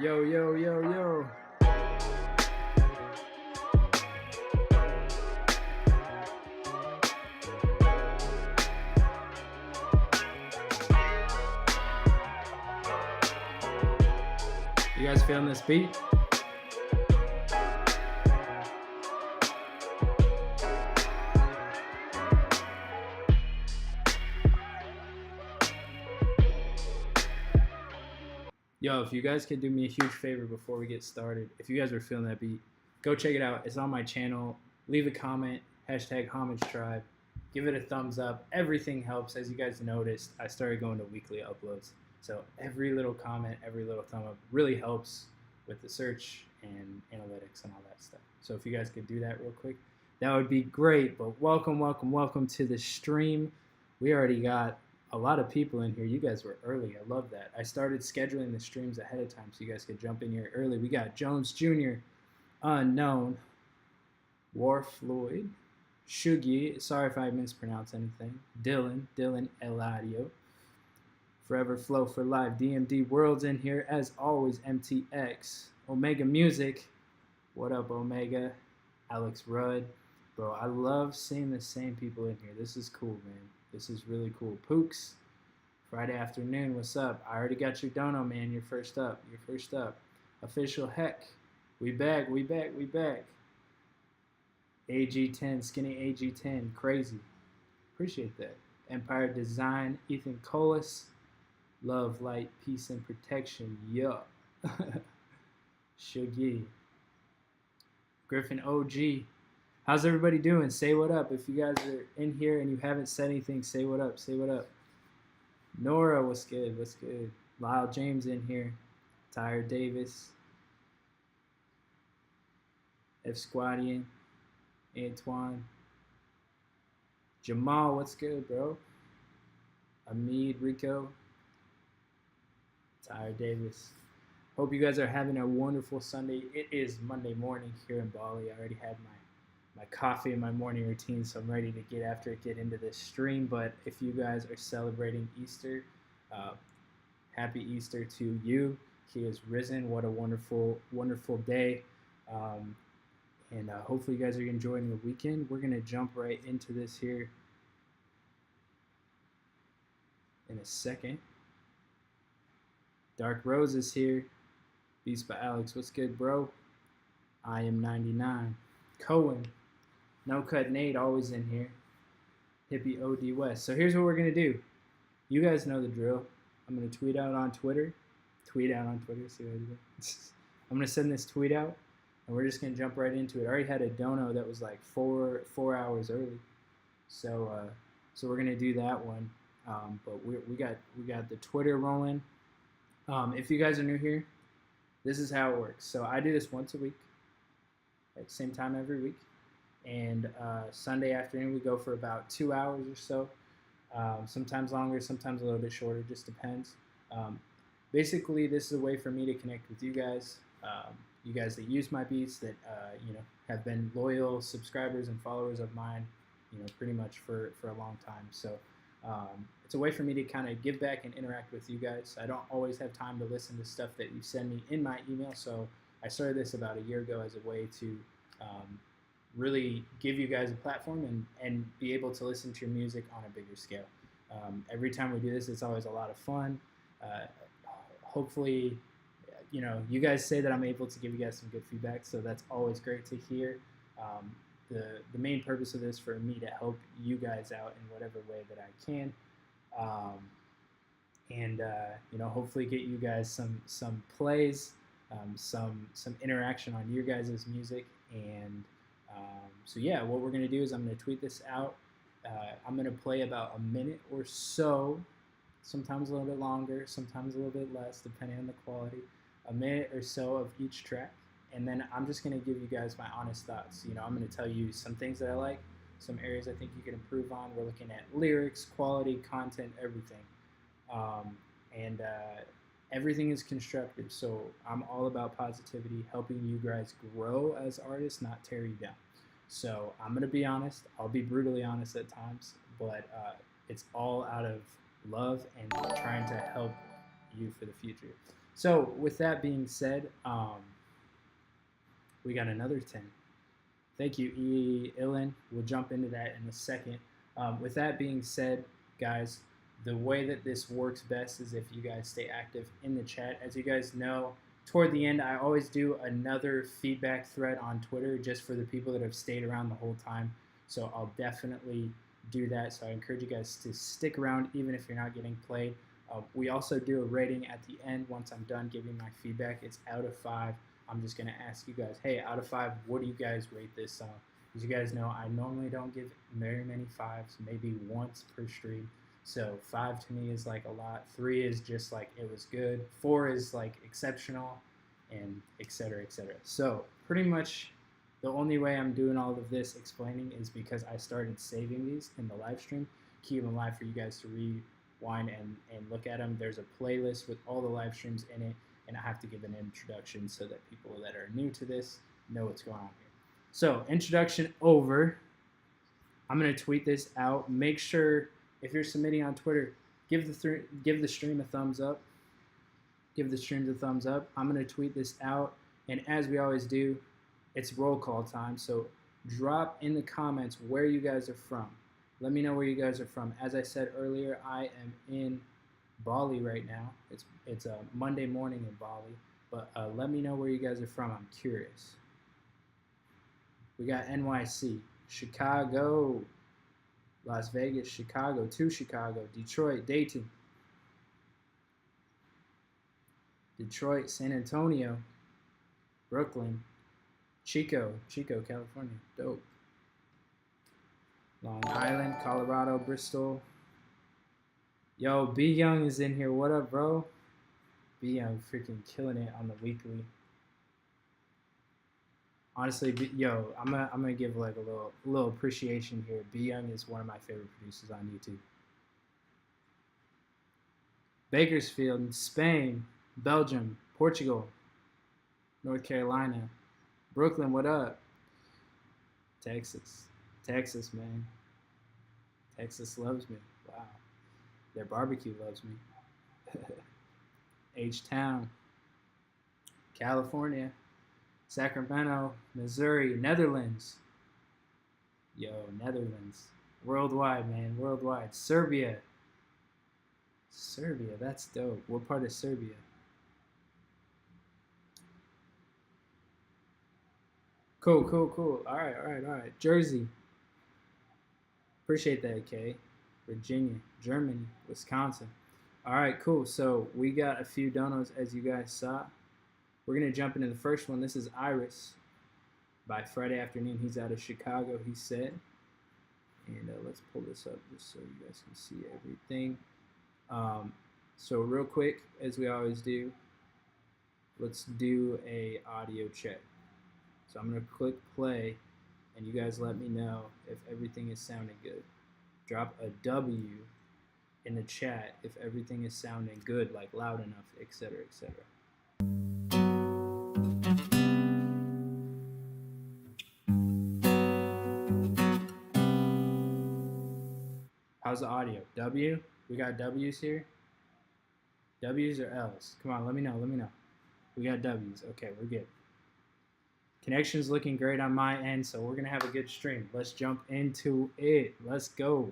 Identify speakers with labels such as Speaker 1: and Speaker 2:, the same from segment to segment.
Speaker 1: Yo, yo, yo, yo. You guys feeling this beat? Yo, if you guys could do me a huge favor before we get started, if you guys are feeling that beat, go check it out. It's on my channel. Leave a comment, hashtag Homage Tribe. Give it a thumbs up. Everything helps. As you guys noticed, I started going to weekly uploads. So every little comment, every little thumb up really helps with the search and analytics and all that stuff. So if you guys could do that real quick, that would be great. But welcome to the stream. We already got a lot of people in here. You guys were early. I love that. I started scheduling the streams ahead of time so you guys could jump in here early. We got Jones Jr., Unknown, War Floyd, Shugi, sorry if I mispronounce anything, Dylan Eladio, Forever Flow for Life, DMD World's in here, as always, MTX, Omega Music, what up, Omega, Alex Rudd. Bro, I love seeing the same people in here. This is cool, man. This is really cool. Pooks, Friday afternoon, what's up? I already got your dono, man. You're first up. Official Heck, we back. AG10, Skinny AG10, crazy. Appreciate that. Empire Design, Ethan Colas, love, light, peace, and protection. Yup. Shugi. Griffin OG. How's everybody doing? Say what up. If you guys are in here and you haven't said anything, say what up. Nora, what's good? Lyle James in here. Tyre Davis. F Squadian. Antoine. Jamal, what's good, bro? Amid, Rico. Tyre Davis. Hope you guys are having a wonderful Sunday. It is Monday morning here in Bali. I already had my coffee and my morning routine, so I'm ready to get into this stream. But if you guys are celebrating Easter, happy Easter to you. He is risen. What a wonderful day. And hopefully you guys are enjoying the weekend. We're going to jump right into this here in a second. Dark Rose is here. Beast by Alex, what's good, bro? I am 99. Cohen. No Cut Nate, always in here. Hippie OD West. So here's what we're going to do. You guys know the drill. I'm going to tweet out on Twitter. See what I did? I'm going to send this tweet out, and we're just going to jump right into it. I already had a dono that was like four hours early. So we're going to do that one. But we got the Twitter rolling. If you guys are new here, this is how it works. So I do this once a week, at the same time every week. And Sunday afternoon, we go for about 2 hours or so. Sometimes longer, sometimes a little bit shorter, just depends. Basically, this is a way for me to connect with you guys that use my beats, that have been loyal subscribers and followers of mine, pretty much for a long time. So It's a way for me to kind of give back and interact with you guys. I don't always have time to listen to stuff that you send me in my email, so I started this about a year ago as a way to um, really give you guys a platform and be able to listen to your music on a bigger scale. Every time we do this, it's always a lot of fun. Uh, Hopefully, you guys say that I'm able to give you guys some good feedback, so that's always great to hear. Um, the main purpose of this for me to help you guys out in whatever way that I can, um, and hopefully get you guys some plays, some interaction on your guys' music, and so yeah, what we're gonna do is I'm gonna tweet this out. I'm gonna play about a minute or so, sometimes a little bit longer, sometimes a little bit less, depending on the quality. A minute or so of each track, and then I'm just gonna give you guys my honest thoughts. I'm gonna tell you some things that I like, some areas I think you can improve on. We're looking at lyrics, quality, content, everything, and everything is constructive. So I'm all about positivity, helping you guys grow as artists, not tear you down. So I'm gonna be honest. I'll be brutally honest at times, but it's all out of love and trying to help you for the future. So with that being said, we got another 10. Thank you, E. Ilan. We'll jump into that in a second. With that being said, guys, the way that this works best is if you guys stay active in the chat. As you guys know, toward the end, I always do another feedback thread on Twitter just for the people that have stayed around the whole time. So I'll definitely do that. So I encourage you guys to stick around even if you're not getting played. We also do a rating at the end once I'm done giving my feedback. It's out of 5. I'm just going to ask you guys, hey, out of 5, what do you guys rate this song? As you guys know, I normally don't give very many 5s, maybe once per stream. So 5 to me is like a lot. 3 is just like it was good. 4 is like exceptional, and etc. etc. So pretty much the only way I'm doing all of this explaining is because I started saving these in the live stream, keep them live for you guys to rewind and look at them. There's a playlist with all the live streams in it, and I have to give an introduction so that people that are new to this know what's going on here. So introduction over. I'm gonna tweet this out. Make sure if you're submitting on Twitter, give the stream a thumbs up. Give the stream a thumbs up. I'm gonna tweet this out, and as we always do, it's roll call time. So drop in the comments where you guys are from. Let me know where you guys are from. As I said earlier, I am in Bali right now. It's a Monday morning in Bali, but let me know where you guys are from. I'm curious. We got NYC, Chicago, Las Vegas, Chicago, Detroit, Dayton, Detroit, San Antonio, Brooklyn, Chico, California, dope. Long Island, Colorado, Bristol. Yo, B Young is in here. What up, bro? B Young freaking killing it on the weekly. Honestly, I'm gonna give like a little appreciation here. B Young is one of my favorite producers on YouTube. Bakersfield, Spain, Belgium, Portugal, North Carolina, Brooklyn. What up? Texas, man. Texas loves me. Wow, their barbecue loves me. H-Town, California, Sacramento, Missouri, Netherlands. Yo, Netherlands. Worldwide, man. Worldwide. Serbia. That's dope. What part of Serbia? Cool. All right. Jersey. Appreciate that, Kay. Virginia, Germany, Wisconsin. All right, cool. So we got a few donos, as you guys saw. We're going to jump into the first one. This is Iris. By Friday afternoon, he's out of Chicago, he said. And let's pull this up just so you guys can see everything. So real quick, as we always do, let's do a audio check. So I'm going to click play, and you guys let me know if everything is sounding good. Drop a W in the chat if everything is sounding good, like loud enough, etc., etc. How's the audio? W? We got W's here? W's or L's? Come on, let me know. We got W's. Okay, we're good. Connection's looking great on my end, so we're going to have a good stream. Let's jump into it. Let's go.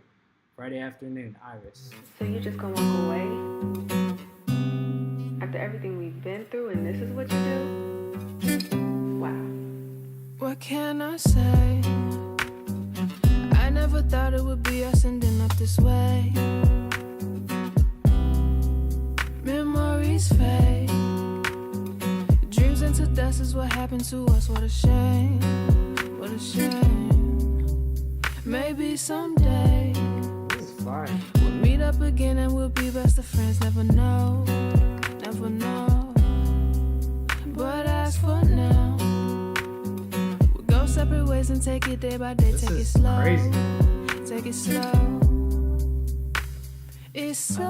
Speaker 1: Friday afternoon, Iris.
Speaker 2: So you just gonna walk away? After everything we've been through and this is what you do? Wow.
Speaker 3: What can I say? I never thought it would be us ending up this way. Memories fade. Dreams into dust is what happened to us. What a shame. What a shame. Maybe someday we'll meet up again and we'll be best of friends. Never know. Never know. But as for now, we'll go separate ways and take it day by day. Take it slow.
Speaker 1: Crazy.
Speaker 3: Take it slow. It's over,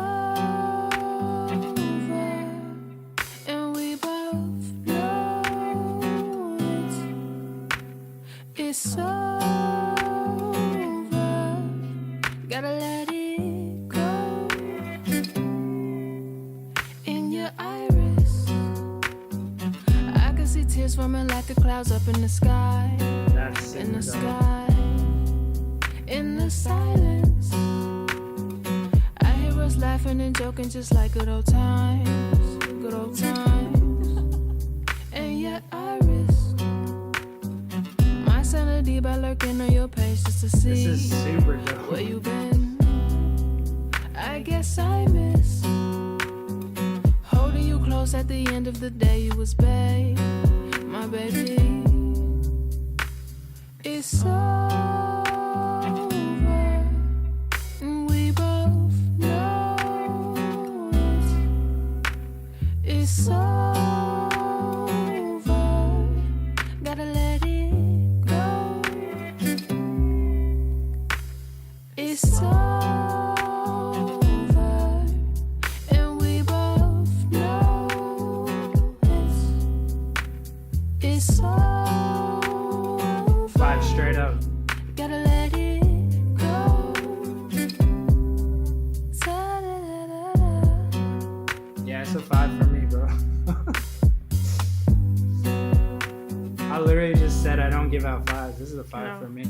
Speaker 3: and we both know it. It's over. Gotta let it go. In your iris, I can see tears forming like the clouds up in the sky.
Speaker 1: That's
Speaker 3: In the sky. In the silence, I hear us laughing and joking just like good old times. Good old times. And yet I risk my sanity by lurking on your page just to
Speaker 1: This
Speaker 3: see
Speaker 1: is super dope.
Speaker 3: where you been. I guess I miss holding you close at the end of the day. You was babe, my baby. It's over, and we both know it. It's over, gotta let it go. It's over, and we both know it. It's over.
Speaker 1: 5 straight up.
Speaker 3: Gotta let it go. Ta-da-da-da-da.
Speaker 1: Yeah, it's a 5 for me, bro. I literally just said I don't give out 5s. This is a 5
Speaker 4: No.
Speaker 1: for me.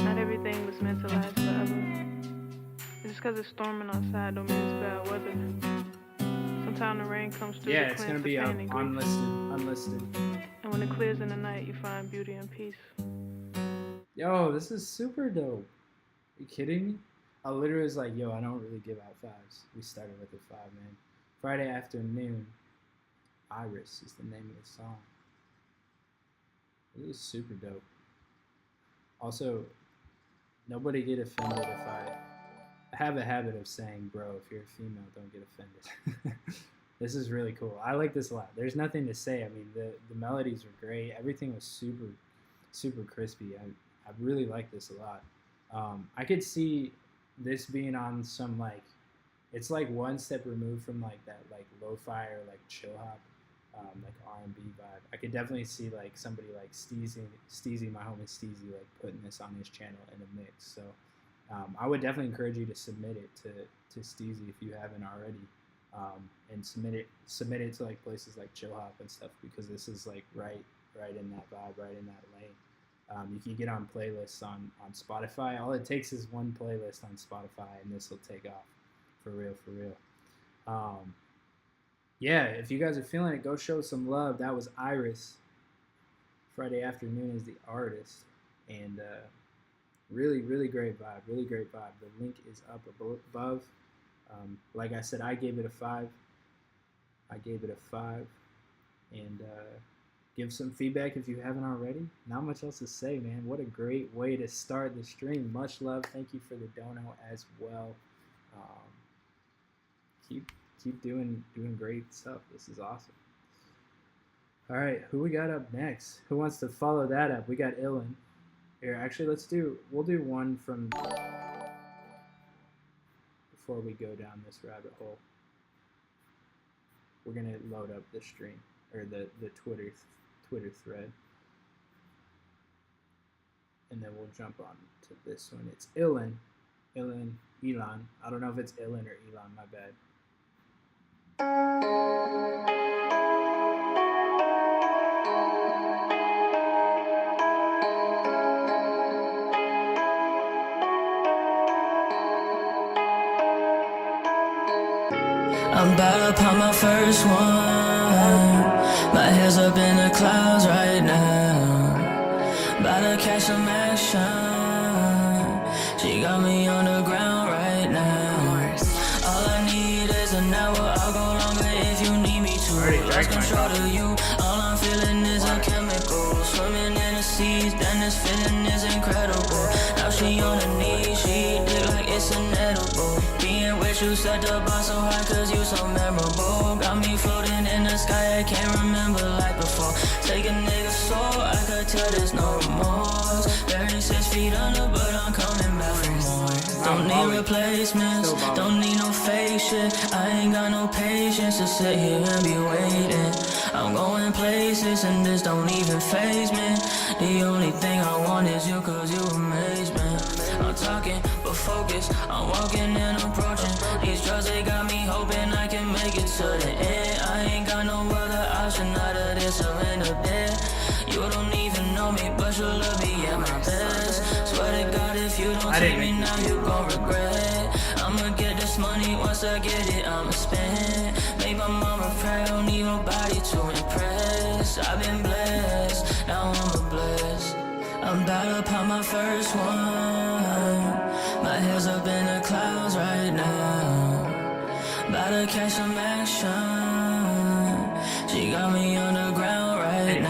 Speaker 4: Not everything was meant to last forever. Just because it's storming outside don't mean it's bad weather. Sometimes the rain comes through
Speaker 1: Yeah,
Speaker 4: to
Speaker 1: it's
Speaker 4: cleanse
Speaker 1: gonna
Speaker 4: the
Speaker 1: be
Speaker 4: pain and grief.
Speaker 1: unlisted.
Speaker 4: And when it clears in the night, you find beauty and peace.
Speaker 1: Yo, this is super dope. Are you kidding me? I literally was like, yo, I don't really give out 5s. We started with a 5, man. Friday afternoon, Iris is the name of the song. This is super dope. Also, nobody get offended if I have a habit of saying, bro, if you're a female, don't get offended. This is really cool. I like this a lot. There's nothing to say. I mean, the melodies were great. Everything was super, super crispy. I really like this a lot. I could see this being on some, like, it's like one step removed from like that like lo-fi or like chill hop, like R&B vibe. I could definitely see like somebody like Steezy, my homie Steezy, like putting this on his channel in a mix. So I would definitely encourage you to submit it to Steezy if you haven't already, and submit it to like places like chill hop and stuff, because this is like right in that vibe, right in that lane. You can get on playlists on Spotify. All it takes is one playlist on Spotify, and this will take off for real. Yeah, if you guys are feeling it, go show some love. That was Iris. Friday Afternoon is the artist, and really great vibe. Really great vibe. The link is up above. Like I said, I gave it a 5. And give some feedback if you haven't already. Not much else to say, man. What a great way to start the stream. Much love. Thank you for the dono as well. Keep doing great stuff. This is awesome. All right, who we got up next? Who wants to follow that up? We got Illin. Here, actually, we'll do one from before we go down this rabbit hole. We're gonna load up the stream or the Twitter thread, and then we'll jump on to this one. It's Illin, Elon. I don't know if it's Ilan or Elon. My bad.
Speaker 3: I'm about to pop my first one. My head's up in the clouds right now. About to catch some action. She got me on the ground right now. All I need is an hour. I'll go longer if you need me to. Lost control of you. All I'm feeling is a chemical. Swimming in the seas, then this feeling is incredible. Now she on her knees, she dig like it's inedible. Being with you set the bar so high cause you so memorable. Got me floating in the sky, I can't remember like before. Take a nigga's soul, I could tell there's no remorse. Buried 6 feet under, but I'm coming back for more. Don't need replacements, don't need no fake shit. I ain't got no patience to sit here and be waiting. I'm going places and this don't even faze me. The only thing I want is you cause you amaze me. I'm talking but focus, I'm walking and approaching. These drugs they got me hoping I can make it to the end. I ain't got no other option out of this, I'll end up dead. You don't even know me but you'll love me at my best. Swear to God if you don't take me now you gon' regret. I'ma get this money once I get it, I'ma spend. Make my mama proud, don't need nobody to impress. I've been blessed, now I'm blessed. I'm about to pop my first one. My head's up in the clouds right now. About to catch some action. She got me on the ground right now.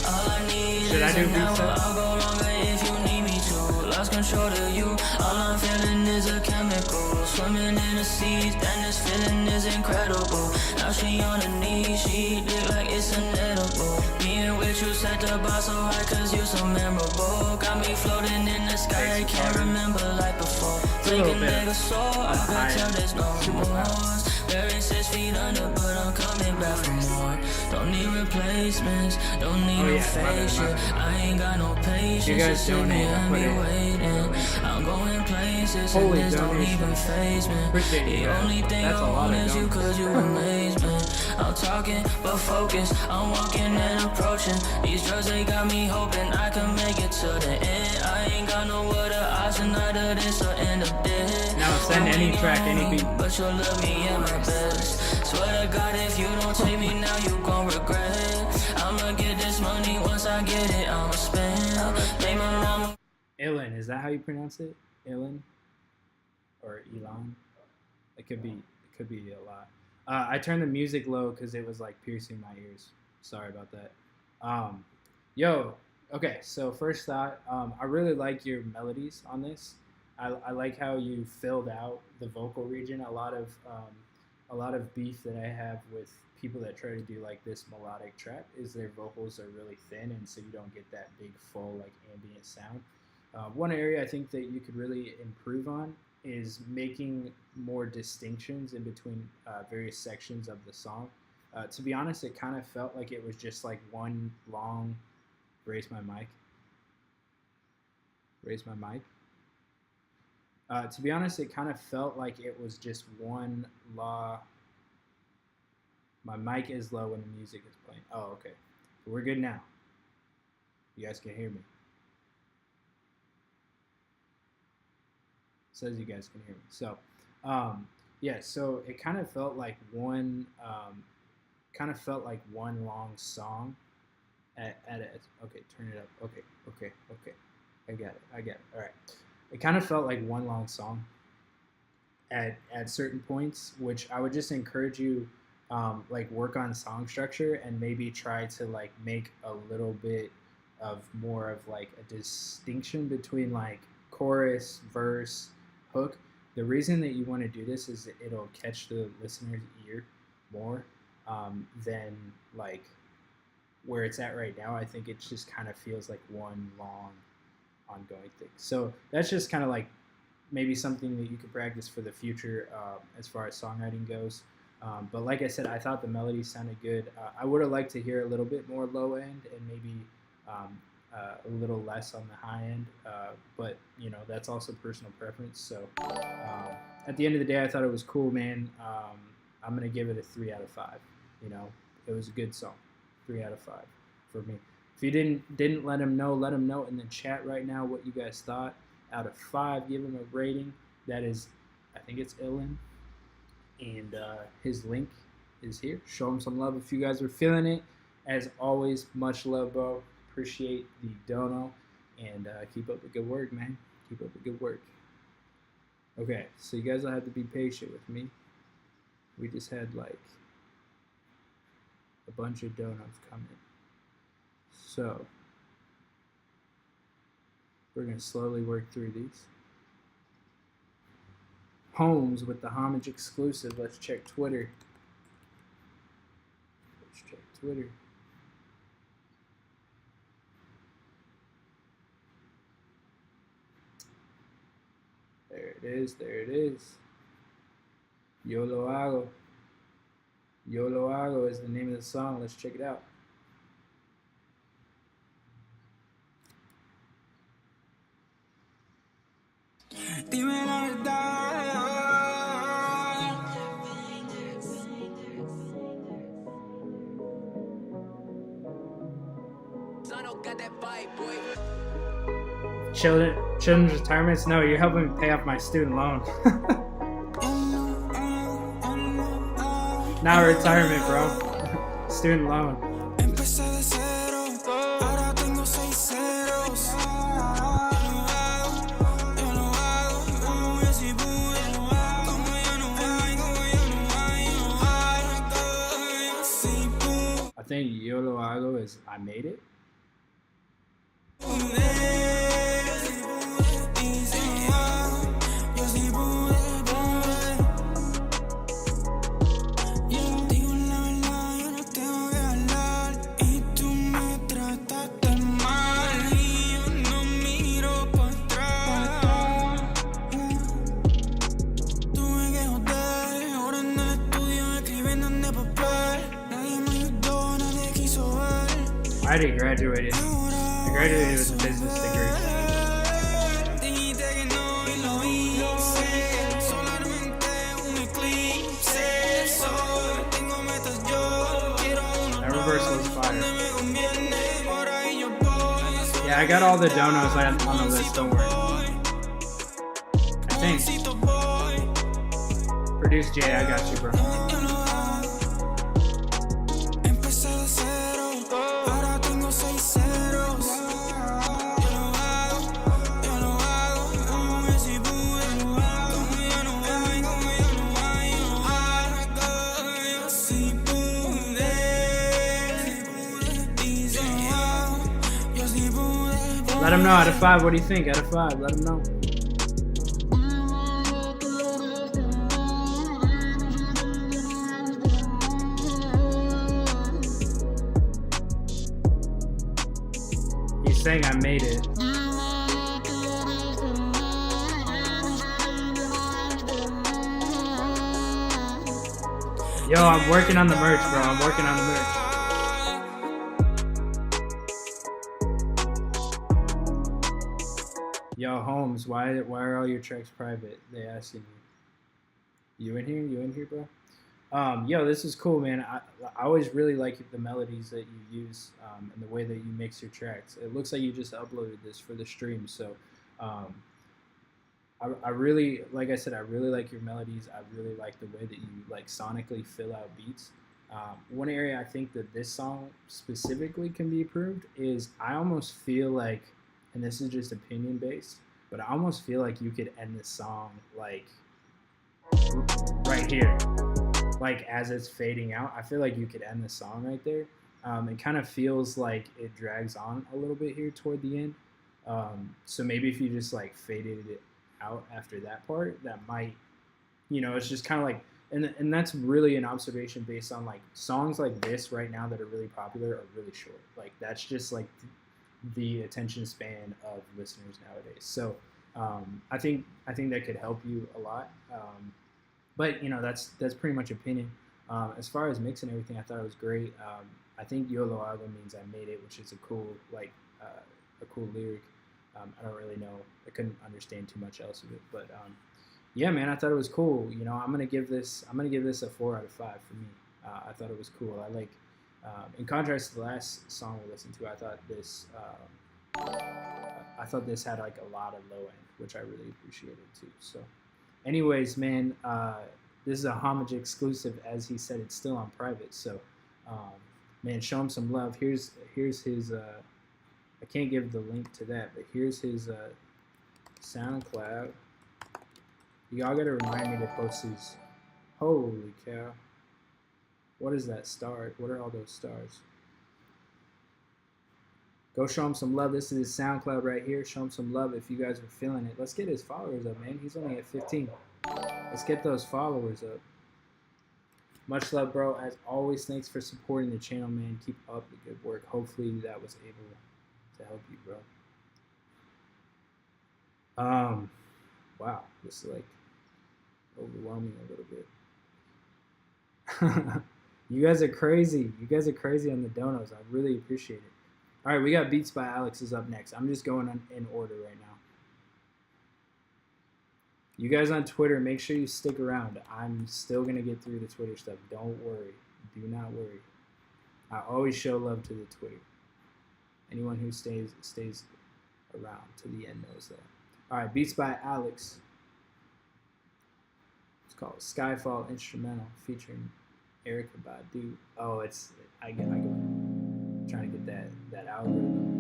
Speaker 3: All I need is an hour. I'll go longer if you need me to. Lost control of you. All I'm feeling is a chemical. Swimming in the seas, then this feeling is incredible. Now she on her knees, she dig like it's inedible. Being with you set the bar so high cause you so memorable. Got me floating in the sky, I can't remember like before. Take a nigga's soul, I could tell there's no remorse. Buried 6 feet under, but I'm coming back for more. Don't need replacements, don't need no fake shit. I ain't got no patience to sit here and be waiting. I'm going places and this don't even faze me. The only thing I want is you cause you amaze me. I'm talking but focus, I'm walking and approaching. These drugs they got me hoping I can make it to the end. I ain't got no other option, either this or end up dead.
Speaker 1: Now send any track, any beat.
Speaker 3: But you'll love me at my best. Swear to God if you don't take me now you gon' regret. I'ma get this money once I get it, I'ma spend. Make my mama.
Speaker 1: Ilan, is that how you pronounce it? Ilan? Or Elon? It could be a lot. I turned the music low because it was like piercing my ears. Sorry about that. Okay, so first thought, I really like your melodies on this. I like how you filled out the vocal region. A lot of beef that I have with people that try to do like this melodic trap is their vocals are really thin, and so you don't get that big full like ambient sound. One area I think that you could really improve on is making more distinctions in between various sections of the song. To be honest, it kind of felt like it was just like one long raise my mic. To be honest, it kind of felt like it was just one law. My mic is low when the music is playing. Oh, okay. We're good now. You guys can hear me. It says you guys can hear me. So, so it kind of felt like one long song at it. Okay, turn it up. Okay. I got it. All right. It kind of felt like one long song at certain points, which I would just encourage you like work on song structure and maybe try to like make a little bit of more of like a distinction between like chorus, verse, hook. The reason that you want to do this is that it'll catch the listener's ear more than like where it's at right now. I think it just kind of feels like one long ongoing thing. So that's just kind of like maybe something that you could practice for the future as far as songwriting goes. But like I said, I thought the melody sounded good. I would have liked to hear a little bit more low end and maybe a little less on the high end, but that's also personal preference. So at the end of the day, I thought it was cool, man. I'm gonna give it a 3 out of 5. It was a good song, 3 out of 5 for me. If you didn't let him know in the chat right now what you guys thought. Out of 5, give him a rating. That is, I think it's Illin, and his link is here. Show him some love if you guys are feeling it. As always, much love, bro. Appreciate the dono, and keep up the good work, man. Keep up the good work. Okay, so you guys will have to be patient with me. We just had like a bunch of donuts coming. So we're going to slowly work through these. Holmes with the homage exclusive. Let's check Twitter. There it is. Yo lo hago. Yo lo hago is the name of the song. Let's check it out.
Speaker 3: Dime la verdad.
Speaker 1: Children's retirements? No, you're helping me pay off my student loan. Not retirement, bro. Student loan. I think Yo lo hago is I made it. I already graduated. I graduated with a business degree. That reversal is fire. Yeah, I got all the donos on the list, don't worry. I think. Produce Jay, I got you, bro. Let him know out of 5. What do you think? Out of 5, let him know. He's saying I made it. Yo, I'm working on the merch, bro. I'm working on the merch. Yo, Holmes, why are all your tracks private? They asking you. You in here, bro? Yo, this is cool, man. I always really like the melodies that you use and the way that you mix your tracks. It looks like you just uploaded this for the stream, so I really, like I said, I really like your melodies. I really like the way that you like sonically fill out beats. One area I think that this song specifically can be improved is I almost feel like, and this is just opinion based, but I almost feel like you could end this song like right here, like as it's fading out. I feel like you could end the song right there. It kind of feels like it drags on a little bit here toward the end. So maybe if you just like faded it out after that part, that might, it's just kind of like, and that's really an observation based on like songs like this right now that are really popular are really short. Like that's just like the attention span of listeners nowadays. So I think that could help you a lot. But that's pretty much opinion. As far as mix and everything, I thought it was great. I think Yo lo hago means I made it, which is a cool like a cool lyric. I don't really know. I couldn't understand too much else of it, but yeah, man, I thought it was cool. You know, I'm gonna give this a 4 out of 5 for me. I thought it was cool. I like, in contrast to the last song we listened to, I thought this had like a lot of low end, which I really appreciated too. So, anyways, man, this is a Homage exclusive. As he said, it's still on private. So, man, show him some love. Here's his. I can't give the link to that, but here's his SoundCloud. Y'all gotta remind me to post these. Holy cow! What is that star? What are all those stars? Go show him some love. This is his SoundCloud right here. Show him some love if you guys are feeling it. Let's get his followers up, man. He's only at 15. Let's get those followers up. Much love, bro. As always, thanks for supporting the channel, man. Keep up the good work. Hopefully that was able to help you, bro. Wow, this is like overwhelming a little bit. You guys are crazy. You guys are crazy on the donos. I really appreciate it. All right, we got Beats by Alex is up next. I'm just going in order right now. You guys on Twitter, make sure you stick around. I'm still going to get through the Twitter stuff. Don't worry. Do not worry. I always show love to the Twitter. Anyone who stays around to the end knows that. All right, Beats by Alex. It's called Skyfall Instrumental featuring Erykah Badu. Oh, I go trying to get that algorithm.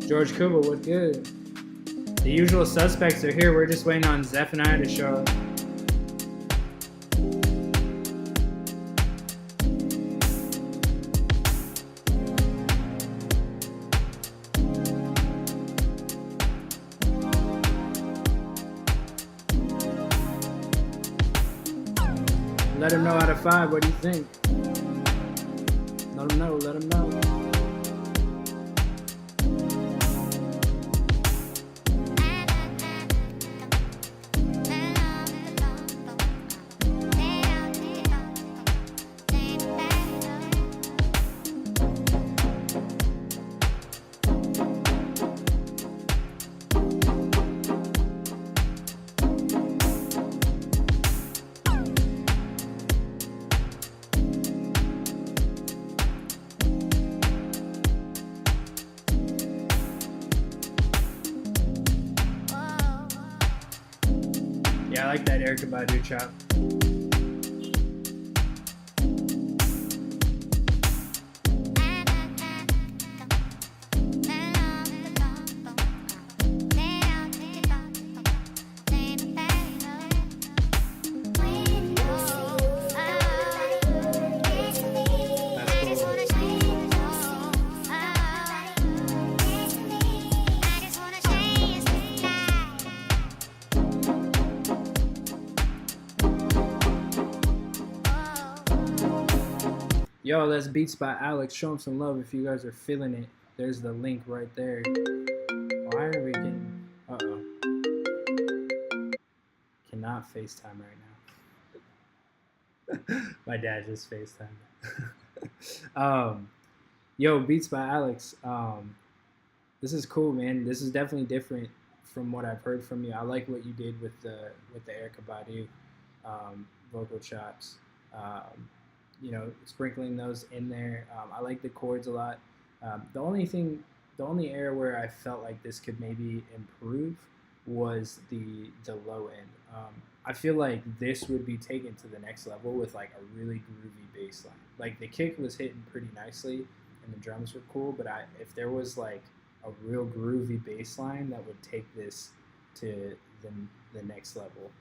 Speaker 1: George Kuba, what good? The usual suspects are here. We're just waiting on Zephaniah to show up. Let him know out of 5. What do you think? Let him know. Let him know. Yeah, I like that Erykah Badu chop. Yo, that's Beats by Alex. Show him some love if you guys are feeling it. There's the link right there. Why are we getting... Uh-oh. Cannot FaceTime right now. My dad just FaceTimed. Yo, Beats by Alex. This is cool, man. This is definitely different from what I've heard from you. I like what you did with the Erykah Badu vocal chops. You know, sprinkling those in there. I like the chords a lot. The only area where I felt like this could maybe improve was the low end. I feel like this would be taken to the next level with like a really groovy bass line. Like the kick was hitting pretty nicely and the drums were cool, but if there was like a real groovy bass line that would take this to the next level.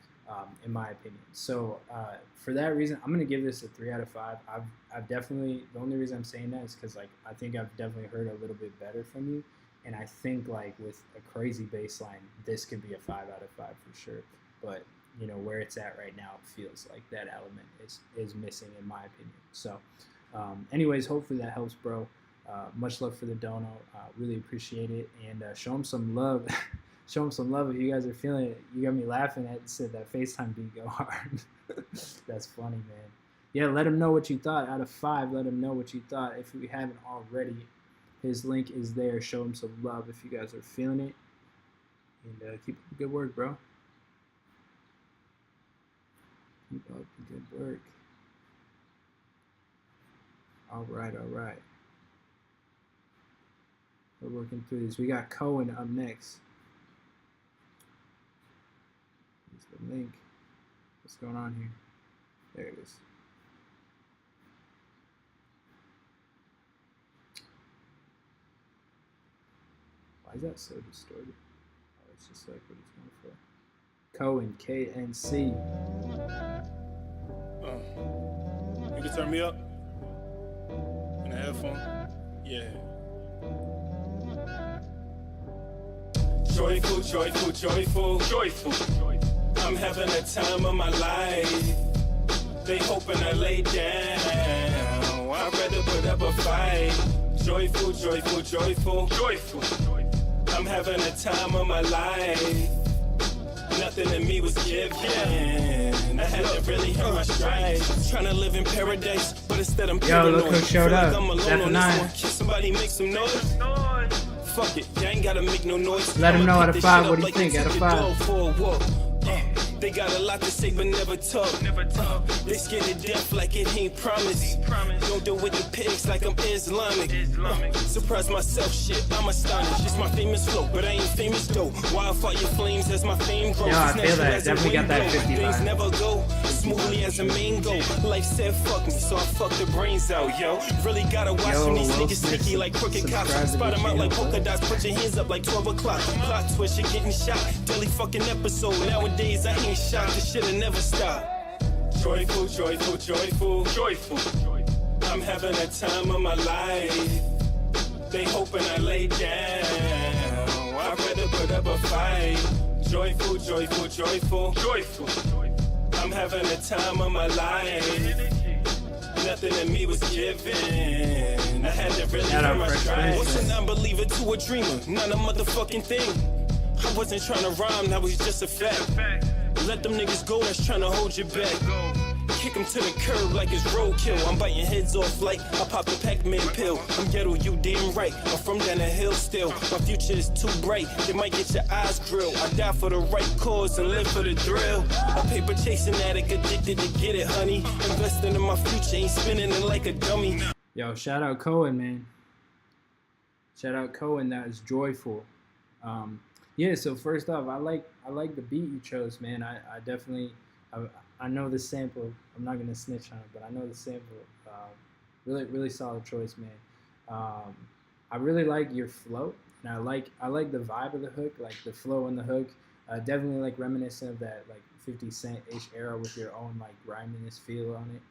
Speaker 1: In my opinion. So for that reason, I'm gonna give this a 3 out of 5. I've definitely, the only reason I'm saying that is because like I think I've definitely heard a little bit better from you, and I think like with a crazy bass line, this could be a 5 out of 5 for sure. But you know where it's at right now, it feels like that element is missing in my opinion. So anyways, hopefully that helps, bro. Much love for the dono. Really appreciate it, and show him some love. Show him some love if you guys are feeling it. You got me laughing at said that FaceTime beat go hard. That's funny, man. Yeah, let him know what you thought. Out of 5, let him know what you thought. If we haven't already, his link is there. Show him some love if you guys are feeling it. And keep up the good work, bro. Keep up the good work. All right, all right. We're working through this. We got Cohen up next. Here's the link. What's going on here? There it is. Why is that so distorted? Oh, it's just like what he's going for. Cohen, KNC.
Speaker 5: You can turn me up in the headphone. Yeah. Joyful, joyful, joyful, joyful. I'm having a time of my life. They hoping I lay down. I'd rather put up a fight. Joyful, joyful, joyful, joyful. I'm having a time of my life. Nothing in me was given. I had to really hit my stride. Trying to live in paradise, but instead I'm paranoid.
Speaker 1: Yo, look who showed up.
Speaker 5: I'm alone on this
Speaker 1: F9.
Speaker 5: one. Can somebody make some noise? Fuck it, you ain't gotta make no noise.
Speaker 1: Let him know out of
Speaker 5: Pick this
Speaker 1: 5.
Speaker 5: shit
Speaker 1: What do
Speaker 5: up
Speaker 1: you
Speaker 5: like
Speaker 1: think?
Speaker 5: you
Speaker 1: Out of
Speaker 5: took a
Speaker 1: 5.
Speaker 5: dog for a walk. They got a lot to say but never talk. They scared to death like it ain't promised. Don't do with the pigs like I'm Islamic. Surprise myself, shit, I'm astonished. It's my famous flow, but I ain't famous though. Wildfire flames as my fame grows.
Speaker 1: Yeah, I
Speaker 5: It's
Speaker 1: feel
Speaker 5: natural
Speaker 1: that.
Speaker 5: as a
Speaker 1: Definitely got that
Speaker 5: wind blow.
Speaker 1: 55.
Speaker 5: Things never go smoothly as a mango. Life said fuck me, so I fucked the brains out, yo. Really gotta watch
Speaker 1: Yo,
Speaker 5: from these
Speaker 1: Will
Speaker 5: niggas
Speaker 1: Smith,
Speaker 5: sneaky like crooked
Speaker 1: subscribe
Speaker 5: cops.
Speaker 1: to the
Speaker 5: Spot 'em out like
Speaker 1: channel,
Speaker 5: polka
Speaker 1: bro.
Speaker 5: dots. Put your hands up like 12 o'clock. Plot twist, you're getting shot. Daily fucking episode. Nowadays I ain't shot. This shit'll never stop. Joyful, joyful, joyful, joyful. I'm having a time of my life. They hoping I lay down. I'd rather put up a fight. Joyful, joyful, joyful, joyful. I'm having a time of my life. Nothing in me was given. I had to really
Speaker 1: Shout out
Speaker 5: earn my
Speaker 1: Fresh
Speaker 5: stride.
Speaker 1: Prince,
Speaker 5: What's a
Speaker 1: man.
Speaker 5: non-believer to a dreamer? Not a motherfucking thing. I wasn't trying to rhyme, that was just a fact. Let them niggas go that's trying to hold you back. Kick them to the curb like it's roadkill. I'm biting heads off like I popped a Pac-Man pill. I'm ghetto, you damn right. I'm from down the hill still. My future is too bright. It might get your eyes grilled. I die for the right cause and live for the thrill. A paper chasing addict, addicted to get it, honey. Investing in my future, ain't spinning it like a dummy.
Speaker 1: Yo, shout out Cohen, man. Shout out Cohen. That is joyful. Yeah. So first off, I like the beat you chose, man. I definitely I know the sample. I'm not gonna snitch on it, but I know the sample. Really solid choice, man. I really like your flow, and I like the vibe of the hook, like the flow in the hook. Definitely like reminiscent of that like 50 Cent-ish era with your own like griminess feel on it.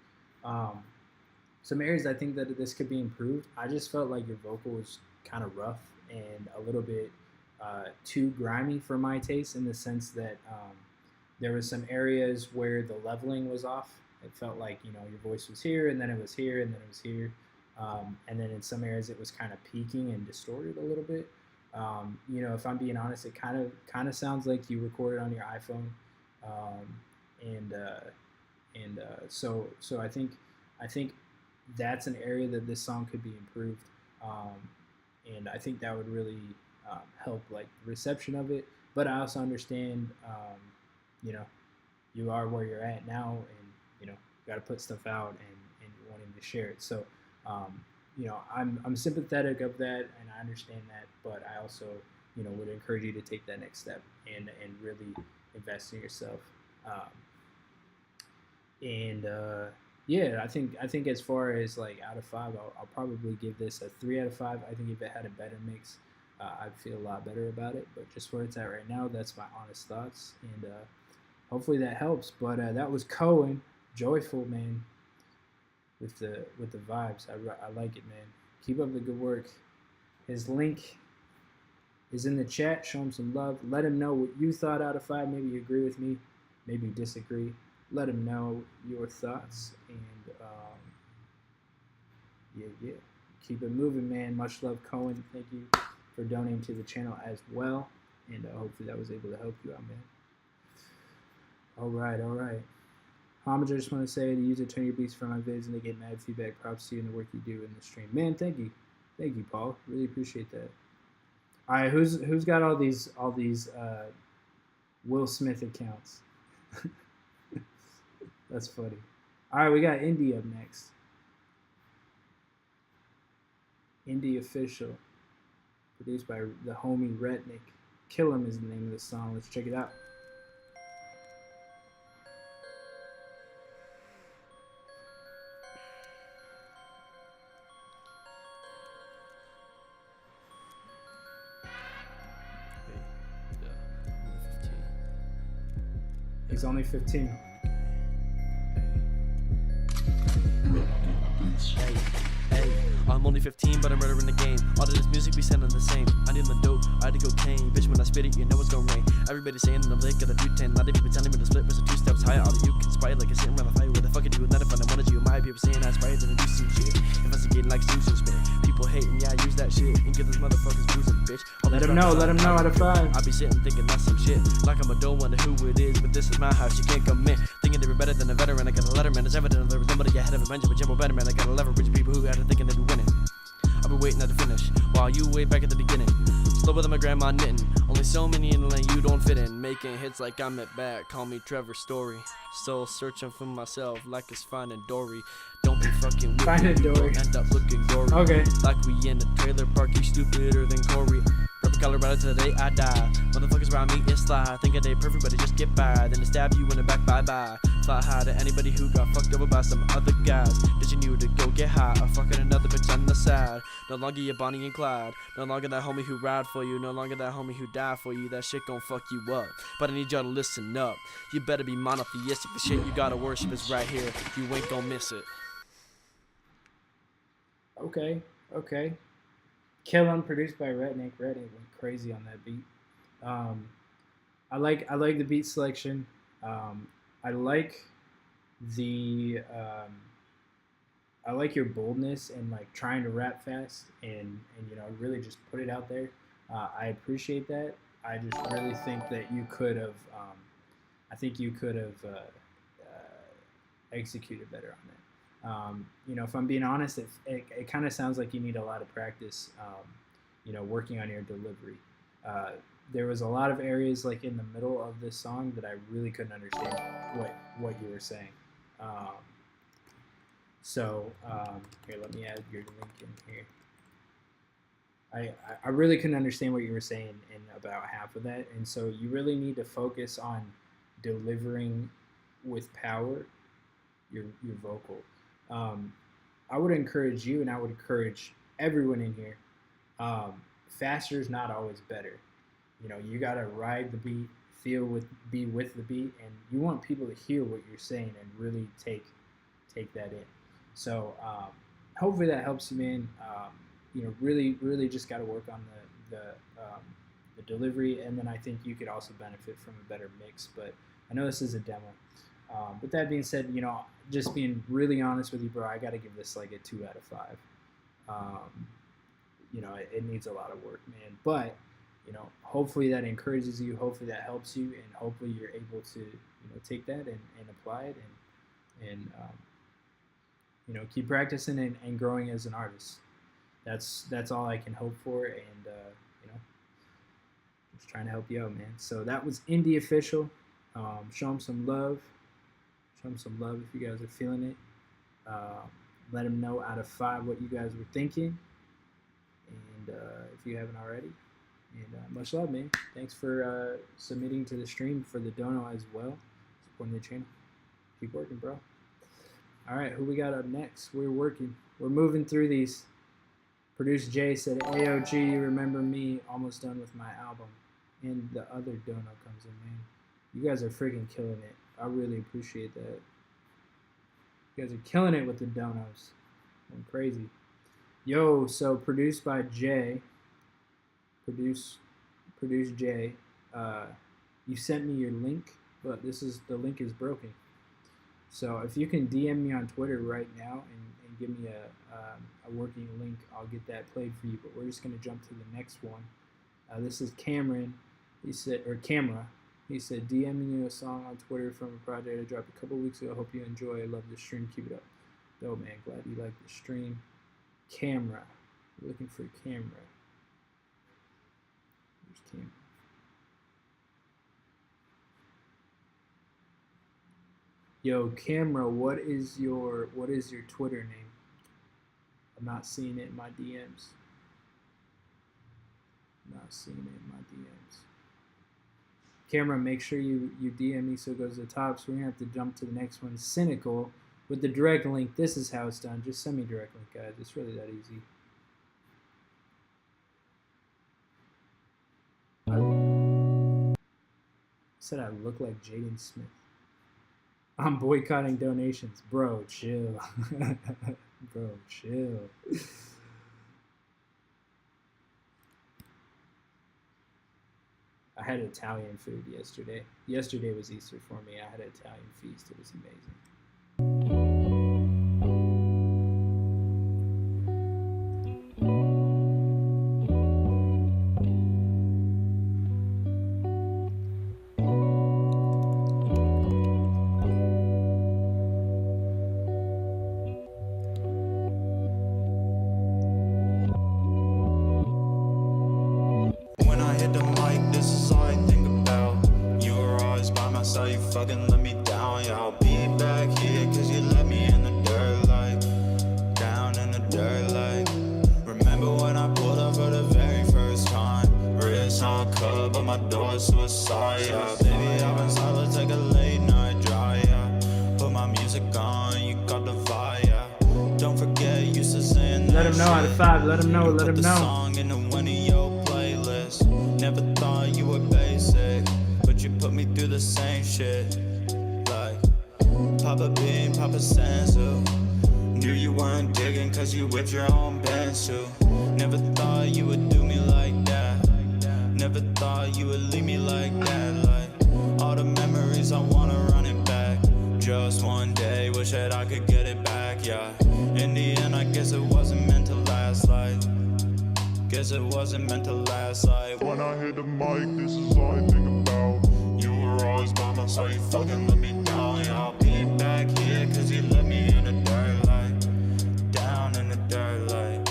Speaker 1: Some areas I think that this could be improved. I just felt like your vocal was kind of rough and a little bit too grimy for my taste, in the sense that there was some areas where the leveling was off. It felt like, you know, your voice was here and then it was here and then it was here. And then in some areas it was kind of peaking and distorted a little bit. You know, if I'm being honest, it kind of sounds like you recorded on your iPhone. So I think that's an area that this song could be improved. And I think that would really help like the reception of it. But I also understand, you know, you are where you're at now, and you know, you got to put stuff out and wanting to share it. So, you know, I'm sympathetic of that, and I understand that. But I also, you know, would encourage you to take that next step and really invest in yourself. Yeah, I think as far as like out of 5, I'll probably give this a 3 out of 5. I think if it had a better mix, I'd feel a lot better about it. But just where it's at right now, that's my honest thoughts, and hopefully that helps. But that was Cohen, joyful, man, with the vibes. I like it, man. Keep up the good work. His link is in the chat. Show him some love. Let him know what you thought out of 5. Maybe you agree with me. Maybe you disagree. Let him know your thoughts. And yeah. keep it moving, man. Much love, Cohen. Thank you for donating to the channel as well. And hopefully that was able to help you out, man. All right. Homage, I just want to say to use Turn Your Beats for my vids and they get mad feedback. Props to you and the work you do in the stream. Man, thank you. Thank you, Paul. Really appreciate that. All right, who's got all these Will Smith accounts? That's funny. All right, we got Indie up next. Indie Official, produced by the homie Retnik. Kill 'Em is the name of the song. Let's check it out. He's only 15.
Speaker 6: Hey, I'm only 15, but I'm murdering the game. All of this music be sounding the same. I need my dope, I need cocaine. Bitch, when I spit it, you know it's gonna rain. Everybody saying in the lick, got a 210. A lot of people telling me the split was a 2 steps higher. All of you conspire like a sitting around the fire. Where the fuck are you? Not if I wanted you. My people saying I aspire to do some shit. If I was getting like Susan spit, people hating, yeah, I use that shit. And give those motherfuckers boozing, bitch. Let him know out of 5. I be sitting thinking that's some shit. Like I'm a don't wonder who it is, but this is my house, you can't come in. Thinking they were better than a veteran, I got a letter, man. It's evident there was nobody ahead of a mention, but Jimbo better, man. I got a leverage people who got to thinking they be winning. I've been waiting at the finish, while you wait back at the beginning. Slower than my grandma knitting. Only so many in the lane you don't fit in. Making hits like I'm at bat, call me Trevor Story. Soul searching for myself like it's finding Dory. Don't be fucking with
Speaker 1: Finding
Speaker 6: me,
Speaker 1: Dory.
Speaker 6: end up looking gory.
Speaker 1: Okay.
Speaker 6: Like we in a trailer park, you stupider than Corey. Rep Colorado till the day I die. Motherfuckers around me is sly. Think a day perfect, but they just get by. Then they stab you in the back, bye-bye. Fly high to anybody who got fucked over by some other guys. Bitching you to go get high. Or fucking another bitch on the side. No longer your Bonnie and Clyde. No longer that homie who ride for you. No longer that homie who die for you. That shit gon' fuck you up. But I need y'all to listen up. You better be monotheistic. The shit you gotta worship is right here. You ain't gon' miss it.
Speaker 1: Okay. Kill 'Em, produced by Retnik. Retnik went crazy on that beat. I like the beat selection. I like your boldness and like trying to rap fast and really just put it out there. I appreciate that. I just really think that you could have. Executed better on that. If I'm being honest, it kind of sounds like you need a lot of practice. Working on your delivery. There was a lot of areas like in the middle of this song that I really couldn't understand what you were saying. Here, let me add your link in here. I really couldn't understand what you were saying in about half of that, and so you really need to focus on delivering with power your vocal. I would encourage you, and I would encourage everyone in here. Faster is not always better. You gotta ride the beat, be with the beat, and you want people to hear what you're saying and really take that in. So hopefully that helps you, man. Really just got to work on the delivery, and then I think you could also benefit from a better mix. But I know this is a demo. With that being said, just being really honest with you, bro, I got to give this like a 2 out of 5. It needs a lot of work, man. But hopefully that encourages you. Hopefully that helps you, and hopefully you're able to take that and apply it and keep practicing and growing as an artist. That's all I can hope for, and just trying to help you out, man. So that was Indie Official. Show them some love. Show them some love if you guys are feeling it. Let them know out of 5 what you guys were thinking, and if you haven't already. And much love, man. Thanks for submitting to the stream for the dono as well. Supporting the channel. Keep working, bro. All right, who we got up next? We're working. We're moving through these. Producer Jay said, AOG, remember me, almost done with my album. And the other dono comes in, man. You guys are freaking killing it. I really appreciate that. You guys are killing it with the donos. Going crazy. Yo, so produced by Jay. Produce Jay. You sent me your link, but the link is broken. So if you can DM me on Twitter right now and give me a working link, I'll get that played for you. But we're just gonna jump to the next one. This is Cameron. He said, or Camera. He said, DMing you a song on Twitter from a project I dropped a couple weeks ago. Hope you enjoy. I love the stream. Keep it up. Yo, man, glad you like the stream. Camera. We're looking for Camera. Where's Camera? Yo, Camera, what is your Twitter name? I'm not seeing it in my DMs. Not seeing it in my DMs. Camera, make sure you DM me so it goes to the top. So we're gonna have to jump to the next one. Cynical with the direct link. This is how it's done. Just send me direct link, guys. It's really that easy. Said I look like Jaden Smith. I'm boycotting donations. Bro, chill. Bro, chill. I had Italian food yesterday. Yesterday was Easter for me. I had an Italian feast. It was amazing.
Speaker 7: When I hit the mic, this is all I think about. You were always by my side, you fucking let me down. Yeah, I'll be back here, cause you let me in the dirt, like down in the dirt, like. Remember when I pulled up for the very first time? Wrist on cut, but my door's suicide, yeah. Baby, I've been silent, take a late night drive, yeah. Put my music on, you got the vibe, yeah. Don't forget, you used to saying
Speaker 1: Let
Speaker 7: that
Speaker 1: him know out of
Speaker 7: shit.
Speaker 1: 5. Let him know.
Speaker 7: You
Speaker 1: Let
Speaker 7: put
Speaker 1: him
Speaker 7: the
Speaker 1: know.
Speaker 7: song in the one of your playlists. Never thought you were basic, but you put me through the same shit. Like Papa Bean, Papa Sansu. Knew you weren't digging cause you with your own pencil. Never thought you would do me like that. Never thought you would leave me like that. Like all the memories, I wanna run it back. Just one day, wish that I could get it back, yeah. In the end, I guess it wasn't meant to last, like. Guess it wasn't meant to last, like.
Speaker 8: When I hit the mic, this is all I think about.
Speaker 7: You were always by my side, you fucking let me down. Yeah, I'll be back here, cause you let me in the dirt, like. Down in the dirt, like.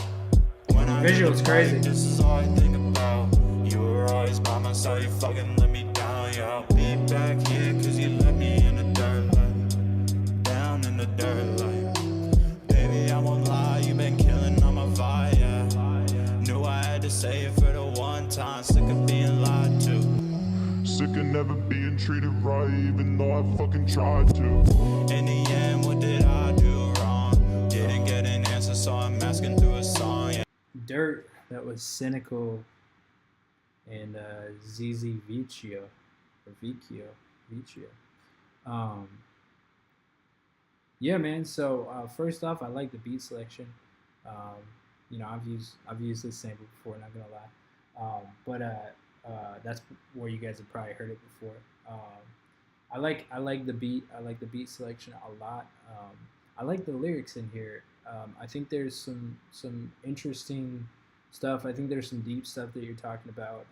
Speaker 7: When I hit
Speaker 1: Visual's
Speaker 7: the
Speaker 1: crazy.
Speaker 7: mic, this is all I think about. You were always by my side, you fucking let me down. Yeah, I'll be back here, cause you let me in the dirt, like. Down in the dirt, like. Baby, I won't lie, you been killing on my vibe, yeah. Knew I had to say it for the one time, sick of being lied to.
Speaker 8: Sick of never being treated right, even though I fucking tried to.
Speaker 7: In the end, what did I do wrong? Didn't get an answer, so I'm asking through a song. Yeah.
Speaker 1: Dirt. That was Cynical and ZZ Vecchio. Or Vecchio. Yeah, man. So first off, I like the beat selection. You know, I've used this sample before, not gonna lie. But that's where you guys have probably heard it before. I like the beat. I like the beat selection a lot. I like the lyrics in here. I think there's some interesting stuff. I think there's some deep stuff that you're talking about,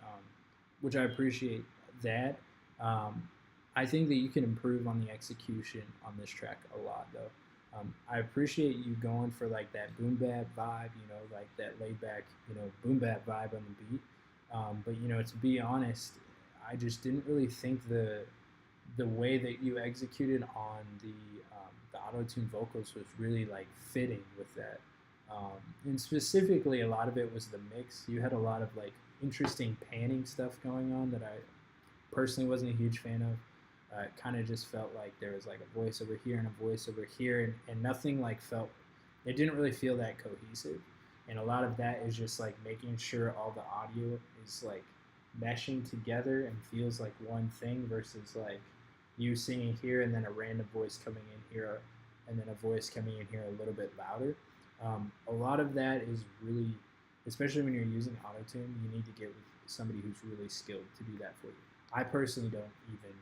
Speaker 1: which I appreciate that. I think that you can improve on the execution on this track a lot, though. I appreciate you going for like that boom bap vibe, you know, like that laid back, you know, boom bap vibe on the beat. But you know, to be honest, I just didn't really think the way that you executed on the auto-tune vocals was really like fitting with that. And specifically, a lot of it was the mix. You had a lot of like interesting panning stuff going on that I personally wasn't a huge fan of. It kind of just felt like there was like a voice over here and a voice over here, and nothing like it didn't really feel that cohesive. And a lot of that is just like making sure all the audio is like meshing together and feels like one thing versus like you singing here and then a random voice coming in here and then a voice coming in here a little bit louder. A lot of that is really, especially when you're using autotune, you need to get with somebody who's really skilled to do that for you. I personally don't even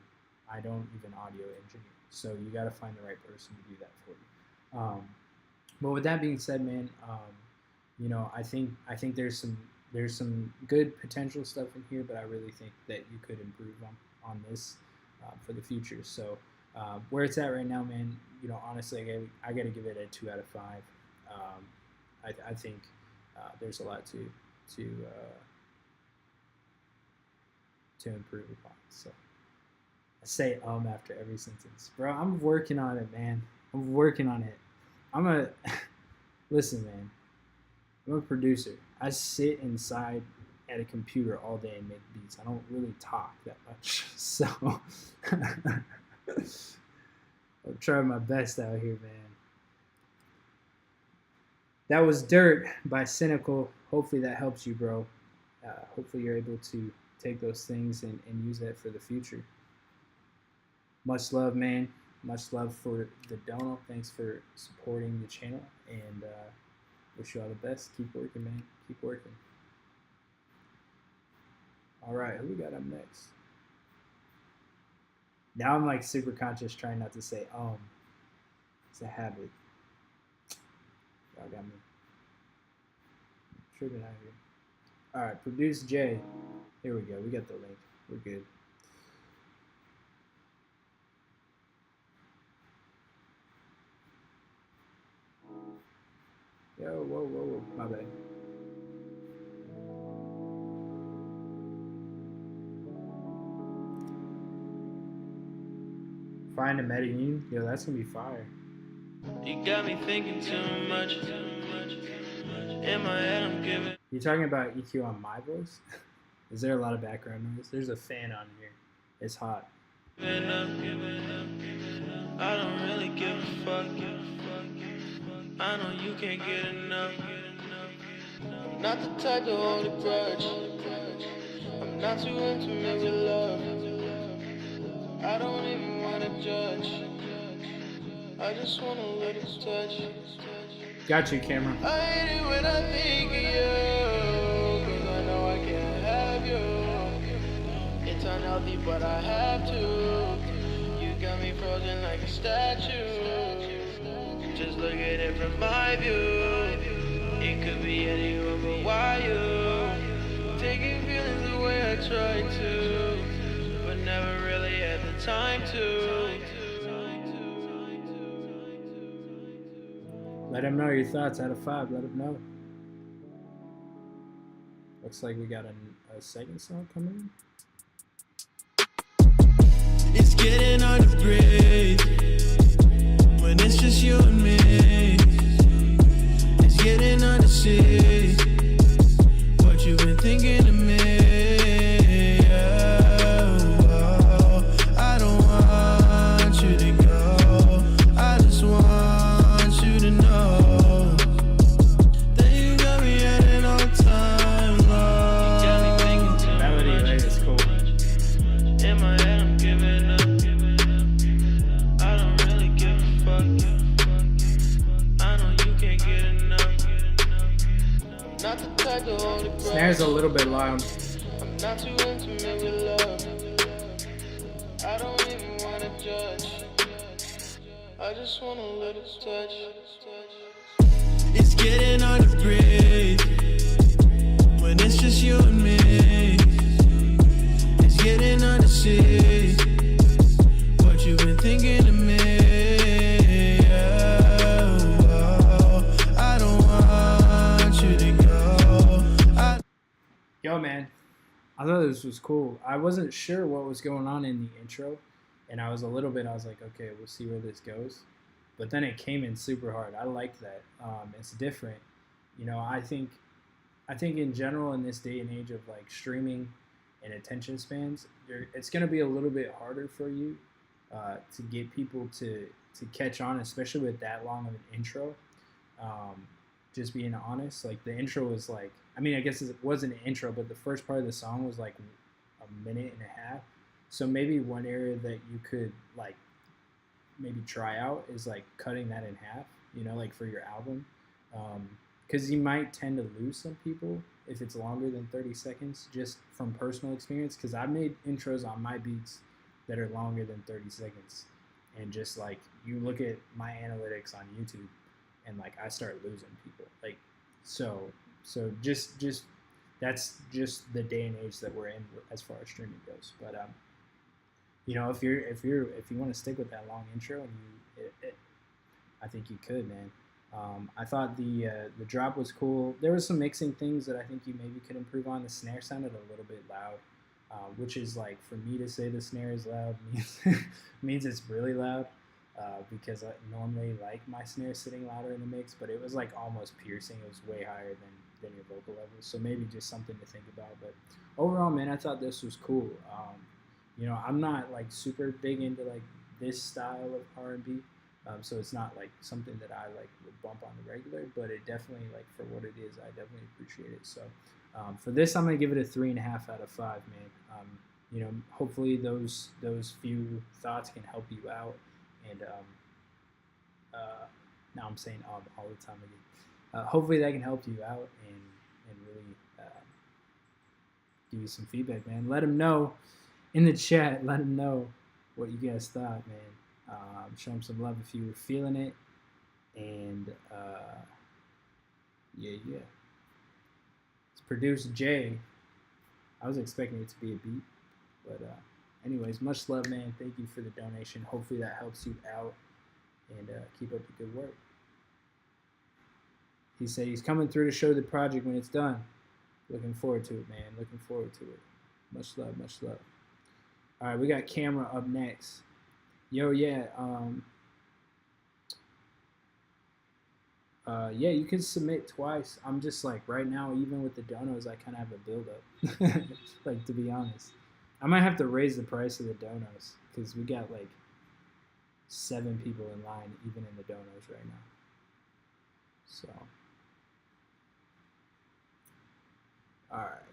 Speaker 1: audio engineer, so you got to find the right person to do that for you. But with that being said, man, I think there's some good potential stuff in here, but I really think that you could improve on this for the future. So where it's at right now, man, honestly, I got to give it a 2 out of 5. I think there's a lot to improve upon. So I say after every sentence, bro. I'm working on it, man. I'm working on it. Listen, man. I'm a producer. I sit inside at a computer all day and make beats. I don't really talk that much, so I'm trying my best out here, man. That was Dirt by Cynical. Hopefully that helps you, bro. Hopefully you're able to take those things and use that for the future. Much love, man. Much love for the dono. Thanks for supporting the channel, and wish you all the best. Keep working, man. Keep working. All right, who we got up next? Now I'm like super conscious trying not to say It's a habit. Y'all got me tripping out here. All right, Produce J. Here we go. We got the link. We're good. Yo, whoa, my bad. Find a Medellin? Yo, that's gonna be fire.
Speaker 9: You got me thinking too much. In my head, I'm giving.
Speaker 1: You talking about EQ on my voice? Is there a lot of background noise? There's a fan on here. It's hot.
Speaker 9: Giving up. I don't really give a fuck. I know you can't get enough. I'm not the type to hold a grudge. I'm not too intimate with love. I don't even wanna judge. I just want a little touch.
Speaker 1: Got you, camera.
Speaker 9: I hate it when I think of you, 'cause I know I can't have you. It's unhealthy, but I have to. You got me frozen like a statue. Just look at it from my view. It could be anyone, but why you? Taking feelings the way I tried to, but never really had the time to.
Speaker 1: Let him know your thoughts out of 5. Let him know. Looks like we got a second song coming in.
Speaker 9: It's getting hard to breathe when it's just you and me. It's getting hard to see what you've been thinking of me. Oh, I don't want you to go. I just want you to know that you got me at an all-time low.
Speaker 1: Melody, right? It's cool.
Speaker 9: In my head, I'm giving up. I don't really give a fuck. I know you can't get enough. I'm not the type to hold a grudge.
Speaker 1: Snare's a little bit loud.
Speaker 9: I'm not too intimate with love. I don't even wanna judge. I just want a little touch. It's getting hard to breathe when it's just you and me. It's getting hard to see what you've been thinking of me. Oh, I don't want you to go.
Speaker 1: Yo, man, I thought this was cool. I wasn't sure what was going on in the intro, and I was like, okay, we'll see where this goes. But then it came in super hard. I like that. It's different. I think in general in this day and age of like streaming and attention spans, it's going to be a little bit harder for you to get people to catch on, especially with that long of an intro. Just being honest, like the intro was like, I mean, I guess it wasn't an intro, but the first part of the song was like a minute and a half. So maybe one area that you could like maybe try out is like cutting that in half, like for your album. Because you might tend to lose some people if it's longer than 30 seconds, just from personal experience. Because I've made intros on my beats that are longer than 30 seconds. And just like, you look at my analytics on YouTube, and like I start losing people. Like so just that's just the day and age that we're in as far as streaming goes. But if you want to stick with that long intro, and I think you could, man. I thought the drop was cool. There was some mixing things that I think you maybe could improve on. The snare sounded a little bit loud, which is like, for me to say the snare is loud means it's really loud, because I normally like my snare sitting louder in the mix, but it was like almost piercing. It was way higher than your vocal levels, so maybe just something to think about. But overall, man, I thought this was cool. I'm not like super big into like this style of R&B. So it's not like something that I like would bump on the regular, but it definitely, like, for what it is, I definitely appreciate it. So for this, I'm gonna give it a 3.5 out of 5, man. Hopefully those few thoughts can help you out, and now I'm saying all the time again. Hopefully that can help you out and really give you some feedback, man. Let them know in the chat. Let them know what you guys thought, man. Show them some love if you were feeling it, and yeah. It's produced Jay. I was expecting it to be a beat, but anyways, much love, man. Thank you for the donation. Hopefully that helps you out, and keep up the good work. He said he's coming through to show the project when it's done. Looking forward to it, man. Looking forward to it. Much love, much love. All right, we got Camera up next. Yo, yeah, you can submit twice. I'm just like, right now, even with the donos, I kind of have a build-up, like, to be honest. I might have to raise the price of the donos, because we got like 7 people in line, even in the donos right now. So, all right.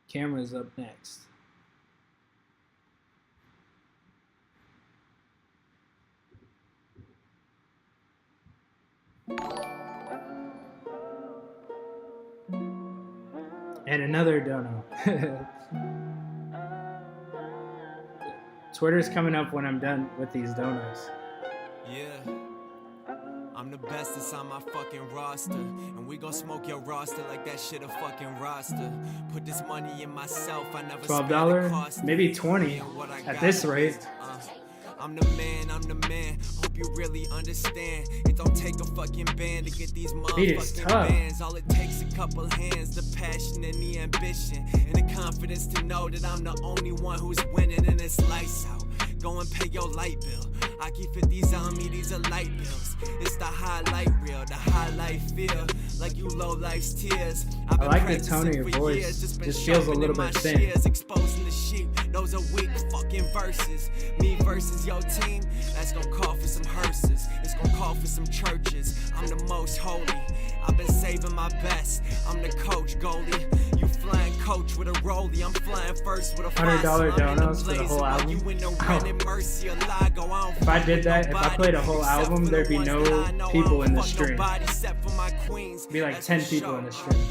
Speaker 1: Camera's up next. And another dono. Twitter's coming up when I'm done with these donos.
Speaker 10: Yeah, I'm the best that's on my fucking roster, and we gon' smoke your roster like that shit a fucking roster. Put this money in myself, I never
Speaker 1: $12, maybe 20 at this rate.
Speaker 10: I'm the man, hope you really understand. It don't take a fucking band to get these motherfucking bands. All it takes a couple hands, the passion and the ambition, and the confidence to know that I'm the only one who's winning, and it's lights out. Go and pay your light bill. I keep 50s on me, these are light bills. It's the highlight reel, the highlight feel like you low life's tears.
Speaker 1: I like the tone of your voice. Just feels a little bit thin.
Speaker 10: Exposing the sheep, those are weak fucking verses. Me versus your team, that's gonna call for some hearses. It's gonna call for some churches. I'm the most holy. I've been saving my best. I'm the coach, Goldie. You flying coach with a rollie. I'm flying first with a
Speaker 1: $100 donos for the whole album. If I did that, if I played a whole album, there'd be no people in the stream. It'd be like 10 people in the stream.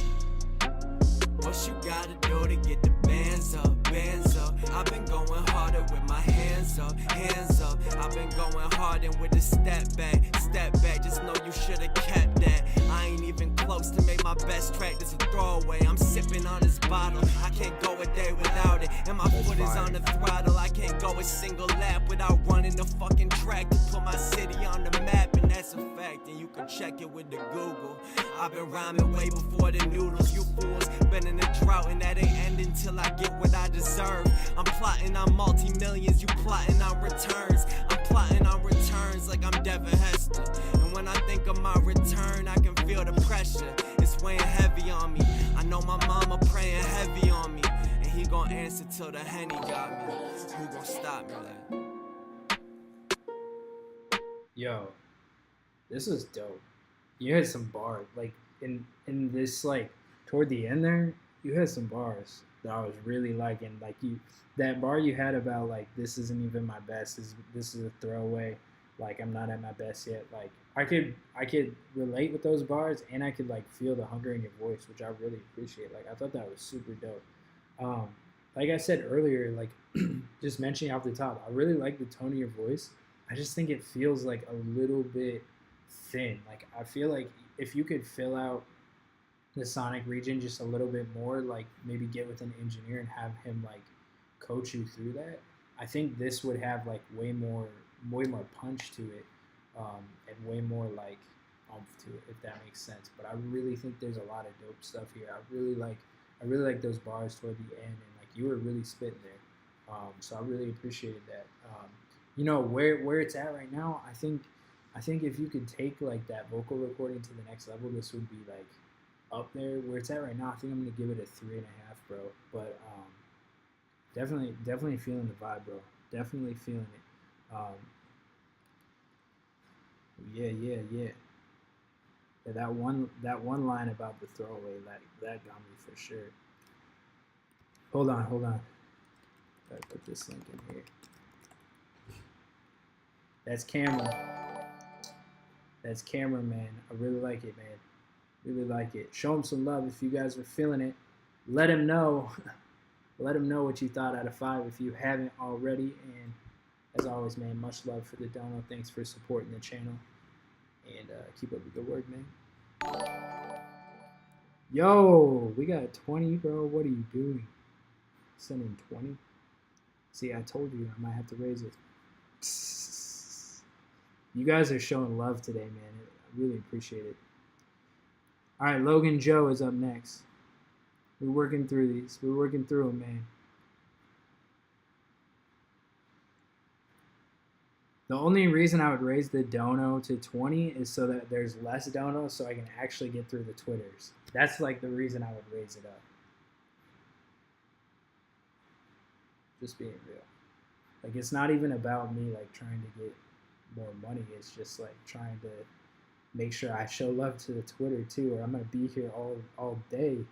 Speaker 10: What you gotta do to get the bands up, bands up. I've been going harder with my hands up, hands up. I've been going harder with the step back. Just know you should've kept that. I ain't even close to make my best track. This a throwaway. I'm sipping on this bottle. I can't go a day without it. And my foot is on the throttle. I can't go a single lap without running the fucking track to put my city on the map. And that's a fact. And you can check it with the Google. I've been rhyming way before the noodles. You fools been in a drought, and that ain't ending till I get what I deserve. I'm plotting on multi-millions. You plotting on returns. I'm plotting on returns like I'm Devin Hester. And when I think of my return, I can feel the pressure. It's weighing heavy on me. I know my mama praying heavy on me. And he gon' answer till the Henny got me. Who gon' stop me like?
Speaker 1: Yo, this is dope. You had some bars. Like, in this, like, toward the end there, you had some bars that I was really liking. Like, that bar you had about, like, this isn't even my best. This is a throwaway. Like, I'm not at my best yet. Like, I could relate with those bars, and I could, like, feel the hunger in your voice, which I really appreciate. Like, I thought that was super dope. Like I said earlier, like, just mentioning off the top, I really like the tone of your voice. I just think it feels like a little bit thin. Like I feel like if you could fill out the sonic region just a little bit more, like maybe get with an engineer and have him like coach you through that, I think this would have like way more punch to it, and way more like oomph to it, if that makes sense. But I really think there's a lot of dope stuff here. I really like those bars toward the end, and like you were really spitting there. So I really appreciated that. You know where it's at right now. I think if you could take like that vocal recording to the next level, this would be like up there where it's at right now. I think I'm gonna give it a 3.5, bro. But definitely feeling the vibe, bro. Definitely feeling it. Yeah. That one line about the throwaway, that got me for sure. Hold on. Gotta put this link in here. That's camera, man. I really like it, man. Really like it. Show him some love if you guys are feeling it. Let him know. Let him know what you thought out of 5 if you haven't already. And as always, man, much love for the dono. Thanks for supporting the channel. And keep up the good work, man. Yo, we got 20, bro. What are you doing? Sending 20? See, I told you I might have to raise it. You guys are showing love today, man. I really appreciate it. All right, Logan Joe is up next. We're working through these. We're working through them, man. The only reason I would raise the dono to 20 is so that there's less dono so I can actually get through the Twitters. That's like the reason I would raise it up. Just being real. Like, it's not even about me like trying to get more money. It's just like trying to make sure I show love to the Twitter too, or I'm gonna be here all day.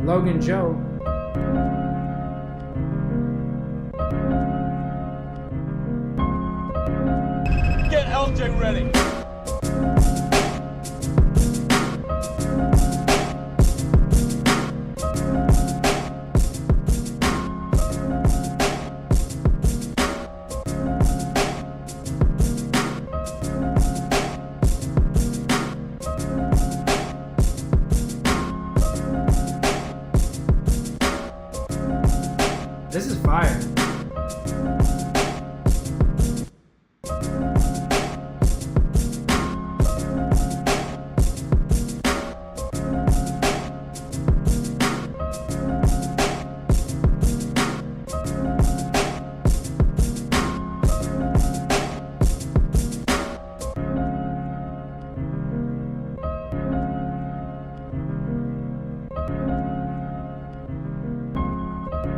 Speaker 1: Logan Joe.
Speaker 5: Get LJ ready.
Speaker 1: This is fire.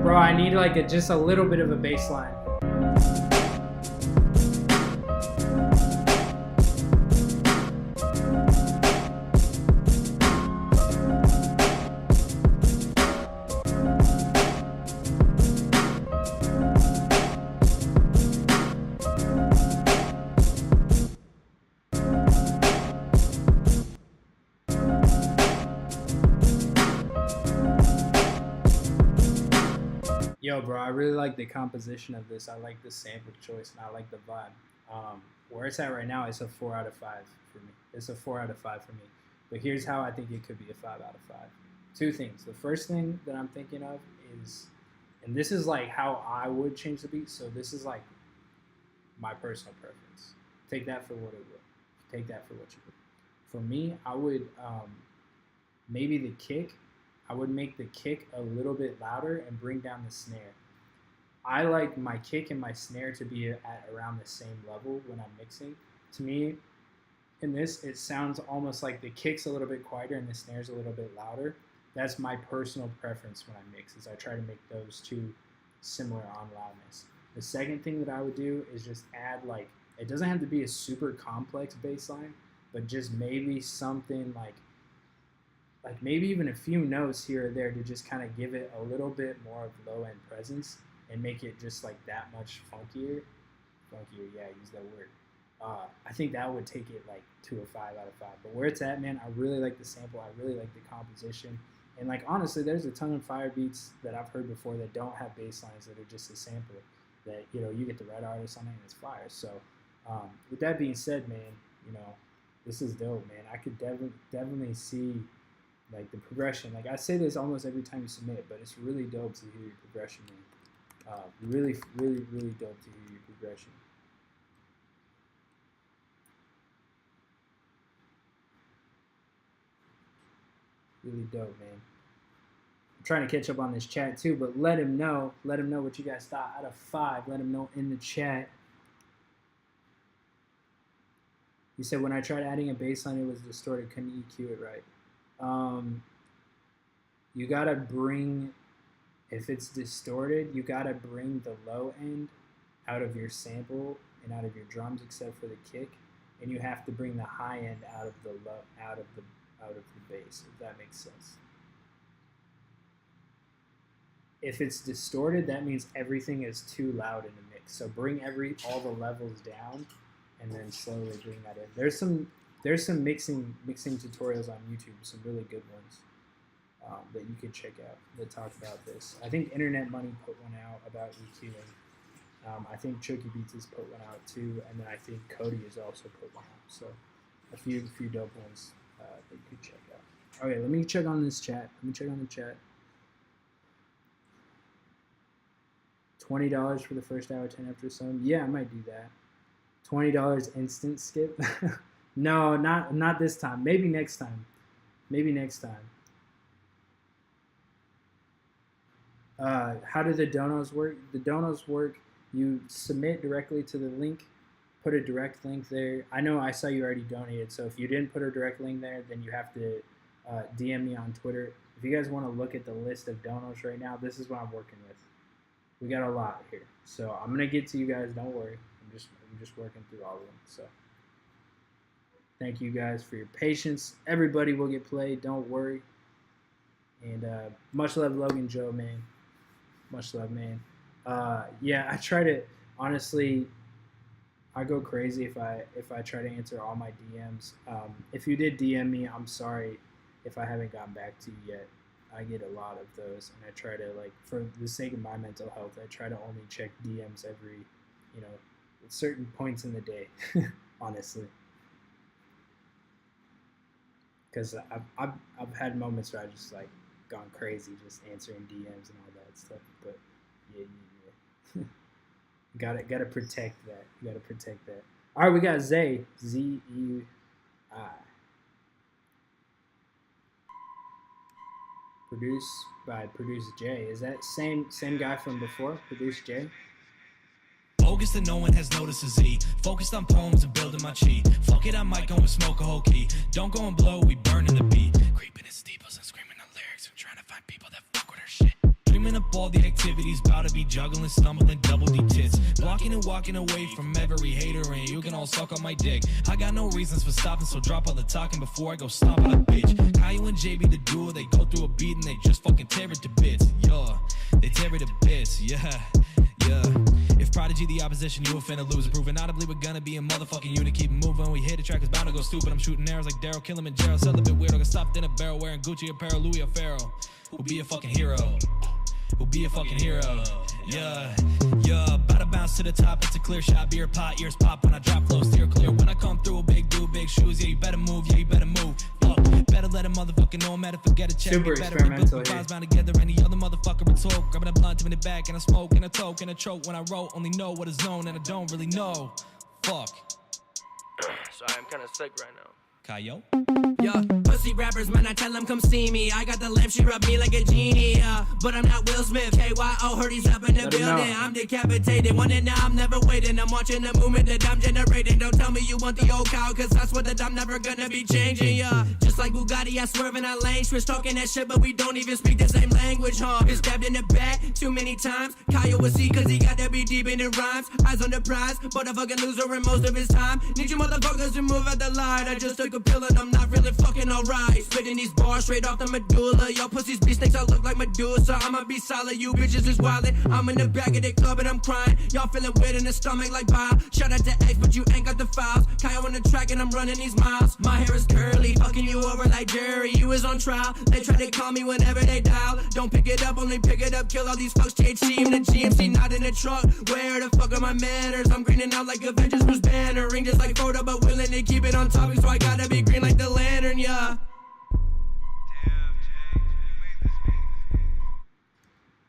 Speaker 1: Bro, I need like just a little bit of a bass line. Yo, bro, I really like the composition of this. I like the sample choice, and I like the vibe. Where it's at right now, it's a 4 out of 5 for me. It's a 4 out of 5 for me. But here's how I think it could be a 5 out of 5. Two things. The first thing that I'm thinking of is, and this is like how I would change the beat, so this is like my personal preference. Take that for what it will. Take that for what you will. For me, I would maybe the kick. I would make the kick a little bit louder and bring down the snare. I like my kick and my snare to be at around the same level when I'm mixing. To me, in this, it sounds almost like the kick's a little bit quieter and the snare's a little bit louder. That's my personal preference when I mix, is I try to make those two similar on loudness. The second thing that I would do is just add like, it doesn't have to be a super complex bass line, but just maybe something like maybe even a few notes here or there to just kind of give it a little bit more of low end presence and make it just like that much funkier, yeah, use that word. I think that would take it like to a 5 out of 5. But where it's at, man, I really like the sample. I really like the composition. And like honestly, there's a ton of fire beats that I've heard before that don't have bass lines that are just a sample. That you get the right artist on it and it's fire. So with that being said, man, this is dope, man. I could definitely see like the progression. Like I say this almost every time you submit, but it's really dope to hear your progression, man. Really, really, really dope to hear your progression. Really dope, man. I'm trying to catch up on this chat too, but let him know what you guys thought out of 5. Let him know in the chat. You said when I tried adding a bass line, it was distorted, couldn't EQ it right. You gotta bring, if it's distorted, you gotta bring the low end out of your sample and out of your drums, except for the kick, and you have to bring the high end out of the bass, if that makes sense. If it's distorted, that means everything is too loud in the mix. So bring all the levels down, and then slowly bring that in. There's some mixing tutorials on YouTube, some really good ones that you can check out that talk about this. I think Internet Money put one out about EQing. I think Chucky Beats has put one out too, and then I think Cody has also put one out. So a few dope ones that you could check out. Okay, let me check on this chat. Let me check on the chat. $20 for the first hour, 10 after some. Yeah, I might do that. $20 instant skip. No, not this time. Maybe next time. Maybe next time. How do the donos work? The donos work. You submit directly to the link. Put a direct link there. I know I saw you already donated, so if you didn't put a direct link there, then you have to DM me on Twitter. If you guys want to look at the list of donos right now, this is what I'm working with. We got a lot here, so I'm gonna get to you guys. Don't worry. I'm just working through all of them. So thank you guys for your patience. Everybody will get played. Don't worry. And much love, Logan Joe, man. Much love, man. Yeah, I try to honestly. I go crazy if I try to answer all my DMs. If you did DM me, I'm sorry if I haven't gotten back to you yet. I get a lot of those, and I try to, like, for the sake of my mental health, I try to only check DMs every, at certain points in the day, honestly. Because I've had moments where I just, like, gone crazy just answering DMs and all that stuff. But yeah. Gotta protect that. You gotta protect that. All right, we got Zay. Z-E-I. Produced by Produce J. Is that same guy from before? Produce J?
Speaker 11: Bogus that no one has noticed is Z. Focused on poems and building my chi. Fuck it, I might go and smoke a whole key. Don't go and blow, we burning the beat. Creeping in steeples and screaming the lyrics. I'm trying to find people that fuck with our shit. Dreaming up all the activities, bout to be juggling, stumbling, double D tits. Blocking and walking away from every hater, and you can all suck on my dick. I got no reasons for stopping, so drop all the talking before I go stomp on a bitch. Caillou and JB the duo, they go through a beat and they just fucking tear it to bits. Yeah, they tear it to bits, yeah. If Prodigy the opposition, you a finna lose. Proving audibly we're gonna be a motherfucking unit. Keep moving, we hit a track is bound to go stupid. I'm shooting arrows like Daryl Kilimanjaro. Celibate weirdo, got stopped in a barrel wearing Gucci apparel, Louis or Pharaoh. Who'll be a fucking hero? Who'll be a fucking hero? Yeah, about to bounce to the top, it's a clear shot. Beer pot, ears pop when I drop flow, steer clear. When I come through, a big dude, big shoes. Yeah, you better move, Fuck, better let a motherfucker know, matter forget a check.
Speaker 1: Super
Speaker 11: better
Speaker 1: experimental
Speaker 11: here. Bound together, any other motherfucker would talk. Grabbing a blunt, in the back, and I smoke, and I toke, and I choke. When I wrote, only know what is known, and I don't really know. Fuck.
Speaker 6: Sorry, I'm kinda sick right now.
Speaker 11: Kayo?
Speaker 10: Yeah, pussy rappers, man, I tell them come see me. I got the lamp, she rub me like a genie. But I'm not Will Smith. KYO, heard he's up in the building. I'm decapitated, one and now I'm never waiting. I'm watching the movement that I'm generating. Don't tell me you want the old cow, cause that's what that I'm never gonna be changing. Yeah, just like Bugatti, I swerve in our lane. Switch talking that shit, but we don't even speak the same language, huh? Been stabbed in the back too many times. Kyle was see, cause he got to be deep in the rhymes. Eyes on the prize, but a fucking loser in most of his time. Need you motherfuckers to move at the light. I just took a pill and I'm not really fucking alright. Spitting these bars straight off the medulla. Y'all pussies be snakes, I look like Medusa. I'ma be solid, you bitches is wildin'. I'm in the back of the club and I'm crying. Y'all feeling weird in the stomach like bile. Shout out to X, but you ain't got the files. Kyle on the track and I'm running these miles. My hair is curly, fucking you over like Jerry. You you was on trial. They try to call me whenever they dial. Don't pick it up, only pick it up. Kill all these fucks, THC in the GMC, not in the truck. Where the fuck are my manners? I'm greening out like Avengers Bruce Banner. Ring just like Frodo, but willing to keep it on topic, so I gotta be green like the lantern, yeah.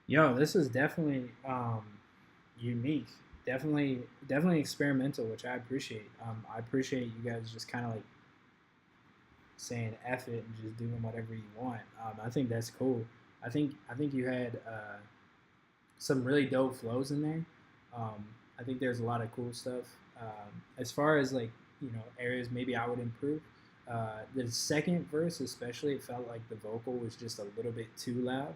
Speaker 1: Yo, this is definitely unique. Definitely experimental, which I appreciate. I appreciate you guys just kind of like saying F it and just doing whatever you want. I think that's cool. I think you had some really dope flows in there. I think there's a lot of cool stuff. As far as like, you know, areas maybe I would improve. The second verse especially, it felt like the vocal was just a little bit too loud.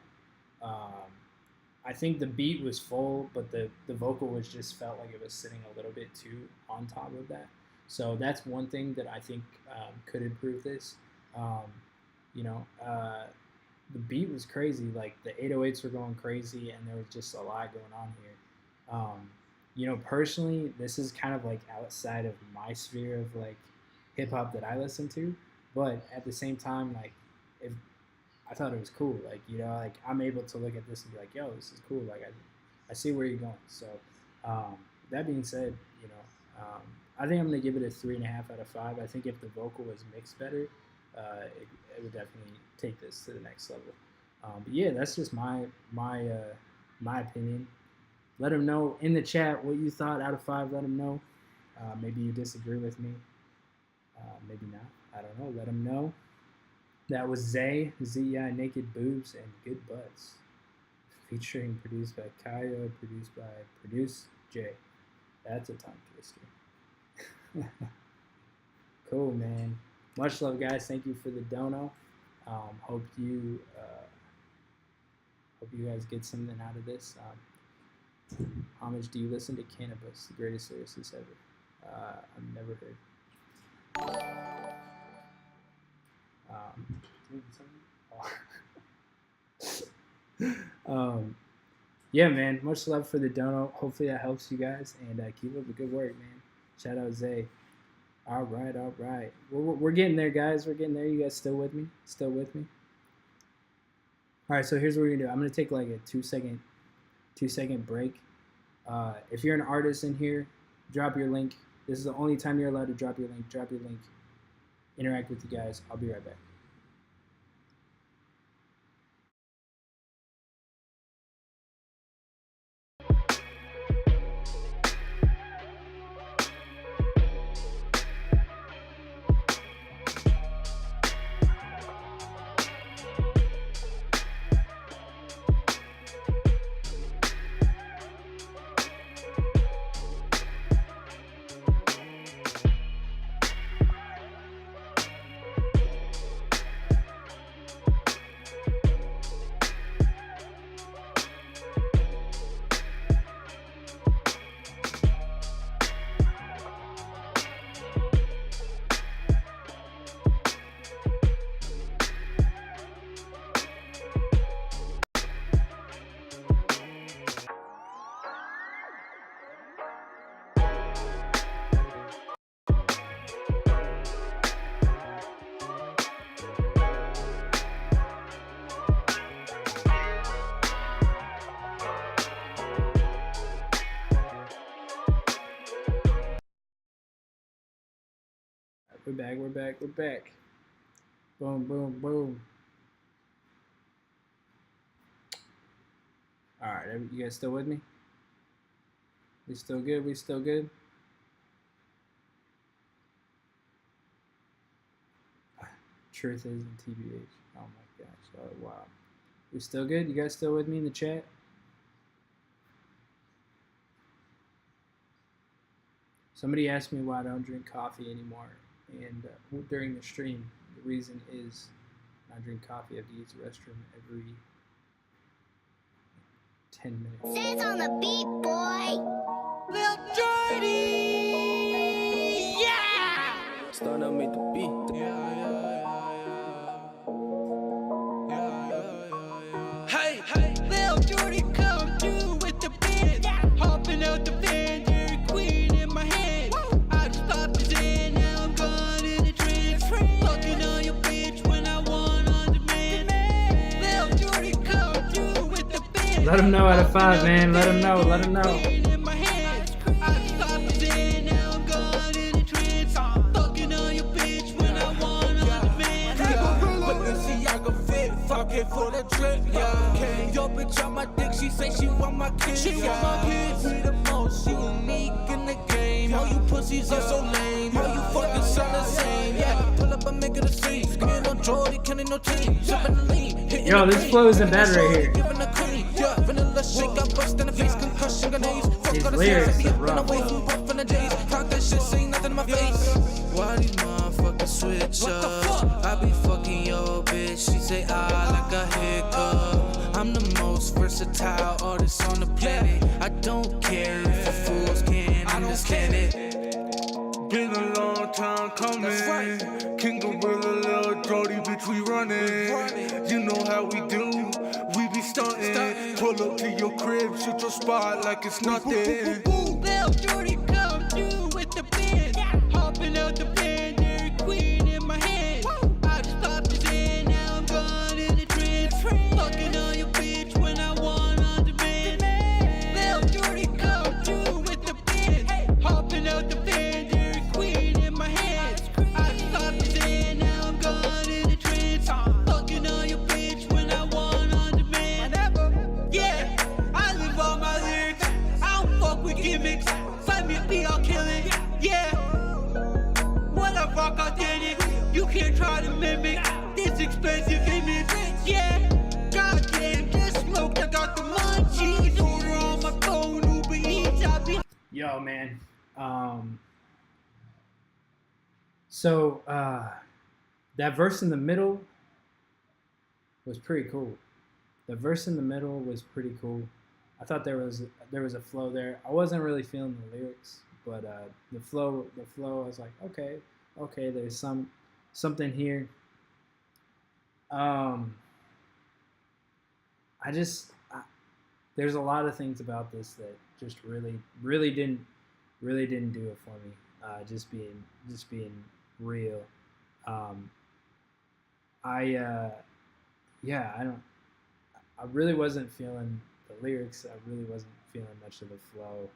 Speaker 1: I think the beat was full, but the vocal was just felt like it was sitting a little bit too on top of that. So that's one thing that I think could improve this. You know, the beat was crazy. Like the 808s were going crazy, and there was just a lot going on here. You know, personally, this is kind of like outside of my sphere of like hip hop that I listen to, but at the same time, like if I thought it was cool. Like, you know, like I'm able to look at this and be like, yo, this is cool. Like I see where you're going. So that being said, you know, I think I'm gonna give it a 3.5 out of 5. I think if the vocal was mixed better, it would definitely take this to the next level. But yeah, that's just my opinion. Let them know in the chat what you thought out of 5. Let them know. Maybe you disagree with me. Maybe not. I don't know. Let them know. That was Zay, Z-I, Naked Boobs, and Good Butts. Featuring, produced by Kaya, produced by Produce J. That's a tongue twister. Cool, man. Much love, guys. Thank you for the dono. Hope you guys get something out of this. Homage, do you listen to Cannabis, the greatest lyricist ever? I've never heard. Yeah, man. Much love for the dono. Hopefully that helps you guys, and keep up the good work, man. Shout out Zay. All right. We're getting there, guys. We're getting there. You guys still with me? Still with me? All right. So here's what we're gonna do. I'm gonna take like a 2-second break. If you're an artist in here, drop your link. This is the only time you're allowed to drop your link. Drop your link. Interact with you guys. I'll be right back. We're back. Boom. All right, you guys still with me? We still good? Truth isn't TBH. Oh my gosh. Oh, wow. We still good? You guys still with me in the chat? Somebody asked me why I don't drink coffee anymore. And during the stream, the reason is I drink coffee. I have to use the restroom every 10 minutes.
Speaker 12: Says on the beat, boy.
Speaker 10: Lil Jordy! Yeah!
Speaker 6: Starting out, made the beat.
Speaker 10: Hey, Lil Jordy come through with the band. Hopping out the van, Dairy Queen in my hand. I just popped his in, now I'm gone in a trance. Fucking on your bitch when I wanna
Speaker 1: Let them know out of 5, man. Let them know. Let them know.
Speaker 10: For the trip, yeah. Yo, bitch on my dick, she say she want my kids. She want my kids. We the most unique in the game. All you pussies are so lame. All you fucking sound the same. Yeah, pull up and make it a scene. Skin on Jordy, killing no team. Sipping the lean.
Speaker 1: Yo, this flow isn't bad right here.
Speaker 10: Giving a cream. Yeah, vanilla shake. I bust in the face. Concussion grenades.
Speaker 1: These lyrics are rough.
Speaker 10: Away from rough in the days. Talk that shit, say nothing in my face. Why these motherfuckers switch up? I be fucking your bitch. She say I like a hiccup. I'm the most versatile artist on the planet. I don't care if the fools can't understand it.
Speaker 13: Been a long time coming.
Speaker 10: Right.
Speaker 13: King Gorilla, Lil Jody, bitch, we running. You know how we do. We be stunting. Pull up to your crib, shoot your spot like it's nothing.
Speaker 10: Lil Jody come through with the band. Hopping out the band, Dairy Queen in my hand. I just popped this in, now I'm gone in the trance. Fucking on your bitch when I want on demand. Lil Jody come through with the band. Hopping out the band, Dairy Queen in my hand. I just popped this in, now I'm gone in the trance. Fucking on your bitch when I want on demand. Yeah, I live all my lyrics. I don't fuck with gimmicks. Find me a beat, I'll kill it. Yeah. When I rock authentic, you can't try to mimic this expensive image. Yeah, goddamn, just smoked. I got the munchies. Order on my phone, Uber Eats. I be.
Speaker 1: Yo, man. So that verse in the middle was pretty cool. The verse in the middle was pretty cool. I thought there was a flow there. I wasn't really feeling the lyrics, but the flow, I was like, okay, there's something here. There's a lot of things about this that just really didn't do it for me. Just being real. I really wasn't feeling the lyrics. I really wasn't feeling much of the flow.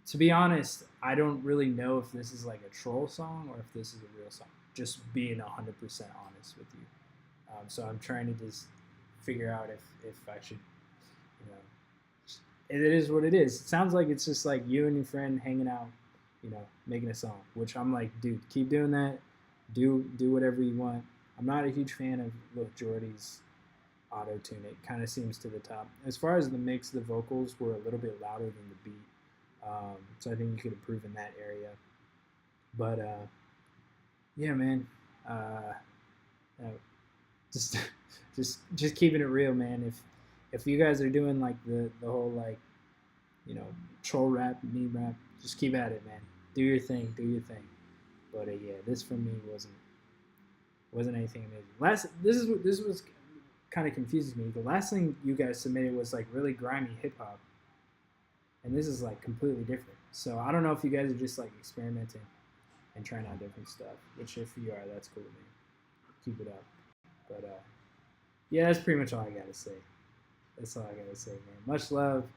Speaker 1: To be honest, I don't really know if this is like a troll song or if this is a real song. Just being 100% honest with you. So I'm trying to just figure out if I should, it is what it is. It sounds like it's just like you and your friend hanging out, making a song, which I'm like, dude, keep doing that. Do whatever you want. I'm not a huge fan of Lil Jordy's auto-tune. It kind of seems to the top. As far as the mix, the vocals were a little bit louder than the beat. So I think you could improve in that area. But, yeah, man. Just keeping it real, man. If you guys are doing, like, the whole, like, troll rap, meme rap, just keep at it, man. Do your thing. But, yeah, this for me wasn't anything amazing. This was kind of confuses me. The last thing you guys submitted was like really grimy hip hop, and this is like completely different. So I don't know if you guys are just like experimenting and trying out different stuff. Which if you are, that's cool, man. Keep it up. But yeah, that's pretty much all I gotta say. That's all I gotta say, man. Much love,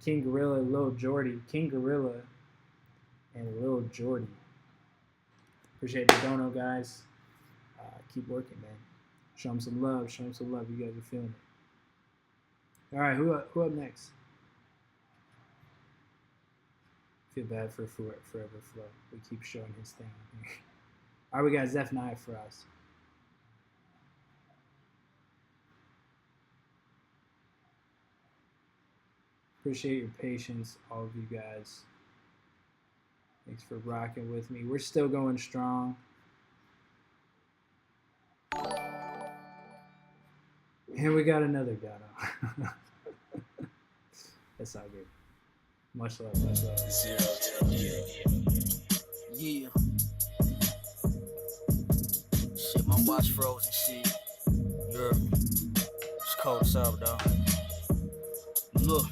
Speaker 1: King Gorilla, Lil Jordy, King Gorilla, and Lil Jordy. Appreciate the dono, guys. Keep working, man. Show them some love. You guys are feeling it. All right, who up next? Feel bad for Forever Flow. We keep showing his thing. All right, we got Zeph Nye for us. Appreciate your patience, all of you guys. Thanks for rocking with me. We're still going strong. And we got another dono. That's all good. Much love.
Speaker 14: Yeah. Shit, my watch froze and shit. Yeah. It's cold as hell, though. Look,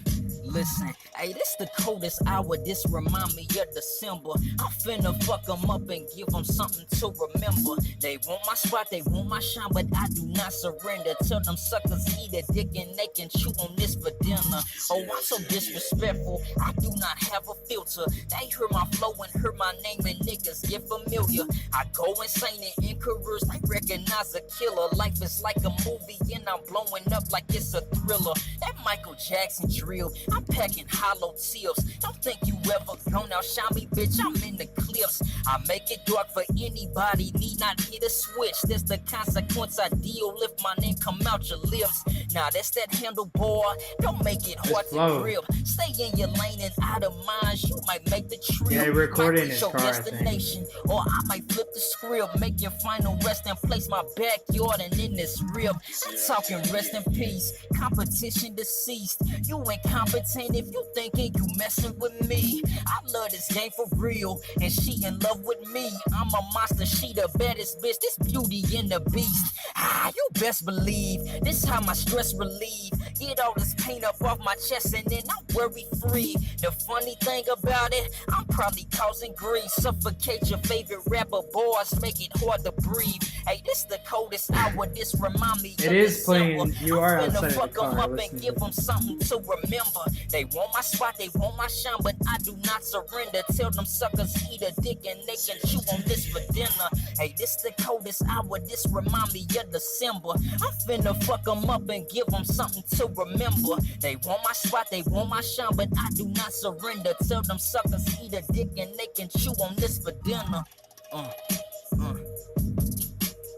Speaker 14: listen. Hey, this the coldest hour, this remind me of December. I'm finna fuck them up and give them something to remember. They want my spot, they want my shine, but I do not surrender. Tell them suckers eat a dick and they can chew on this for dinner. Oh, I'm so disrespectful, I do not have a filter. They hear my flow and hear my name and niggas get familiar. I go insane in careers, I recognize a killer. Life is like a movie and I'm blowing up like it's a thriller. That Michael Jackson drill, I'm packing hollow tips. Don't think you ever gonna outshine me, bitch, I'm in the cliffs. I make it dark for anybody, need not hit a switch. That's the consequence I deal if my name come out your lips. Now that's that handlebar, don't make it hard to grip. Stay in your lane and out of mind, you might make the trip.
Speaker 1: Yeah, recording
Speaker 14: his car, destination, or I might flip the script, make your final rest and place my backyard and in this rib. I'm talking rest in peace, competition deceased. You incompetent if you thinking you messing with me. I love this game for real, and she in love with me. I'm a monster, she the baddest bitch, this Beauty and the Beast. Ah, you best believe, this how my stress relieve. Get all this pain up off my chest and then I'm worry free. The funny thing about it, I'm probably causing grief. Suffocate your favorite rapper bars, make it hard to breathe. Hey, this the coldest hour, this remind me
Speaker 1: it is playing, you are outside of the car,
Speaker 14: up and give them something to remember. They want my spot, they want my shine, but I do not surrender. Tell them suckers eat a dick and they can chew on this for dinner. Hey, this the coldest hour, this remind me of December. I'm finna fuck them up and give them something to remember. They want my spot, they want my shine, but I do not surrender. Tell them suckers eat a dick and they can chew on this for dinner.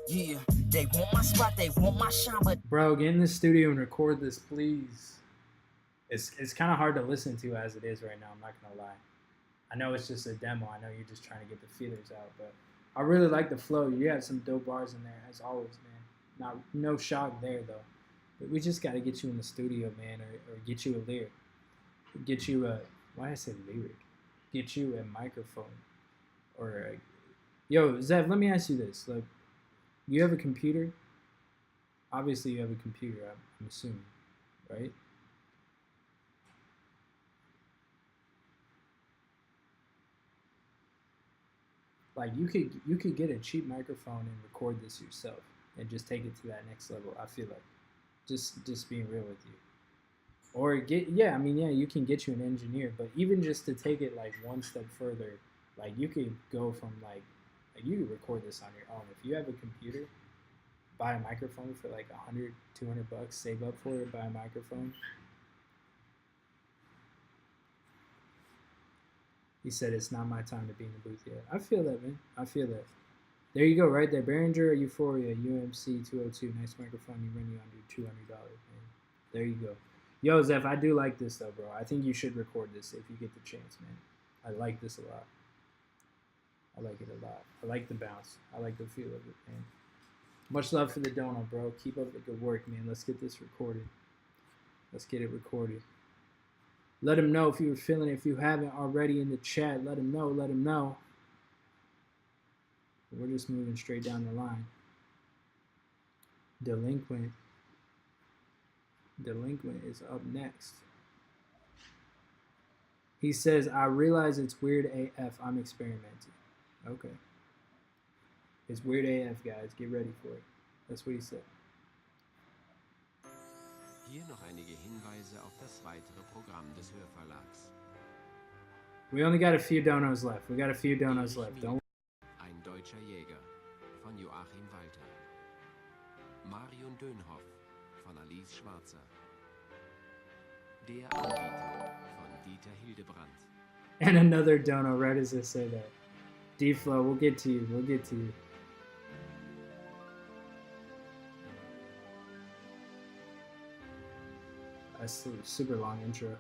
Speaker 14: Yeah, they want my spot, they want my shine, but
Speaker 1: bro, get in the studio and record this, please. It's kind of hard to listen to as it is right now, I'm not gonna lie. I know it's just a demo, I know you're just trying to get the feelers out, but I really like the flow. You have some dope bars in there, as always, man. No shock there, though. But we just gotta get you in the studio, man, or get you a lyric. Get you a, why I said lyric? Get you a microphone. Or yo, Zev, let me ask you this. Like, you have a computer? Obviously you have a computer, I'm assuming, right? Like, you could get a cheap microphone and record this yourself and just take it to that next level, I feel like. Just being real with you. Or you can get you an engineer, but even just to take it like one step further, like you could go from like you could record this on your own. If you have a computer, buy a microphone for like $100, $200, save up for it, buy a microphone. He said it's not my time to be in the booth yet. I feel that, man. I feel that. There you go, right there. Behringer or Euphoria, UMC 202. Nice microphone. You run you under $200, man. There you go. Yo, Zeph, I do like this, though, bro. I think you should record this if you get the chance, man. I like this a lot. I like it a lot. I like the bounce. I like the feel of it, man. Much love for the donut, bro. Keep up the good work, man. Let's get this recorded. Let's get it recorded. Let him know if you were feeling it. If you haven't already in the chat, let him know. Let him know. We're just moving straight down the line. Delinquent is up next. He says, I realize it's weird AF. I'm experimenting. Okay. It's weird AF, guys. Get ready for it. That's what he said.
Speaker 15: Hier noch einige Hinweise auf das weitere Programm des Hörverlags.
Speaker 1: We only got a few donos left. We got a few donos left. Don't.
Speaker 15: Ein deutscher Jäger von Joachim Walter. Marion Dönhoff von Alice Schwarzer. Der Anbieter von Dieter Hildebrandt.
Speaker 1: And another dono right as I say that. D-Flow, we'll get to you. We'll get to you. That's a super long intro.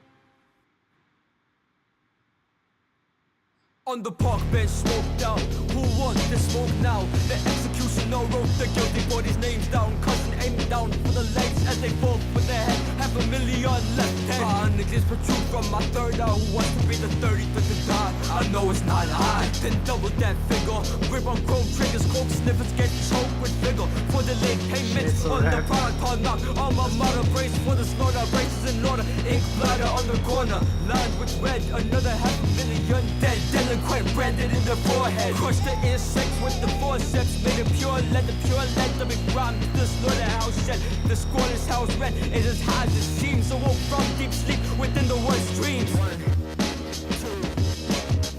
Speaker 10: On the park bench, smoked out. Who wants the smoke now? The executioner wrote the guilty bodies' names down. Cousin aiming down for the legs as they fall for their head. $500,000 left hand. Niggas protrude from my third eye. Who wants to be the 35th to die? I know it's not I. Then double that figure. Grip on chrome triggers, coke sniffers get choked with vigor. For the late payments on the product, hard knock. All my mother brace for the slaughter. Races in order. Ink blotter on the corner, lined with red. Another 500,000 dead. Delinquent branded in the forehead. Crush the insects with the forceps. Made it pure lead, the pure lead. The big rhyme to the slaughterhouse shed. The scoreless house red is as high as it seems. Awoke from deep sleep within the worst dreams. 1, 2,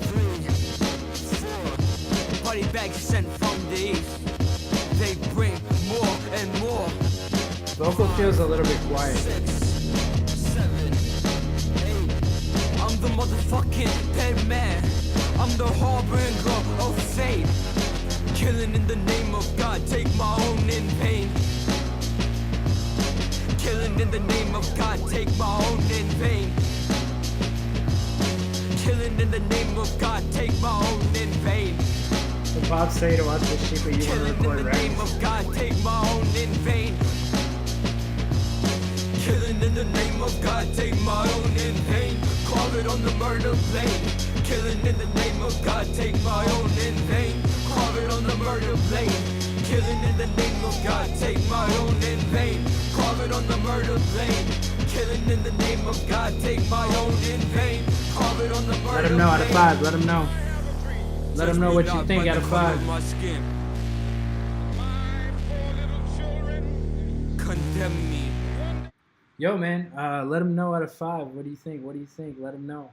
Speaker 10: 3, 4. Party bags sent from the east. They bring more and more.
Speaker 1: Vocal feels a little bit quiet.
Speaker 10: 6, 7, 8. I'm the motherfucking pen man. I'm the harbinger of fate. Killing in the name of God, take my own in vain. Killing in the name of God, take my own in vain. Killing in the name of God, take my own in vain.
Speaker 1: The pops say to watch this shit, but you want to record
Speaker 10: In the name
Speaker 1: raps.
Speaker 10: of God, take my own in vain. Killing in the name of God, take my own in vain. Carve it on the murder blade. Killing in the name of God, take my own in vain. Carve it on the murder blade. Killing in the name of God, take my own in vain. Carve it on the murder blade. Killing in the name of God, take my own in vain. Carve it on the murder blade.
Speaker 1: Let him know out of 5. Let him know. Let him know what you think out of 5.
Speaker 10: Condemn me.
Speaker 1: Yo, man, let him know out of 5. What do you think? What do you think? Let him know.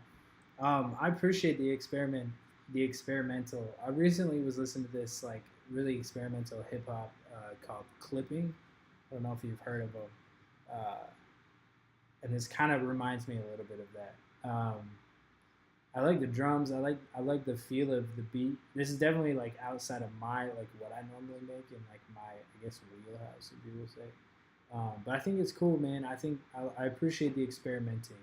Speaker 1: I appreciate the experimental. I recently was listening to this like really experimental hip hop called Clipping. I don't know if you've heard of them. And this kind of reminds me a little bit of that. I like the drums. I like the feel of the beat. This is definitely like outside of my like what I normally make and like my I guess wheelhouse, if you will say. But I think it's cool, man. I think I appreciate the experimenting.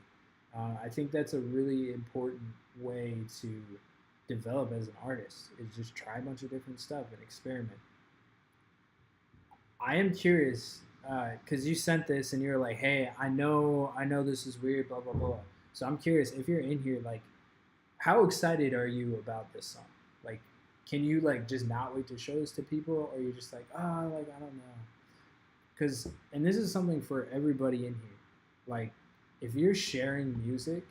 Speaker 1: I think that's a really important way to develop as an artist, is just try a bunch of different stuff and experiment. I am curious, because you sent this and you're like, hey, I know this is weird, blah, blah, blah. So I'm curious, if you're in here, like, how excited are you about this song? Like, can you, like, just not wait to show this to people? Or you're just like, oh, like, I don't know. Because, and this is something for everybody in here. Like, if you're sharing music,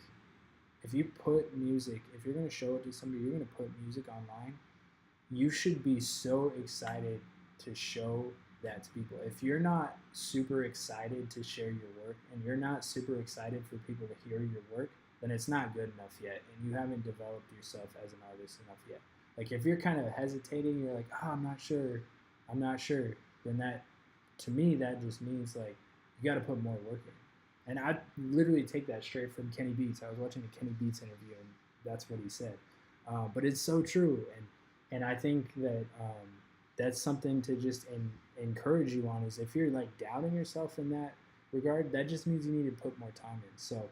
Speaker 1: if you put music, if you're going to show it to somebody, you're going to put music online, you should be so excited to show that to people. If you're not super excited to share your work and you're not super excited for people to hear your work, then it's not good enough yet, and you haven't developed yourself as an artist enough yet. Like, if you're kind of hesitating, you're like, oh, I'm not sure, then that, to me, that just means, like, you got to put more work in. And I literally take that straight from Kenny Beats. I was watching a Kenny Beats interview, and that's what he said. But it's so true, and I think that that's something to just encourage you on, is if you're, like, doubting yourself in that regard, that just means you need to put more time in. So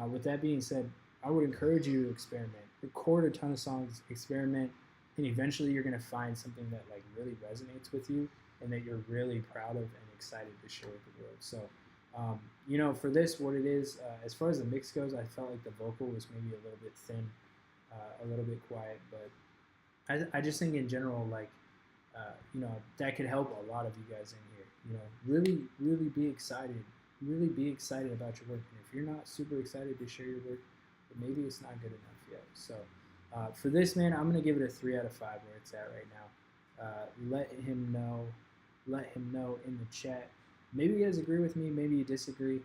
Speaker 1: with that being said, I would encourage you to experiment. Record a ton of songs, experiment, and eventually you're going to find something that, like, really resonates with you and that you're really proud of and excited to share with the world. So, you know, for this, what it is, as far as the mix goes, I felt like the vocal was maybe a little bit thin, a little bit quiet, but I just think in general, like, you know, that could help a lot of you guys in here. You know, really be excited. Really be excited about your work. And if you're not super excited to share your work, then maybe it's not good enough yet. So for this, man, I'm going to give it a 3 out of 5 where it's at right now. Let him know in the chat. Maybe you guys agree with me. Maybe you disagree.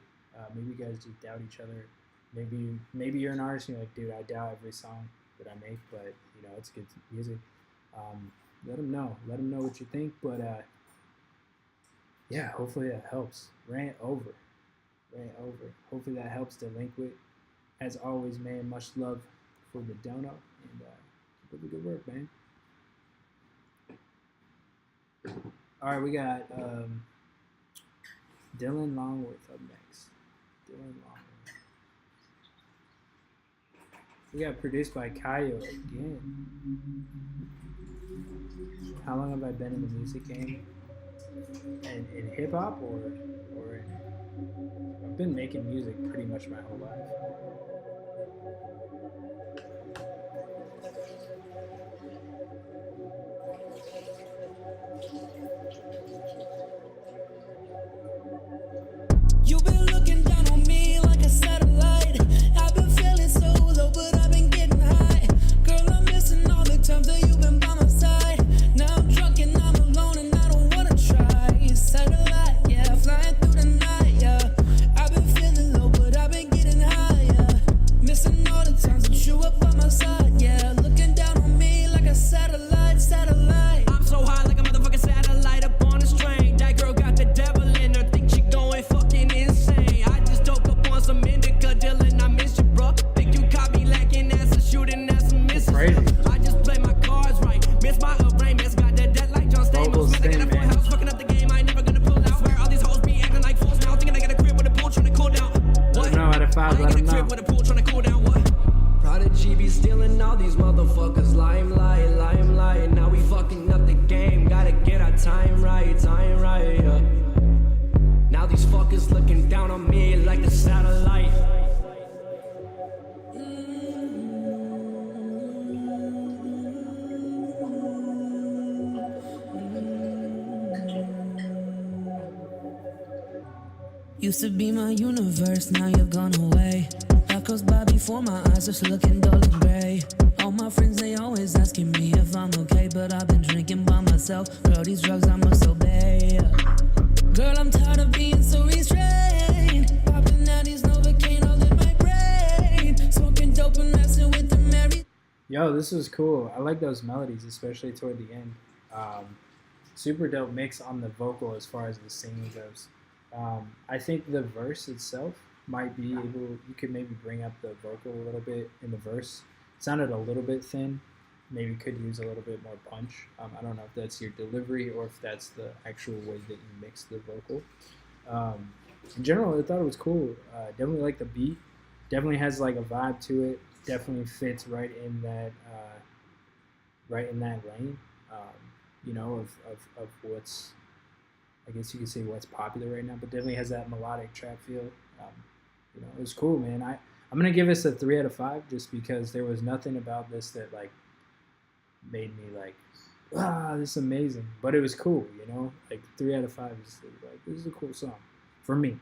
Speaker 1: Maybe you guys just doubt each other. Maybe you're an artist and you're like, dude, I doubt every song that I make, but, you know, it's good music. Let him know. Let him know what you think. But, yeah, hopefully that helps. Rant over. Hopefully that helps Delinquent. As always, man, much love for the dono. And keep up the good work, man. All right, we got Dylan Longworth up next. Dylan Longworth. We got produced by Kayo again. How long have I been in the music game? And in hip hop or I've been making music pretty much my whole life.
Speaker 3: You've been looking down on me like a satellite. Used to be my universe, now you've gone away. Life goes by before my eyes, just looking dull and gray. All my friends, they always asking me if I'm okay, but I've been drinking by myself. Girl, these drugs I must obey. Girl, I'm tired of being so restrained. Popping out these Novocaine all in my brain. Smoking dope and messing with the Mary.
Speaker 1: Yo, this was cool. I like those melodies, especially toward the end. Super dope mix on the vocal as far as the singing goes. I think the verse itself might be able, you could maybe bring up the vocal a little bit in the verse. It sounded a little bit thin. Maybe could use a little bit more punch. I don't know if that's your delivery or if that's the actual way that you mix the vocal. In general, I thought it was cool. Definitely like the beat. Definitely has like a vibe to it. Definitely fits right in that lane. You know, of what's, I guess you could say what's popular right now, but definitely has that melodic trap feel. You know, it was cool, man. I'm gonna give this a 3 out of 5 just because there was nothing about this that like made me like, this is amazing. But it was cool, you know. Like 3 out of 5 is like, this is a cool song for me.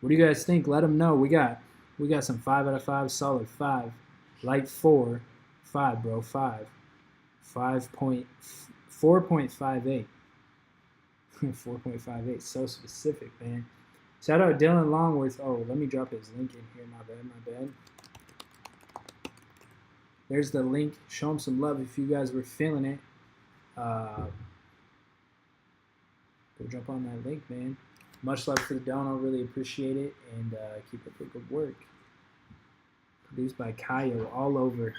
Speaker 1: What do you guys think? Let them know. We got some 5 out of 5, solid 5, light 4, 5, bro, 5, 4.58. 4.58, so specific, man. Shout out Dylan Longworth. Oh, let me drop his link in here. My bad. There's the link. Show him some love if you guys were feeling it. Go jump on that link, man. Much love for the dono. Really appreciate it. And keep up the good work. Produced by Kayo. All over it,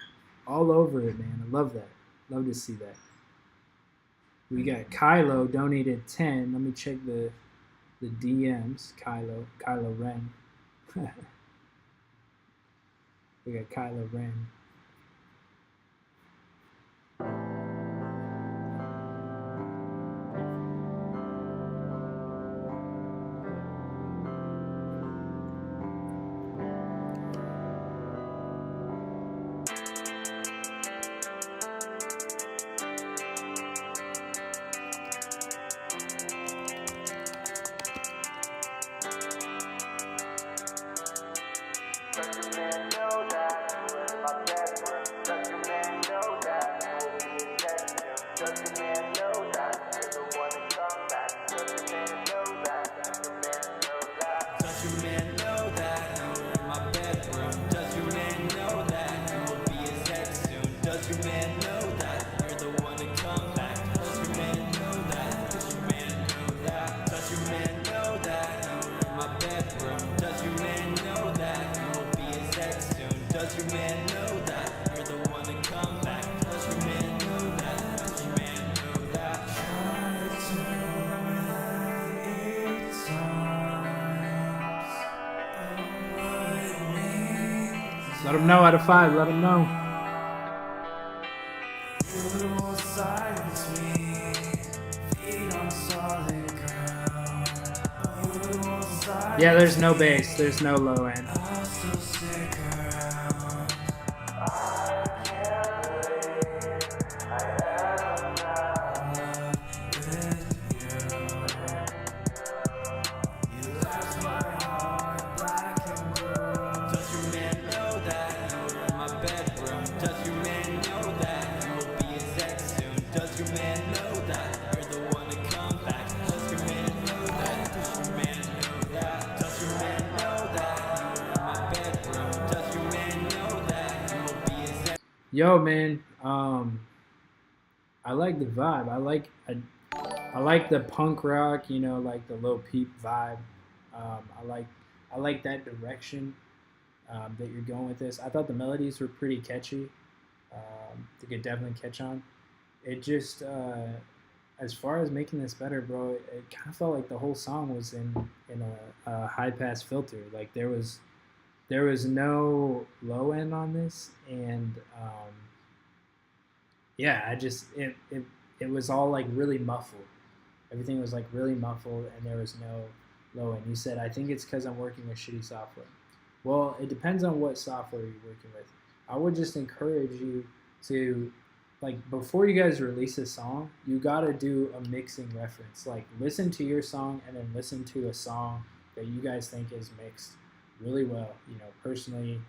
Speaker 1: man. I love that. Love to see that. We got Kylo donated 10. Let me check the DMs. Kylo Ren. We got Kylo Ren. Let them know out of 5. Let them know. Yeah, there's no bass. There's no low end. Yo, man, I like the vibe. I like the punk rock, you know, like the Lil Peep vibe. I like that direction that you're going with this. I thought the melodies were pretty catchy. They could definitely catch on. It just, as far as making this better, bro, it kind of felt like the whole song was in a high pass filter. Like there was no low end on this, and yeah, it was all like really muffled. Everything was like really muffled, and there was no low end. You said, I think it's because I'm working with shitty software. Well, it depends on what software you're working with. I would just encourage you to, like, before you guys release a song, you gotta do a mixing reference. Like, listen to your song and then listen to a song that you guys think is mixed really well. You know, personally,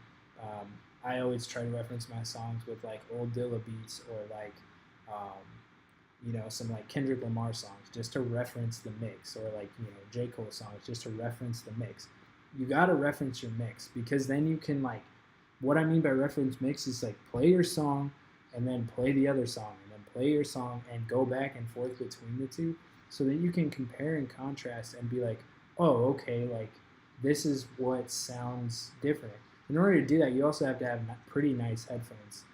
Speaker 1: I always try to reference my songs with like old Dilla beats or like, you know, some like Kendrick Lamar songs just to reference the mix, or like, you know, J. Cole songs just to reference the mix. You got to reference your mix, because then you can like, what I mean by reference mix is like play your song and then play the other song and then play your song and go back and forth between the two, so that you can compare and contrast and be like, oh, okay, like this is what sounds different. In order to do that, you also have to have pretty nice headphones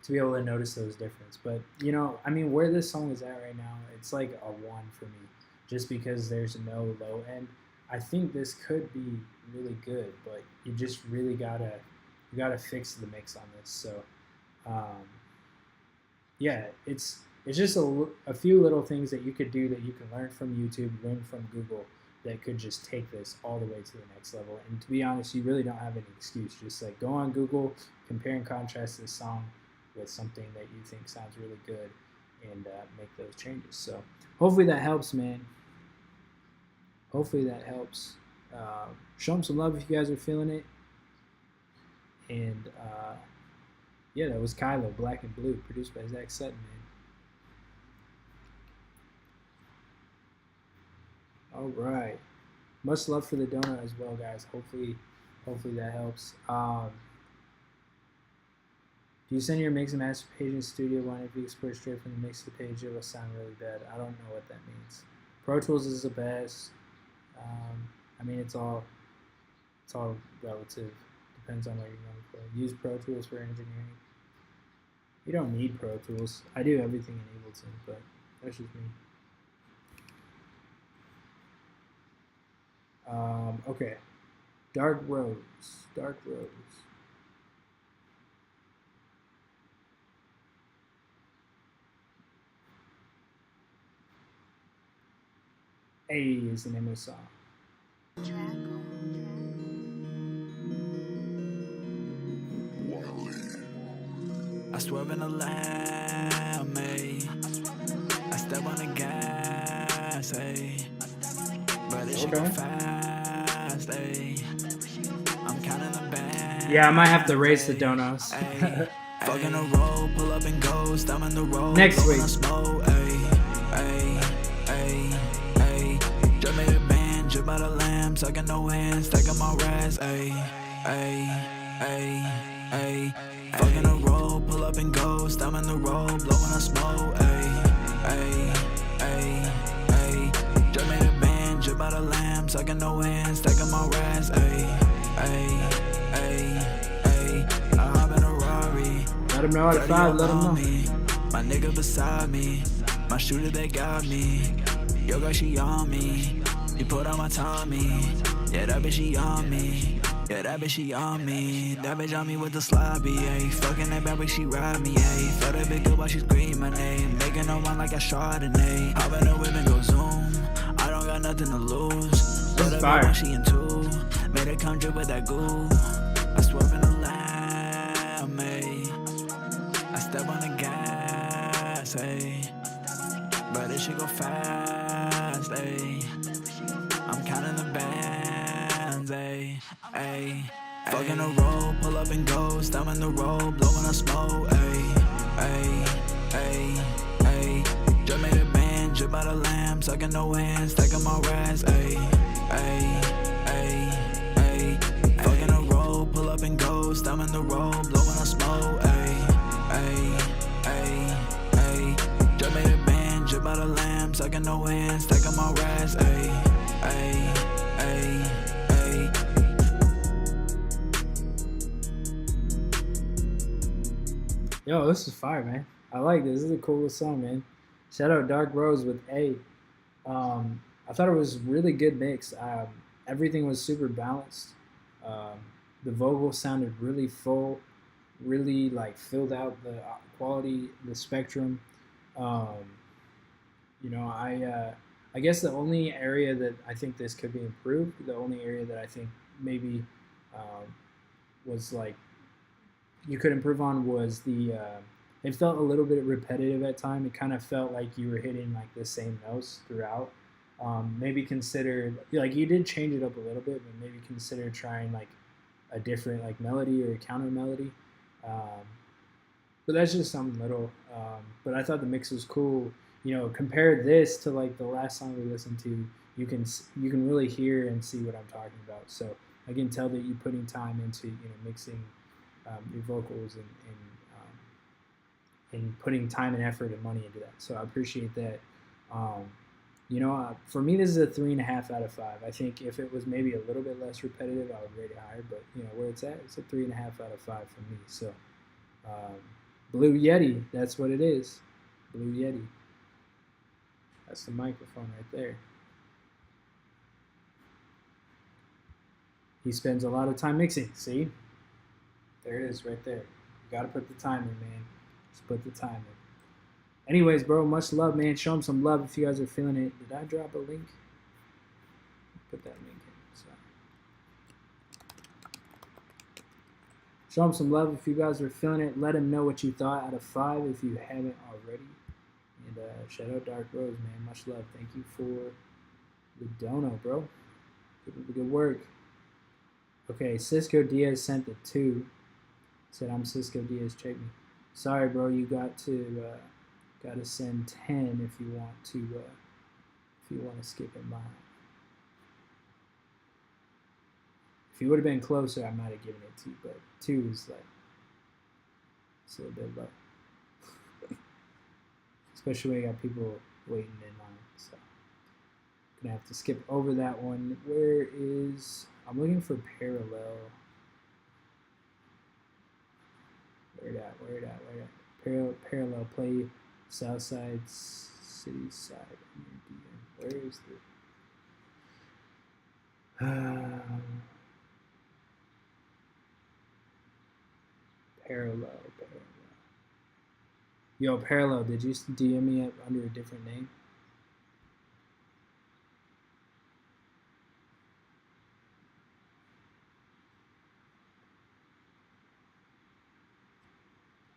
Speaker 1: to be able to notice those differences. But, you know, I mean, where this song is at right now, it's like a 1 for me, just because there's no low end. I think this could be really good, but you just really gotta fix the mix on this. So, yeah, it's just a few little things that you could do that you can learn from YouTube, learn from Google, that could just take this all the way to the next level. And to be honest, you really don't have any excuse. Just like go on Google, compare and contrast this song with something that you think sounds really good, and make those changes. So hopefully that helps, man. Hopefully that helps. Show them some love if you guys are feeling it. And yeah, that was Kylo, Black and Blue, produced by Zach Sutton, man. All right. Much love for the donut as well, guys. Hopefully that helps. If you send your mix and master page in Studio One, if you export straight from the mix to the page, it will sound really bad. I don't know what that means. Pro Tools is the best. I mean, it's all relative. Depends on what you're going for. Use Pro Tools for engineering. You don't need Pro Tools. I do everything in Ableton, but that's just me. Okay. Dark Rose. A is the name of the song.
Speaker 10: I swerve in a lamb, ayy. I step on the gas, ayy. But it should go fast, ayy. I'm counting the band.
Speaker 1: Yeah, I might have to raise the donuts.
Speaker 10: Fucking a roll, pull up and ghost. I'm in the road.
Speaker 1: Next week.
Speaker 10: Smoke, just made a band, drip out of lamb, sucking no hands, stacking my rats, fucking a roll, pull up and ghost. I'm in the road, blowing a smoke, just made a band, drip out of lamb, sucking no hands, stacking my rats, I hop in a Rari.
Speaker 1: Let him know at 5, let him know.
Speaker 10: My nigga beside me, my shooter they got me. Yo girl, she on me. You put on my Tommy. Yeah, that bitch she on me. Yeah, that bitch she on me. That bitch on me with the sloppy, ayy. Fucking that bad bitch, she ride me, ayy. Felt that bitch good while she scream my name. Making her one like a Chardonnay. Hop in the whip and go zoom. I don't got nothing to lose. Felt that bitch when she in 2. Made her come drip with that goo. I swerve in the lamb, ayy. I step on the gas, ayy. But this shit go fast, ayy. I'm counting the bands, ayy. Fucking a roll, pull up and ghost. I'm in the road, blowing a smoke, ayy. Just made a band, drip out of lamb, sucking no hands, stacking my rats, ayy. Fucking a roll, pull up and ghost. I'm in the road, blowing a smoke, ayy. Just made a band, drip out of lamb, sucking no hands, stacking my rats, ayy.
Speaker 1: Yo, this is fire, man. I like this. This is a cool song, man. Shout out Dark Rose with A. I thought it was really good mix. Everything was super balanced. The vocals sounded really full, really like filled out the quality, the spectrum. You know, I guess the only area that I think this could be improved, the only area that I think maybe was like you could improve on was it felt a little bit repetitive at time. It kind of felt like you were hitting like the same notes throughout. Maybe consider, like, you did change it up a little bit, but maybe consider trying like a different like melody or a counter melody. But that's just something little. But I thought the mix was cool. You know, compare this to like the last song we listened to. You can really hear and see what I'm talking about. So I can tell that you're putting time into, you know, mixing your vocals and putting time and effort and money into that. So I appreciate that. You know, for me, this is a 3.5 out of 5. I think if it was maybe a little bit less repetitive, I would rate it higher. But, you know, where it's at, it's a 3.5 out of 5 for me. So, Blue Yeti, that's what it is. Blue Yeti. That's the microphone right there. He spends a lot of time mixing. See? There it is right there. You got to put the time in, man. Just put the time in. Anyways, bro, much love, man. Show him some love if you guys are feeling it. Did I drop a link? Put that link in. So. Show him some love if you guys are feeling it. Let him know what you thought out of 5 if you haven't already. And shout out Dark Rose, man. Much love. Thank you for the dono, bro. Good work. Okay, Cisco Diaz sent the 2. Said, I'm Cisco Diaz, check me. Sorry, bro, you got to send 10 if you want to skip it by. If you would have been closer, I might have given it to you, but 2 is like, it's a little bit low. Especially when you got people waiting in line, so gonna have to skip over that one. Where is, I'm looking for Parallel. Where it at? Parallel play Southside City Side. Where is the Parallel? Yo, Parallel, did you DM me under a different name?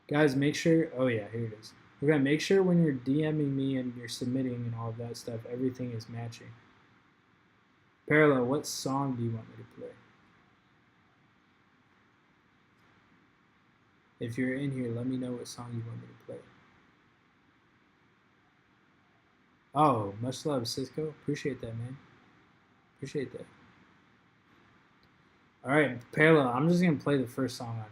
Speaker 1: Guys, make sure, oh yeah, here it is. We're going to make sure when you're DMing me and you're submitting and all of that stuff, everything is matching. Parallel, what song do you want me to play? If you're in here, let me know what song you want me to play. Oh, much love, Cisco. Appreciate that, man. Appreciate that. All right, Parallel, I'm just going to play the first song on here.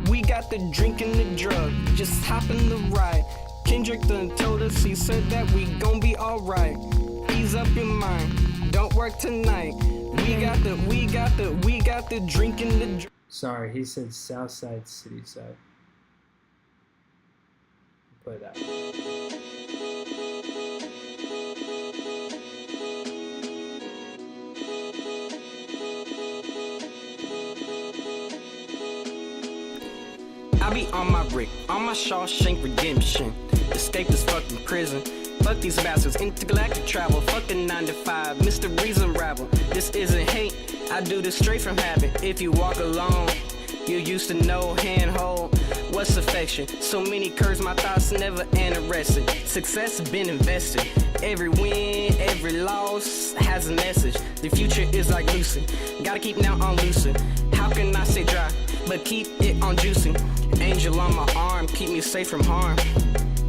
Speaker 16: We got the drink and the drug, just hop in the ride. Kendrick done told us, he said that we gon' be alright. Ease up your mind, don't work tonight. We got the drink and the drug.
Speaker 1: Sorry, he said Southside City Side. Play that.
Speaker 16: I be on my brick, on my Shawshank Redemption. Escape this fucking prison. Fuck these bastards, intergalactic travel. Fuck the 9 to 5, Mr. Reason Rabble. This isn't hate, I do this straight from habit. If you walk alone, you used to know handhold. What's affection? So many curves, my thoughts never anorexic. Success has been invested. Every win, every loss has a message. The future is like lucid. Gotta keep now on lucid. How can I stay dry, but keep it on juicing? Angel on my arm, keep me safe from harm.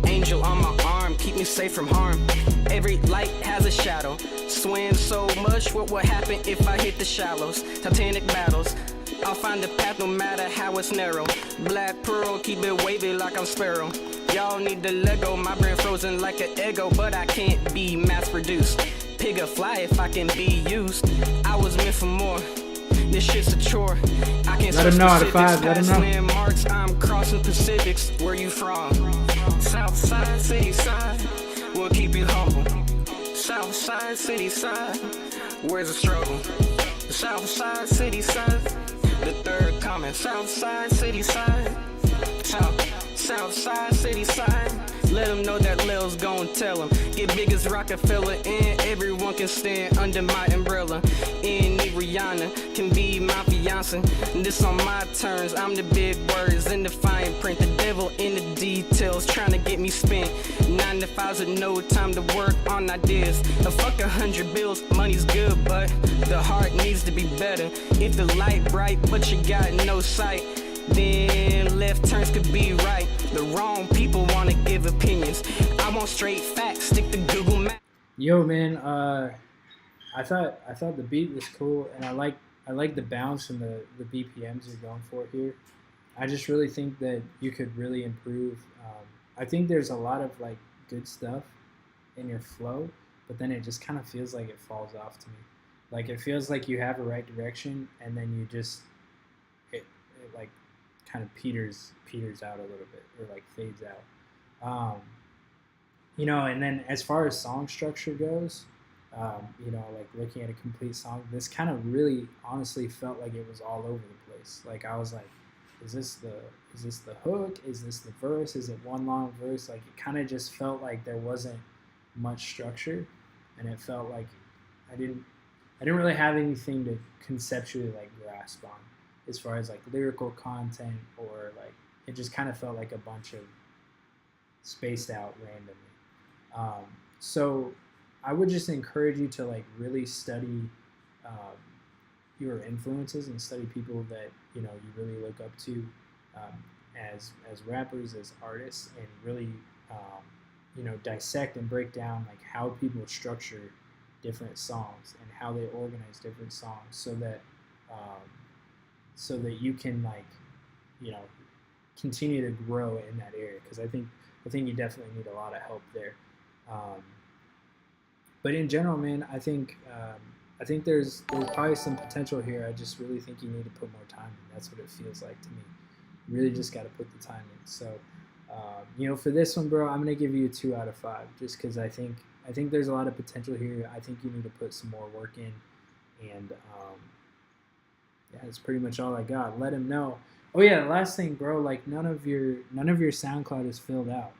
Speaker 16: Angel on my arm, keep me safe from harm. Every light has a shadow. Swim so much, what would happen if I hit the shallows? Titanic battles. I'll find the path no matter how it's narrow. Black pearl, keep it wavy like I'm Sparrow. Y'all need the Lego, my brain frozen like an ego, but I can't be mass produced. Pig a fly if I can be used. I was meant for more. This shit's a chore. I can't
Speaker 1: let him know out of 5. Let him know.
Speaker 16: Landmarks, I'm crossing Pacifics. Where you from? South side, city side. We'll keep you humble. South side, city side. Where's the struggle? South side, city side. The third comment. South side, city side. South side, city side. Let them know that Lil's gon' tell them. Get big as Rockefeller and everyone can stand under my umbrella. And Rihanna can be my fiance. This on my terms, I'm the big words in the fine print. The devil in the details trying to get me spent. 9 to 5's with no time to work on ideas. Fuck 100 bills, money's good, but the heart needs to be better. If the light bright, but you got no sight, then left turns could be right. The wrong people wanna give opinions. I want straight facts, stick to Google Maps.
Speaker 1: Yo, man, I thought the beat was cool, and I like the bounce and the BPMs you're going for here. I just really think that you could really improve. I think there's a lot of like good stuff in your flow, but then it just kind of feels like it falls off to me. Like it feels like you have a right direction, and then you just it like kind of peters out a little bit, or like fades out. You know, and then as far as song structure goes, you know, like looking at a complete song, this kind of really honestly felt like it was all over the place. Like I was like, is this the hook? Is this the verse? Is it one long verse? Like it kind of just felt like there wasn't much structure, and it felt like I didn't really have anything to conceptually like grasp on as far as like lyrical content, or like it just kind of felt like a bunch of spaced out randomly. So I would just encourage you to like really study your influences and study people that you know you really look up to as rappers, as artists, and really you know dissect and break down like how people structure different songs and how they organize different songs, so that you can like you know continue to grow in that area, because I think you definitely need a lot of help there. But in general, man, I think there's probably some potential here. I just really think you need to put more time in. That's what it feels like to me. You really just got to put the time in. So, you know, for this one, bro, I'm gonna give you a 2 out of 5, just because I think there's a lot of potential here. I think you need to put some more work in, and yeah, that's pretty much all I got. Let him know. Oh yeah, last thing, bro. Like none of your SoundCloud is filled out.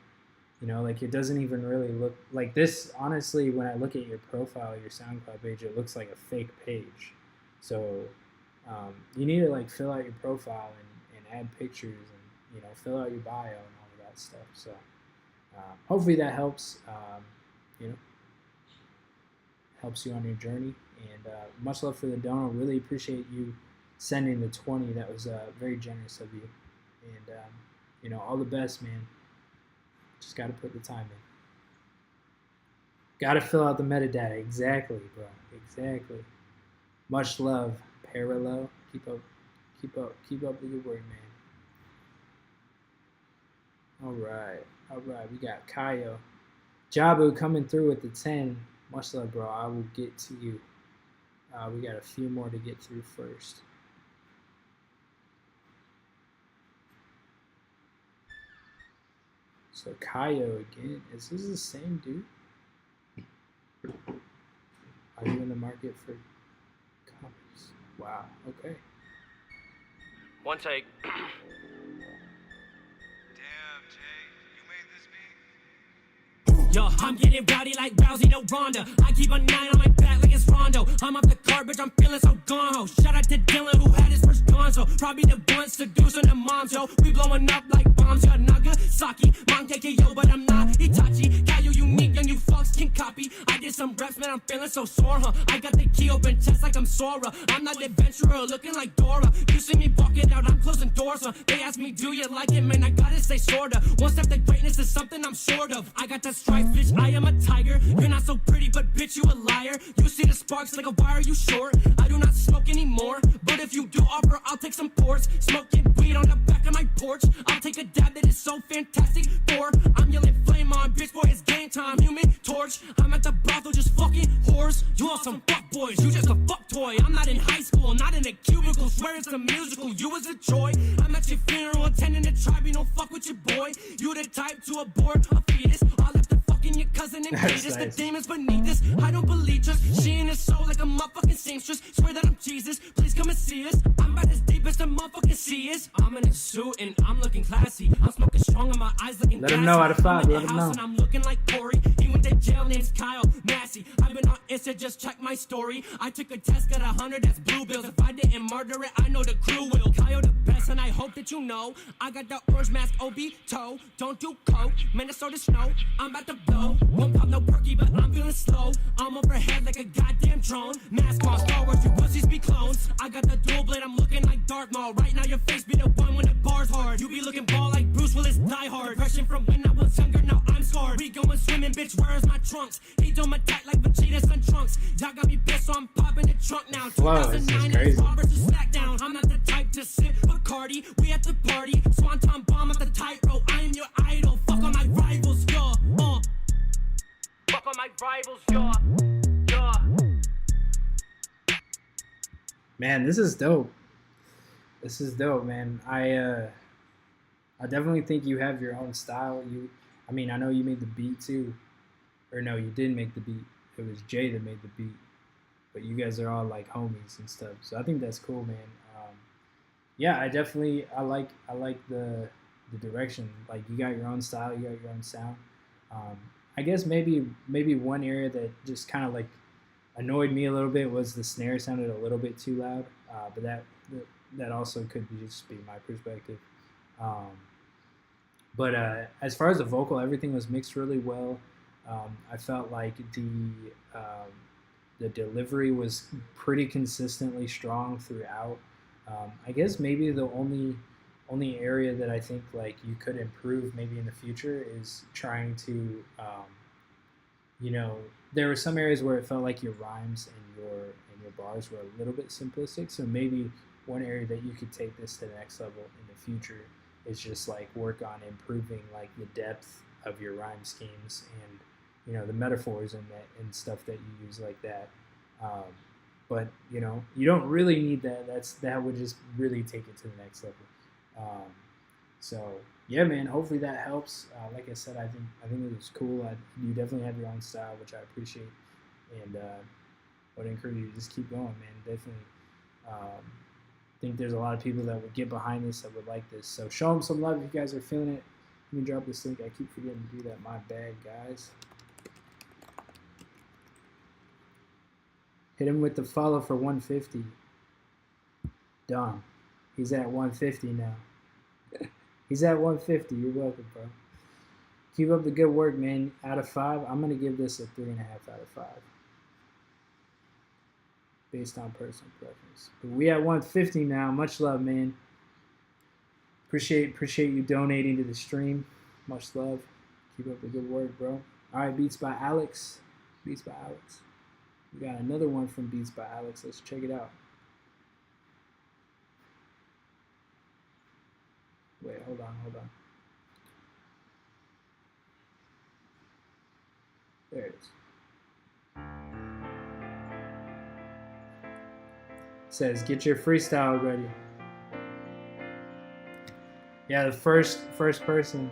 Speaker 1: You know, like it doesn't even really look like this. Honestly, when I look at your profile, your SoundCloud page, it looks like a fake page. So you need to like fill out your profile and add pictures, and you know fill out your bio and all of that stuff. So hopefully that helps. You know, helps you on your journey. And much love for the donor. Really appreciate you sending the 20. That was very generous of you. And you know, all the best, man. Just got to put the time in. Got to fill out the metadata. Exactly, bro. Exactly. Much love, Parallel. Keep up the good work, man. All right. We got Kaio. Jabu coming through with the 10. Much love, bro. I will get to you. We got a few more to get through first. So Kaio again. Is this the same dude? Are you in the market for comics? Wow. Okay.
Speaker 6: One take.
Speaker 17: Yo, I'm getting rowdy like Rousey, no Ronda. I keep a 9 on my back like it's Rondo. I'm off the garbage, I'm feeling so gone ho. Shout out to Dylan who had his first gonzo. Probably the one seducing the moms, yo. We blowing up like bombs, yo. Nagasaki, Mangeke, yo, but I'm not Itachi. Kaio unique, young you fucks can copy. I did some reps, man, I'm feeling so sore, huh? I got the key open chest like I'm Sora. I'm not adventurer, looking like Dora. You see me walking out, I'm closing doors, huh? They ask me, do you like it, man? I gotta say sorta. One step to greatness is something I'm short of. I got that stripe, bitch, I am a tiger. You're not so pretty, but bitch, you a liar. You see the sparks like a wire, you short. I do not smoke anymore, but if you do offer, I'll take some ports. Smoking weed on the back of my porch. I'll take a dab that is so fantastic. I'm yelling flame on, bitch boy, it's game time. Human torch, I'm at the brothel just fucking whores. You all some fuck boys, you just a fuck toy. I'm not in high school, not in a cubicle. Swear it's a musical, you was a joy. I'm at your funeral, attending the tribe, you don't fuck with your boy. You the type to abort a fetus. I'll let the fucking fucking your cousin and
Speaker 1: That's
Speaker 17: Cletus.
Speaker 1: nice.
Speaker 17: The demons beneath this. I don't believe just she in his soul like a motherfucking seamstress. Swear that I'm Jesus. Please come and see us. I'm about as deep as the motherfucking sea is. I'm in a suit and I'm looking classy. I'm smoking strong and my eyes looking
Speaker 1: Let him know out of 5.
Speaker 17: I'm in
Speaker 1: Let
Speaker 17: the
Speaker 1: him
Speaker 17: house
Speaker 1: know.
Speaker 17: and I'm looking like Corey. He went to jail, name's Kyle Massey. I've been on Insta, just check my story. I took a test, got 100, that's blue bills. If I didn't murder it, I know the crew will. Kyle the best, and I hope that you know. I got the orange mask, OB toe. Don't do coke, Minnesota snow. I'm about to blow. Won't pop no perky, but I'm feeling slow. I'm overhead like a goddamn drone. Mask on Star Wars, you pussies be clones. I got the dual blade, I'm looking like Darth Maul. Right now your face be the one when the bar's hard. You be looking ball like Bruce Willis, Die Hard. Depression from when I was younger, now I'm scarred. We going swimming, bitch, where's my trunks? He do my tight like Vegeta's and trunks. Y'all got me pissed, so I'm popping the trunk now.
Speaker 1: Whoa, this is
Speaker 17: 2009
Speaker 1: crazy.
Speaker 17: Rob versus SmackDown. I'm not the type to sip Bacardi. We at the party. Swanton bomb at the tightrope. I am your idol. Fuck on my rivals, yeah. Fuck on my rivals, yeah.
Speaker 1: Man, this is dope. This is dope, man. I definitely think you have your own style. I mean, I know you made the beat too. Or no, you didn't make the beat. It was Jay that made the beat. But you guys are all like homies and stuff. So I think that's cool, man. Yeah, I like the direction. Like, you got your own style, you got your own sound. I guess maybe one area that just kind of like annoyed me a little bit was the snare sounded a little bit too loud. But that also could just be my perspective. But as far as the vocal, everything was mixed really well. I felt like the delivery was pretty consistently strong throughout. I guess maybe the only area that I think like you could improve maybe in the future is trying to, there were some areas where it felt like your rhymes and your bars were a little bit simplistic. So maybe one area that you could take this to the next level in the future is just like work on improving like the depth of your rhyme schemes and the metaphors and stuff that you use like that. But you don't really need that. That would just really take it to the next level. So yeah, man. Hopefully that helps. Like I said, I think it was cool. You definitely have your own style, which I appreciate, and would encourage you to just keep going, man. Definitely. Think there's a lot of people that would get behind this, that would like this. So show them some love if you guys are feeling it. Let me drop this link. I keep forgetting to do that. My bad, guys. Hit him with the follow for 150. Done. He's at 150 now. He's at 150. You're welcome, bro. Keep up the good work, man. Out of 5, I'm going to give this a 3.5 out of 5. Based on personal preference. But we at 150 now. Much love, man. Appreciate you donating to the stream. Much love. Keep up the good work, bro. All right, Beats by Alex. Beats by Alex. We got another one from Beats by Alex. Let's check it out. Wait, hold on. There it is. It says, get your freestyle ready. Yeah, the first person.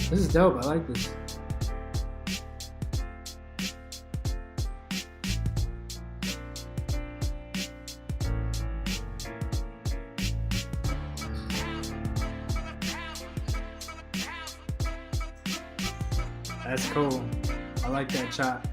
Speaker 1: This is dope. I like this. That's cool. I like that chop.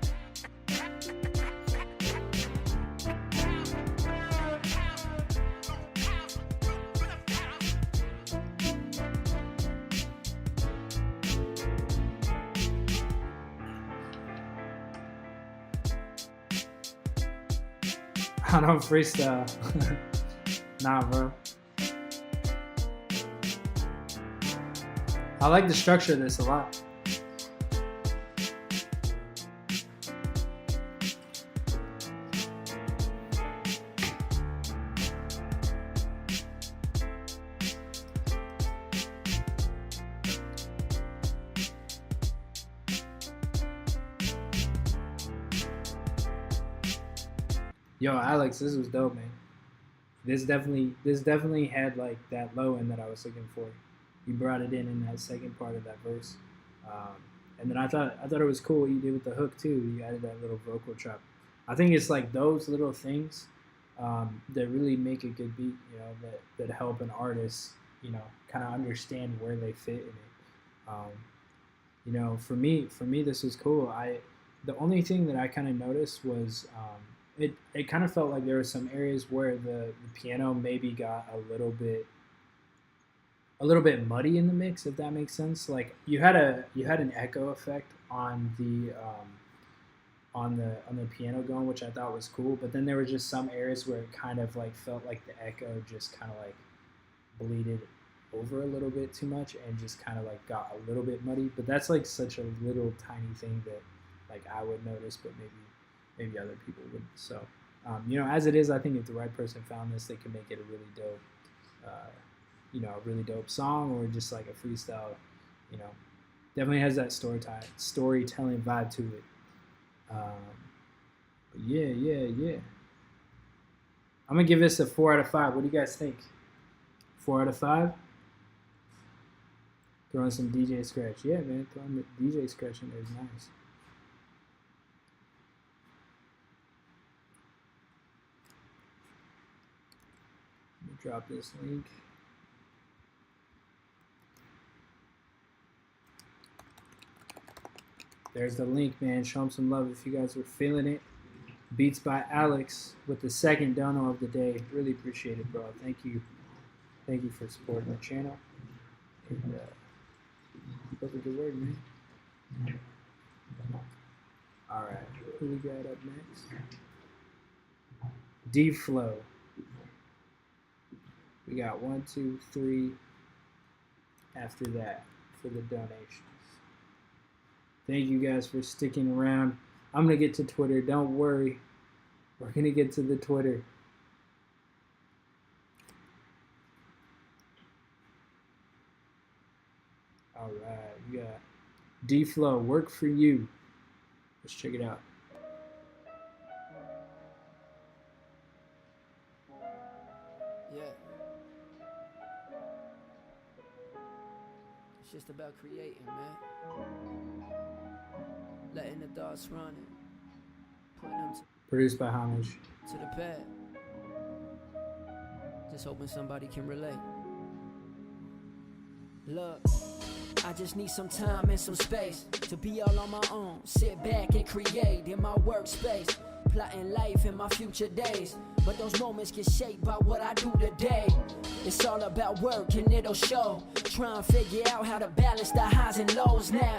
Speaker 1: I don't freestyle. Nah, bro. I like the structure of this a lot. Yo, Alex, this was dope, man. This definitely had like that low end that I was looking for. You brought it in that second part of that verse, and then I thought it was cool what you did with the hook too. You added that little vocal trap. I think it's like those little things that really make a good beat. You know, that help an artist, you know, kind of understand where they fit in it. You know, for me, this was cool. The only thing that I kind of noticed was. It kind of felt like there were some areas where the piano maybe got a little bit muddy in the mix, if that makes sense. Like you had an echo effect on the piano going, which I thought was cool. But then there were just some areas where it kind of like felt like the echo just kind of like bleeded over a little bit too much and just kind of like got a little bit muddy. But that's like such a little tiny thing that like I would notice, but maybe other people wouldn't. So, you know, as it is, I think if the right person found this, they could make it a really dope, you know, a really dope song or just like a freestyle. You know, definitely has that storytelling vibe to it. But yeah. I'm gonna give this a 4 out of 5. What do you guys think? 4 out of 5. Throwing some DJ scratch. Yeah, man, throwing the DJ scratch in there is nice. Drop this link. There's the link, man. Show them some love if you guys were feeling it. Beats by Alex with the second dono of the day. Really appreciate it, bro. Thank you. Thank you for supporting the channel. And keep up the good work, man. All right. Who we got up next? D-Flow. We got 1, 2, 3 after that for the donations. Thank you guys for sticking around. I'm going to get to Twitter. Don't worry. We're going to get to the Twitter. All right. We got D-Flow, Work For You. Let's check it out.
Speaker 18: Just about creating, man. Letting the thoughts run and putting them
Speaker 1: Produced by Homage.
Speaker 18: To the pad. Just hoping somebody can relate. Look, I just need some time and some space to be all on my own. Sit back and create in my workspace. Plotting life in my future days. But those moments get shaped by what I do today. It's all about work and it'll show. Trying to figure out how to balance the highs and lows now.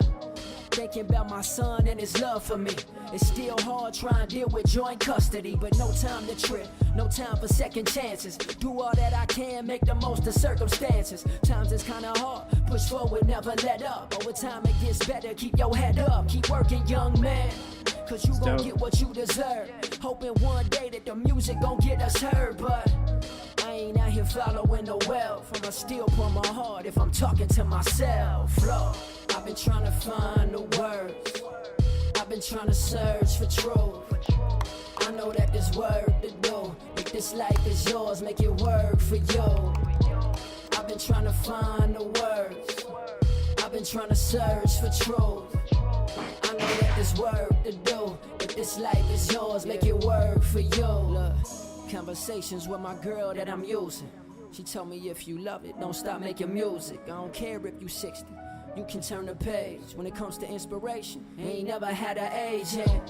Speaker 18: Thinking about my son and his love for me. It's still hard trying to deal with joint custody. But no time to trip, no time for second chances. Do all that I can, make the most of circumstances. Times it's kinda hard, push forward, never let up. Over time it gets better, keep your head up. Keep working, young man, cause you gon' get what you deserve. Hoping one day that the music gon' get us heard. But I ain't out here following the wealth. I'ma still pour my heart if I'm talking to myself. Flow. I've been trying to find the words. I've been trying to search for truth. I know that there's work to do. If this life is yours, make it work for you. I've been trying to find the words. I've been trying to search for truth. I know that there's work to do. If this life is yours, make it work for you. Look, conversations with my girl that I'm using. She told me if you love it, don't stop making music. I don't care if you 60. you can turn the page. When it comes to inspiration, ain't never had an age. And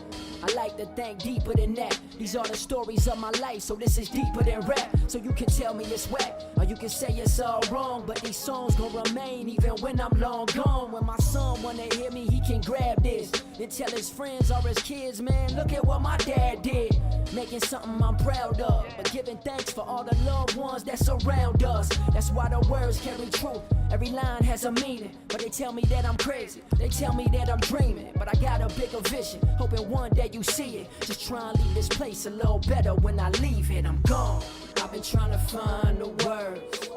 Speaker 18: I like to think deeper than that. These are the stories of my life, so this is deeper than rap. So you can tell me it's whack, or you can say it's all wrong, but these songs gon' remain even when I'm long gone. When my son wanna hear me, he can grab this and tell his friends or his kids, man, look at what my dad did. Making something I'm proud of, but giving thanks for all the loved ones that surround us. That's why the words carry truth. Every line has a meaning, but they tell me that I'm crazy. They tell me that I'm dreaming, but I got a bigger vision, hoping one day you see it. Just try and leave this place a little better. When I leave it, I'm gone. I've been trying to find the words,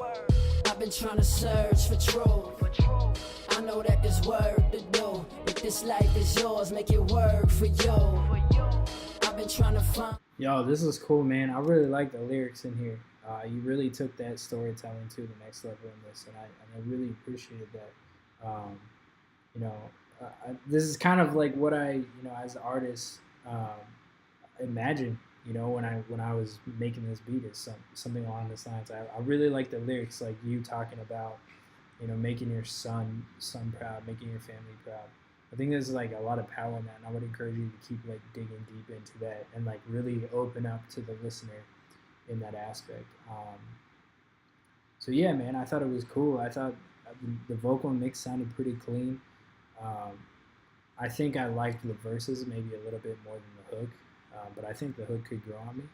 Speaker 18: I've been trying to search for truth. I know that there's work to do. If this life is yours, make it work for you. I've been trying to find.
Speaker 1: Yo, this is cool, man. I really like the lyrics in here. You really took that storytelling to the next level in this, and I really appreciated that. This is kind of like what I, as an artist, imagined, when I was making this beat, is something along this lines. I really like the lyrics, like you talking about, making your son proud, making your family proud. I think there's like a lot of power in that, and I would encourage you to keep like digging deep into that and like really open up to the listener in that aspect. So yeah, man, I thought it was cool. I thought the vocal mix sounded pretty clean. I think I liked the verses maybe a little bit more than the hook, but I think the hook could grow on me.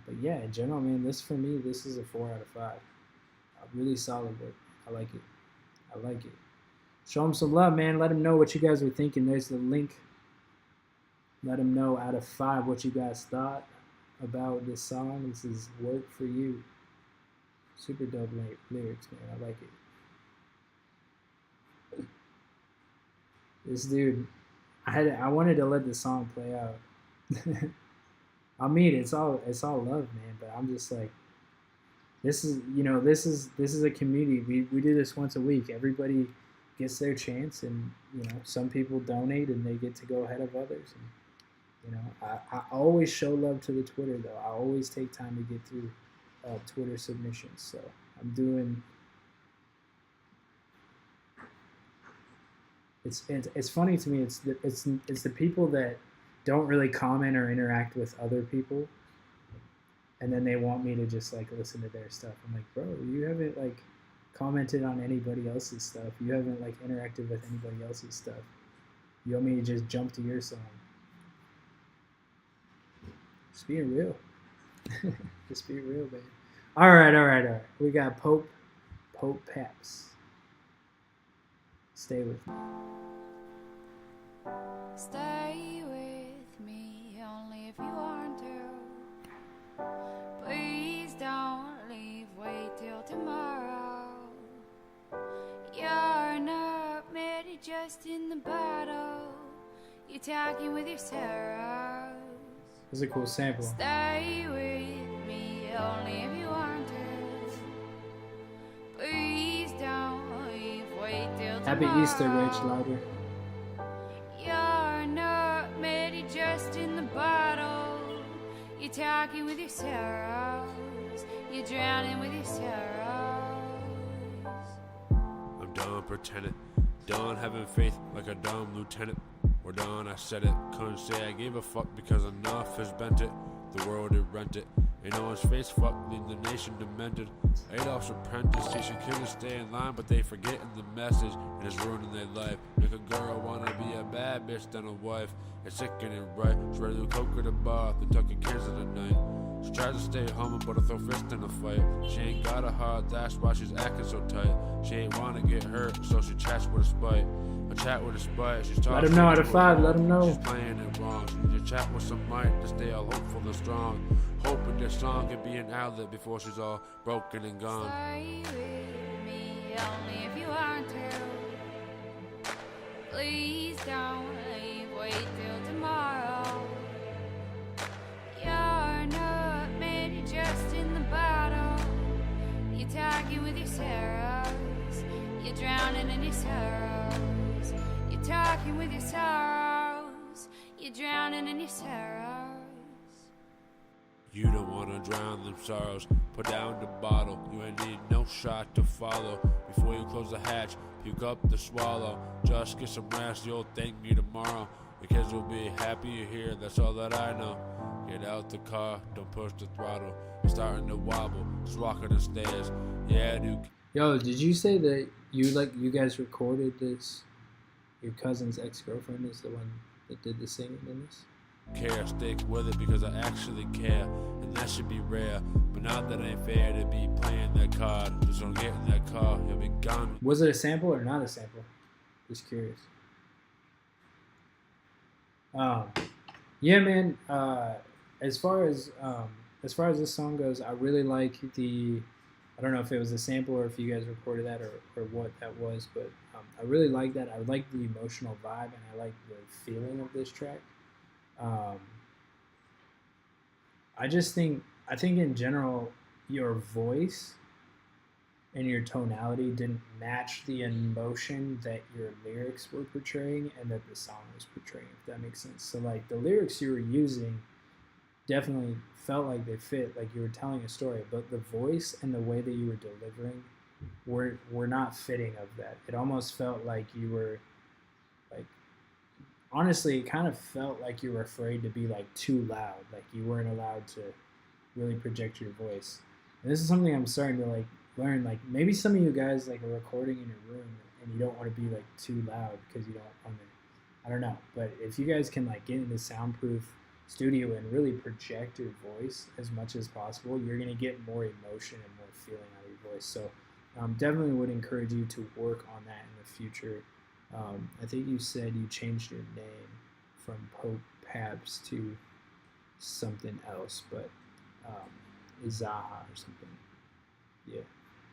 Speaker 1: But yeah, in general, man, this is a 4 out of 5. Really solid work. I like it. Show them some love, man. Let them know what you guys were thinking. There's the link. Let them know out of 5 what you guys thought about this song. This is Work For You. Super dope lyrics, man. I like it. This dude, I wanted to let the song play out. I mean, it's all love, man. But I'm just like, this is a community. We do this once a week. Everybody gets their chance, and some people donate and they get to go ahead of others. And I always show love to the Twitter though. I always take time to get through Twitter submissions. So I'm doing. It's funny to me. It's the people that don't really comment or interact with other people, and then they want me to just like listen to their stuff. I'm like, bro, you haven't like commented on anybody else's stuff. You haven't like interacted with anybody else's stuff. You want me to just jump to your song? Just being real. Just be real, baby. All right. We got Pope Paps. Stay with me.
Speaker 3: Stay with me only if you want to. Please don't leave, wait till tomorrow. You're not ready, just in the bottle. You're talking with your sorrows.
Speaker 1: This is a cool sample.
Speaker 3: Stay with me only if you want to. Please don't leave, wait till tomorrow.
Speaker 1: Happy Easter, Rich Louder.
Speaker 3: You're not ready, just in the bottle. You're talking with your sorrows. You're drowning with your sorrows.
Speaker 19: I'm done pretending, done having faith like a dumb lieutenant. We're done, I said it, couldn't say I gave a fuck because enough has bent it. The world it rented, ain't no one's face fuck, leave the nation demented. Adolf's apprentice teaching kids to stay in line, but they forgetting the message and it's ruining their life. Make a girl wanna be a bad bitch than a wife. It's sickening, right? She's ready to coke at the bar, then tucking kids in the night. She tries to stay humble, but I throw fist in the fight. She ain't got a heart, that's why she's acting so tight. She ain't wanna get hurt, so she chats with a spite. I chat with a spite, she's talking.
Speaker 1: Let him know out of 5, let him know.
Speaker 19: She's playing it wrong, she needs to chat with some might to stay all hopeful and strong. Hoping this song can be an outlet before she's all broken and gone.
Speaker 3: Stay with me only if you want to. Please don't leave, wait till tomorrow. You're not ready, just in the bottle. You're talking with your sorrows. You're drowning in your sorrows. You're talking with your sorrows. You're drowning in your sorrows.
Speaker 19: You don't wanna drown them sorrows. Put down the bottle, you ain't need no shot to follow. Before you close the hatch, puke up the swallow. Just get some rest, you'll thank me tomorrow. The kids will be happy you're here, that's all that I know. Get out the car, don't push the throttle. You're starting to wobble, just walking the stairs. Yeah, dude.
Speaker 1: Yo, did you say that you guys recorded this? Your cousin's ex-girlfriend is the one that did the singing in this?
Speaker 19: Care, stick with it because I actually care, and that should be rare. But not that it ain't fair to be playing that card. Just don't get in that car, you'll be gone.
Speaker 1: Was it a sample or not a sample? Just curious. Yeah, man. As far as this song goes, I really like the. I don't know if it was a sample or if you guys recorded that or what that was, but I really like that. I like the emotional vibe and I like the feeling of this track. I think in general, your voice and your tonality didn't match the emotion that your lyrics were portraying and that the song was portraying, if that makes sense. So like the lyrics you were using definitely felt like they fit, like you were telling a story, but the voice and the way that you were delivering were not fitting of that. It almost felt like you were like, honestly, it kind of felt like you were afraid to be like too loud, like you weren't allowed to really project your voice. And this is something I'm starting to like learn. Like maybe some of you guys like are recording in your room and you don't want to be like too loud because you don't want to, I don't know, but if you guys can like get into soundproof studio and really project your voice as much as possible, you're going to get more emotion and more feeling out of your voice. So definitely would encourage you to work on that in the future. I think you said you changed your name from Pope Pabs to something else, but Izaha or something. Yeah.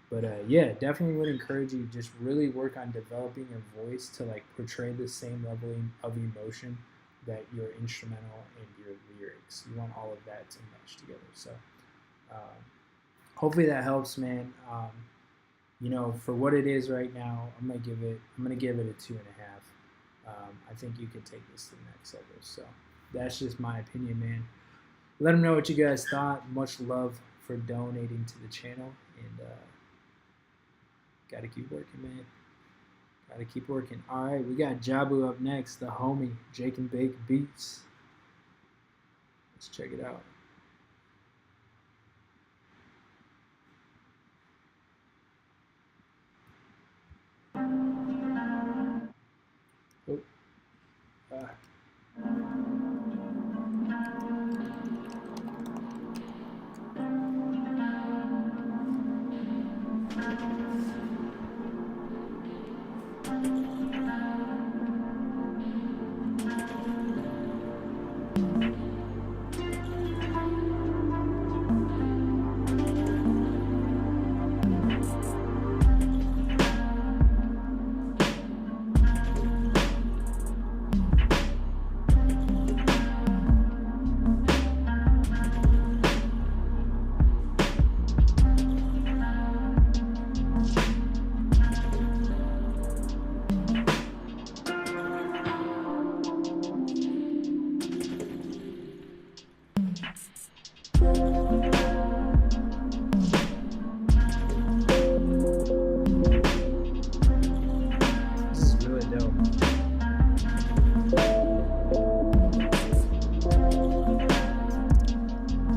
Speaker 1: But yeah, definitely would encourage you to just really work on developing your voice to like portray the same level of emotion that your instrumental and your lyrics. You want all of that to mesh together. So hopefully that helps, man. You know, for what it is right now, I'm gonna give it a 2.5. I think you could take this to the next level. So that's just my opinion, man. Let them know what you guys thought. Much love for donating to the channel, and gotta keep working, man. Gotta keep working. All right, we got Jabu up next, the homie, Jake and Bake Beats. Let's check it out. Oh.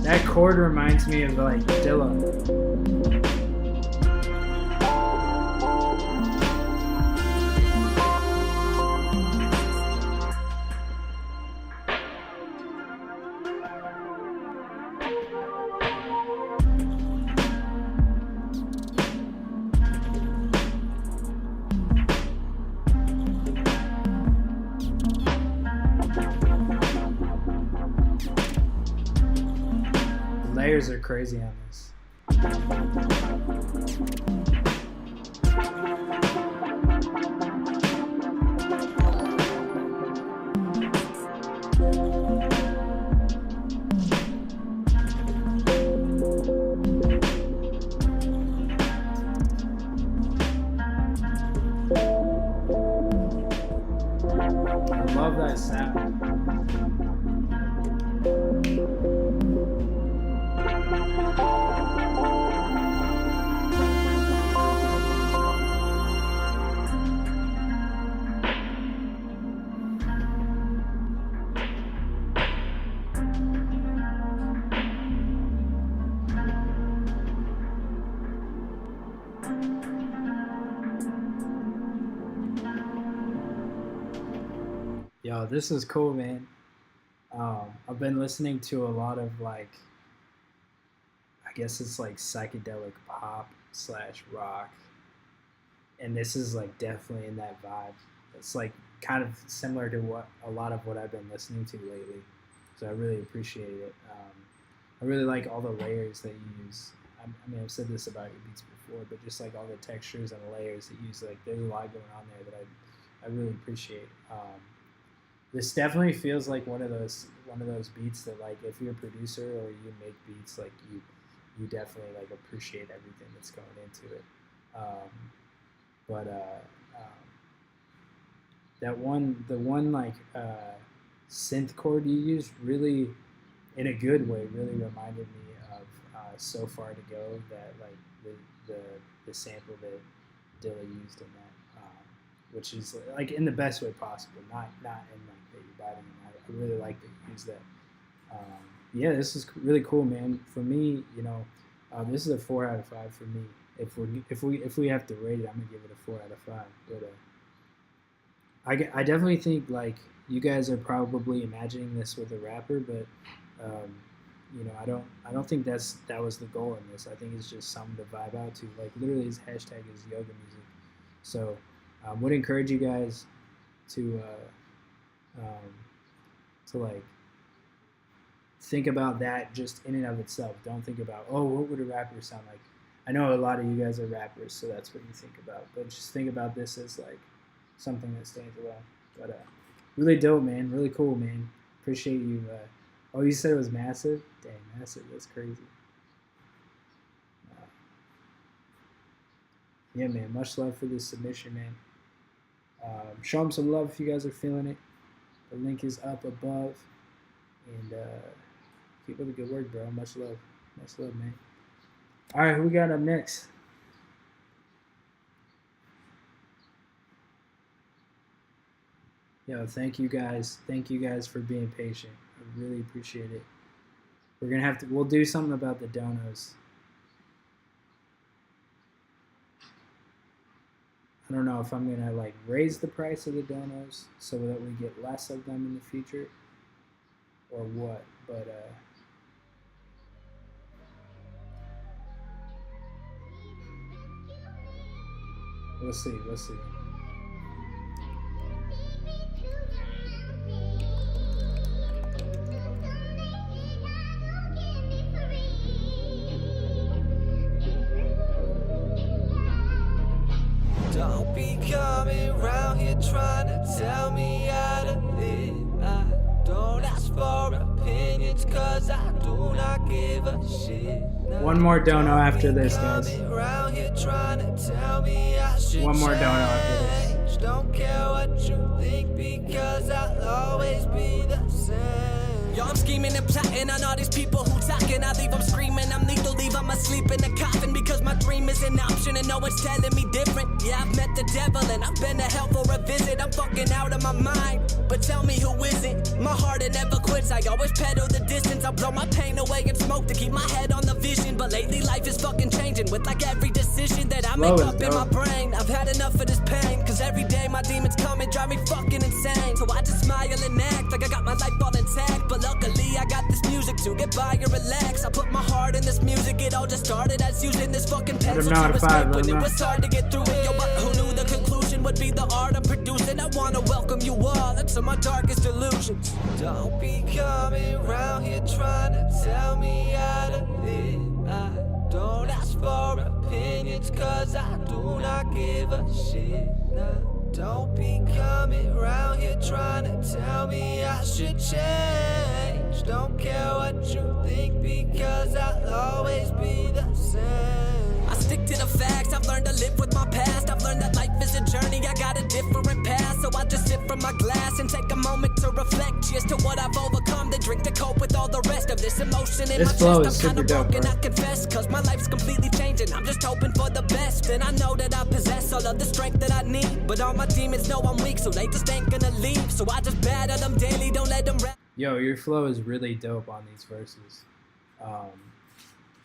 Speaker 1: That chord reminds me of like Dilla. Layers are crazy on this. I love that sound. Yo, this is cool, man. I've been listening to a lot of like, I guess it's like psychedelic pop / rock, and this is like definitely in that vibe. It's like kind of similar to what a lot of what I've been listening to lately, so I really appreciate it. I really like all the layers that you use. I mean, I've said this about your beats before, but just like all the textures and layers that you use, like there's a lot going on there that I really appreciate. This definitely feels like one of those beats that like if you're a producer or you make beats, like you definitely like appreciate everything that's going into it. The one like synth chord you used really, in a good way, really reminded me of "So Far to Go," that like the sample that Dilla used in that, which is like in the best way possible, not in like that you're biting him. I really like that you use that. Yeah, this is really cool, man. For me, you know, this is a 4 out of 5 for me. If we have to rate it, I'm gonna give it a 4 out of 5. But I definitely think like you guys are probably imagining this with a rapper, but you know, I don't think that was the goal in this. I think it's just something to vibe out to. Like literally, his hashtag is yoga music. So would encourage you guys to like think about that just in and of itself. Don't think about, oh, what would a rapper sound like? I know a lot of you guys are rappers, so that's what you think about. But just think about this as like something that stands alone. But really dope, man. Really cool, man. Appreciate you. Oh, you said it was massive? Dang, massive. That's crazy. Yeah, man. Much love for this submission, man. Show them some love if you guys are feeling it. The link is up above. And keep up the good work, bro. Much love. Much love, man. All right, who we got up next? Yo, thank you guys. Thank you guys for being patient. I really appreciate it. We'll do something about the donos. I don't know if I'm gonna like raise the price of the donos so that we get less of them in the future or what, but we'll see.
Speaker 10: Don't be coming round here trying to tell me how to live. I don't ask for opinions cause I do not give a shit.
Speaker 1: One more dono after this, guys. One more dono after this.
Speaker 10: Don't care what you think because I'll always be the same.
Speaker 17: Yo, I'm scheming and plotting on all these people who talking. I leave them screaming, I'm lethal, leave them asleep in a coffin. Because my dream is an option and no one's telling me different. Yeah, I've met the devil and I've been to hell for a visit. I'm fucking out of my mind, but tell me who isn't. My heart, it never quits, I always pedal the distance. I blow my pain away and smoke to keep my head on the vision. But lately life is fucking changing with like every decision that I make up in my brain. I've had enough of this pain, cause every day my demons come and drive me fucking insane. So I just smile and act like I got my life all intact. But luckily I got this music to get by and relax. I put my heart in this music, it all just started as using this fucking pencil to escape when it was hard to get through it. Yo, but who knew the conclusion would be the art I'm producing? I wanna welcome you all into my darkest illusions.
Speaker 10: Don't be coming round here trying to tell me how to live. I don't ask for opinions cause I do not give a shit. Nah. Don't be coming round here trying to tell me I should change. Don't care what you think because I'll always be the same.
Speaker 17: I stick to the facts, I've learned to live with my past. I've learned that life is a journey, I got a different path. So I just sip from my glass and take a moment to reflect. Cheers to what I've overcome, then drink to cope with all the rest of this emotion in my chest. I'm kinda broken, I confess, cause my life's completely changing. I'm just hoping for the best, and I know that I possess all of the strength that I need. But all my demons know I'm weak, so they just ain't gonna leave. So I just battle them daily, don't let them rap.
Speaker 1: Yo, your flow is really dope on these verses.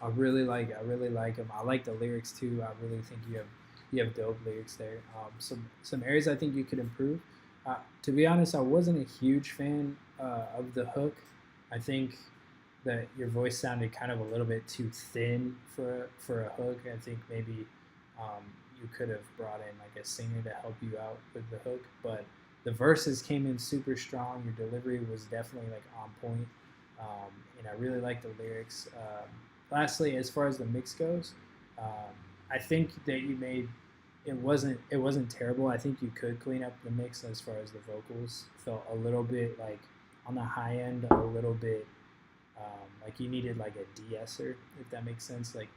Speaker 1: I really like them. I like the lyrics too. I really think you have dope lyrics there. Some areas I think you could improve, To be honest, I wasn't a huge fan of the hook. I think that your voice sounded kind of a little bit too thin for a hook. I think maybe you could have brought in like a singer to help you out with the hook, but the verses came in super strong. Your delivery was definitely like on point, and I really like the lyrics. Lastly, as far as the mix goes, I think that you made it wasn't terrible. I think you could clean up the mix as far as the vocals. Felt a little bit like on the high end, a little bit like you needed like a de-esser, if that makes sense, like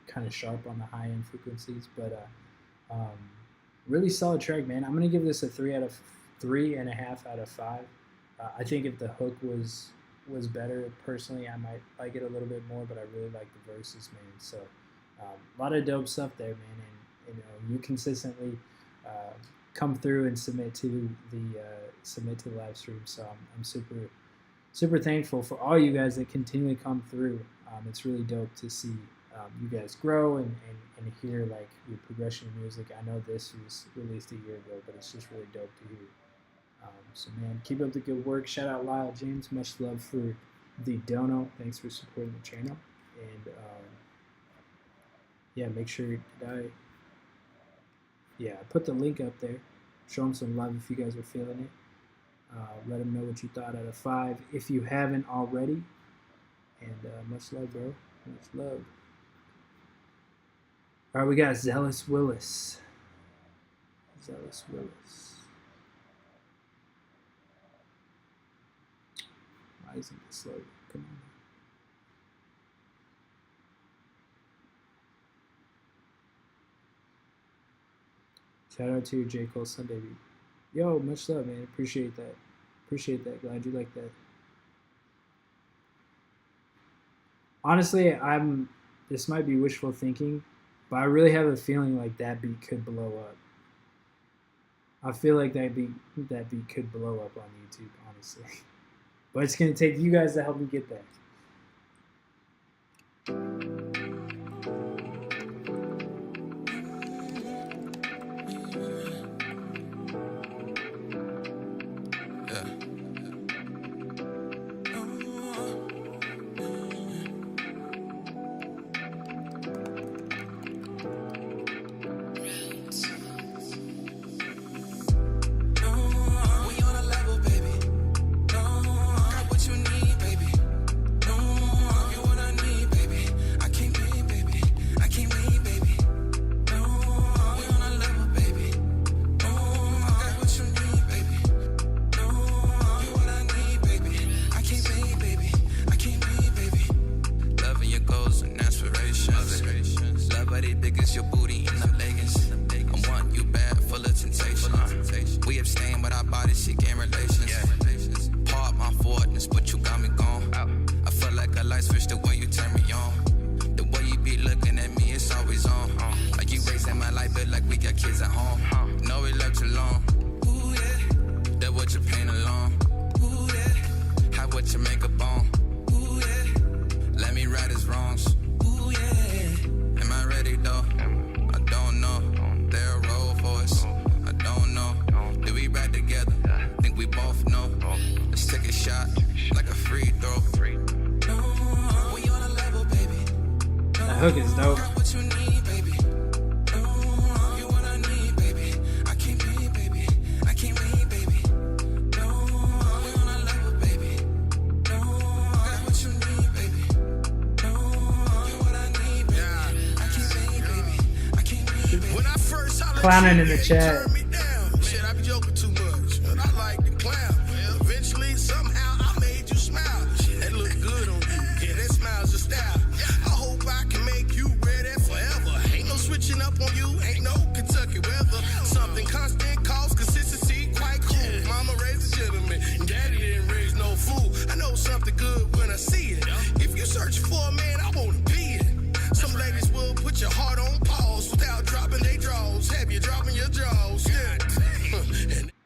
Speaker 1: kind of sharp on the high end frequencies. But really solid track, man. I'm gonna give this a 3.5 out of 5. I think if the hook was better, personally, I might like it a little bit more, but I really like the verses, man. So a lot of dope stuff there, man. And you consistently come through and submit to the live stream. So I'm super thankful for all you guys that continually come through. It's really dope to see you guys grow and hear like your progression of music. I know this was released a year ago, but it's just really dope to hear. So man, keep up the good work. Shout out Lyle James. Much love for the dono. Thanks for supporting the channel. And yeah, make sure I put the link up there. Show them some love if you guys are feeling it. Let them know what you thought out of 5 if you haven't already. And much love, bro. Much love. All right, we got Zealous Willis. Zealous Willis. Why isn't this loaded? Come on. Shout out to your J. Cole Sunday beat. Yo, much love, man. Appreciate that. Appreciate that. Glad you like that. Honestly, this might be wishful thinking, but I really have a feeling like that beat could blow up. I feel like that beat could blow up on YouTube, honestly. But it's gonna take you guys to help me get there. Hook is dope. Clowning in the chat.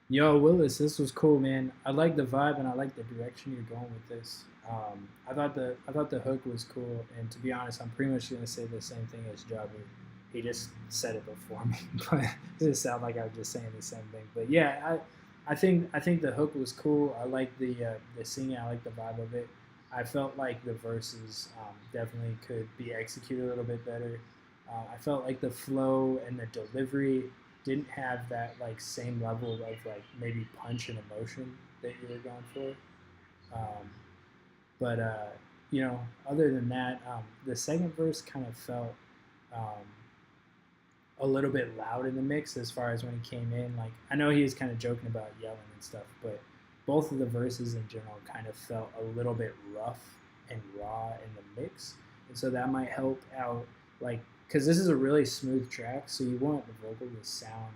Speaker 1: Yo, Willis, this was cool, man. I like the vibe and I like the direction you're going with this. I thought the hook was cool, and to be honest, I'm pretty much gonna say the same thing as Jabu. He just said it before me, but it just sounded like I was just saying the same thing. But yeah, I think the hook was cool. I like the singing. I like the vibe of it. I felt like the verses definitely could be executed a little bit better. I felt like the flow and the delivery didn't have that like same level of like maybe punch and emotion that you were going for. But you know, other than that, the second verse kind of felt a little bit loud in the mix as far as when he came in. Like, I know he was kind of joking about yelling and stuff, but both of the verses in general kind of felt a little bit rough and raw in the mix. And so that might help out, like, because this is a really smooth track, so you want the vocal to sound,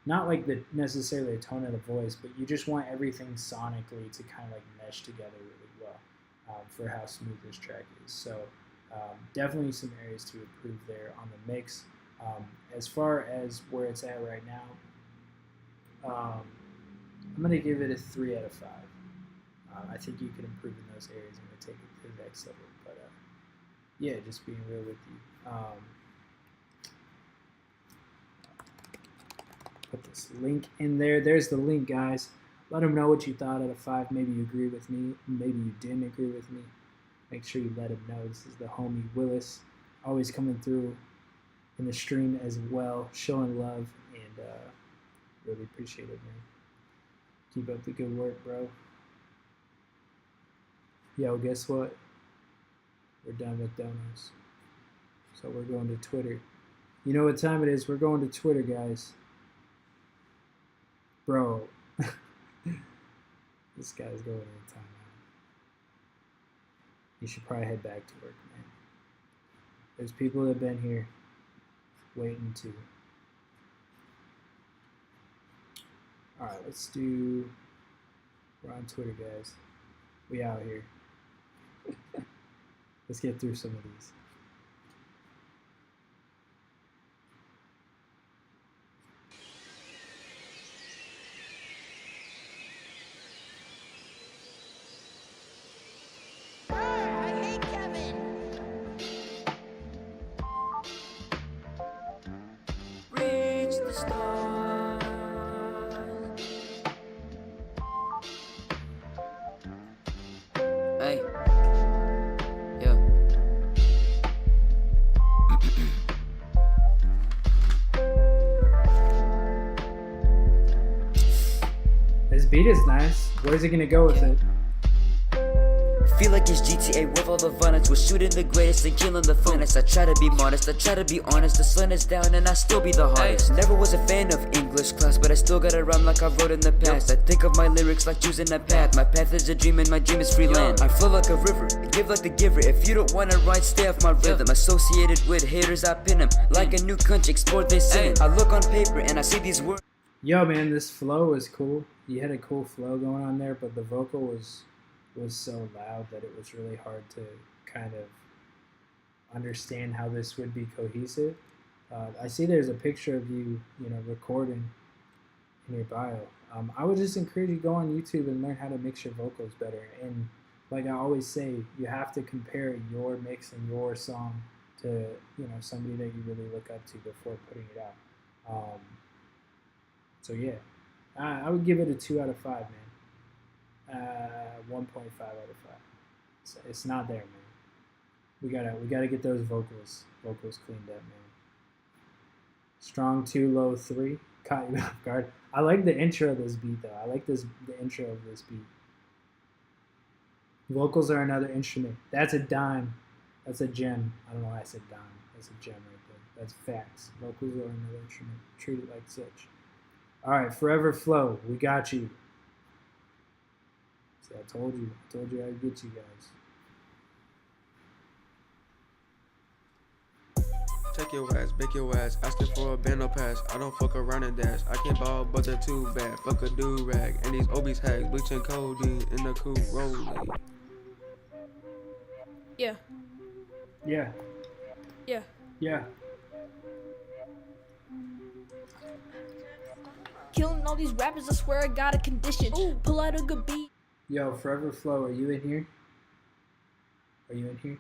Speaker 1: not like necessarily the tone of the voice, but you just want everything sonically to kind of like mesh together really well for how smooth this track is. So definitely some areas to improve there on the mix. As far as where it's at right now, I'm going to give it a 3 out of 5. I think you could improve in those areas and take it to the next level. But yeah, just being real with you. Put this link in there. There's the link, guys. Let them know what you thought out of 5. Maybe you agree with me. Maybe you didn't agree with me. Make sure you let them know. This is the homie Willis, always coming through in the stream as well, showing love, and really appreciate it, man. Keep up the good work, bro. Yo, guess what? We're done with donos. So we're going to Twitter. You know what time it is? We're going to Twitter, guys. Bro. This guy's going in timeout. You should probably head back to work, man. There's people that have been here waiting to. Alright, let's do. We're on Twitter, guys. We out here. Let's get through some of these.
Speaker 18: Reach the stars.
Speaker 20: Hey. Yeah.
Speaker 1: This beat is nice. Where's it gonna go with it?
Speaker 20: Feel like it's GTA with all the violence. We're shooting the greatest and killing the funnest. I try to be modest, I try to be honest. The sun is down and I still be the hardest. Never was a fan of English class, but I still gotta rhyme like I wrote in the past. I think of my lyrics like choosing a path. My path is a dream and my dream is free land. I flow like a river, give like the giver. If you don't wanna write, stay off my rhythm. Associated with haters, I pin them. Like a new country, export they sin. I look on paper and I see these words.
Speaker 1: Yo, man, this flow is cool. You had a cool flow going on there, but the vocal was so loud that it was really hard to kind of understand how this would be cohesive. I see there's a picture of you, recording in your bio. I would just encourage you to go on YouTube and learn how to mix your vocals better. And like I always say, you have to compare your mix and your song to, somebody that you really look up to before putting it out. So yeah, I would give it a 2 out of 5, man. 1.5 out of 5. It's not there, man. We gotta get those vocals cleaned up, man. Strong 2, low 3. Caught you off guard. I like the intro of this beat though. I like the intro of this beat. Vocals are another instrument. That's a dime. That's a gem. I don't know why I said dime. That's a gem right there. That's facts. Vocals are another instrument. Treat it like such. All right, Forever Flow. We got you. See, I told you how to get you guys.
Speaker 21: Take your ass, bake your ass, asking for a bando pass. I don't fuck around and dash. I can't ball, but they're too bad. Fuck a do-rag, and these obese hags bleaching codeine in the cool rolling.
Speaker 3: Yeah.
Speaker 1: Yeah.
Speaker 3: Yeah.
Speaker 1: Yeah.
Speaker 3: Killing all these rappers, I swear I got a condition. Ooh. Pull out a good beat.
Speaker 1: Yo, Forever Flow, are you in here? Are you in here?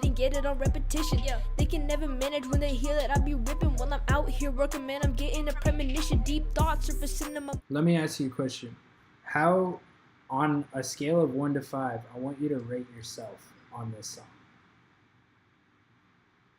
Speaker 3: And get it on repetition. Yeah. They
Speaker 2: can never manage when they hear that I be ripping while I'm out here working, man. I'm getting a premonition, deep thoughts surfacing in my.
Speaker 1: Let me ask you a question. How, on a scale of 1 to 5, I want you to rate yourself on this song.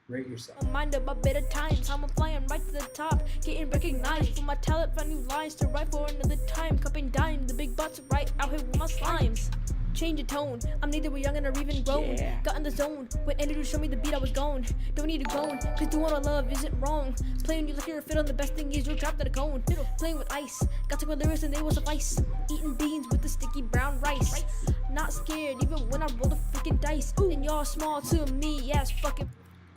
Speaker 1: Rate yourself.
Speaker 2: Mind about better times, I'm flying right to the top, getting recognized for my talent, find new lines to write for another time, cupping dime, the big butts right out here with my slimes. Change the tone, I'm neither young or even grown. Got in the zone, when Andrew showed me the beat I was gone. Don't need to groan, cause doing what I love isn't wrong. Playing you like you're a fiddle, the best thing is you're trapped in a cone. Playing with ice, got to my lyrics and they will suffice. Eating beans with the sticky brown rice. Not scared even when I roll the freaking dice. And y'all small to me, yes, fucking.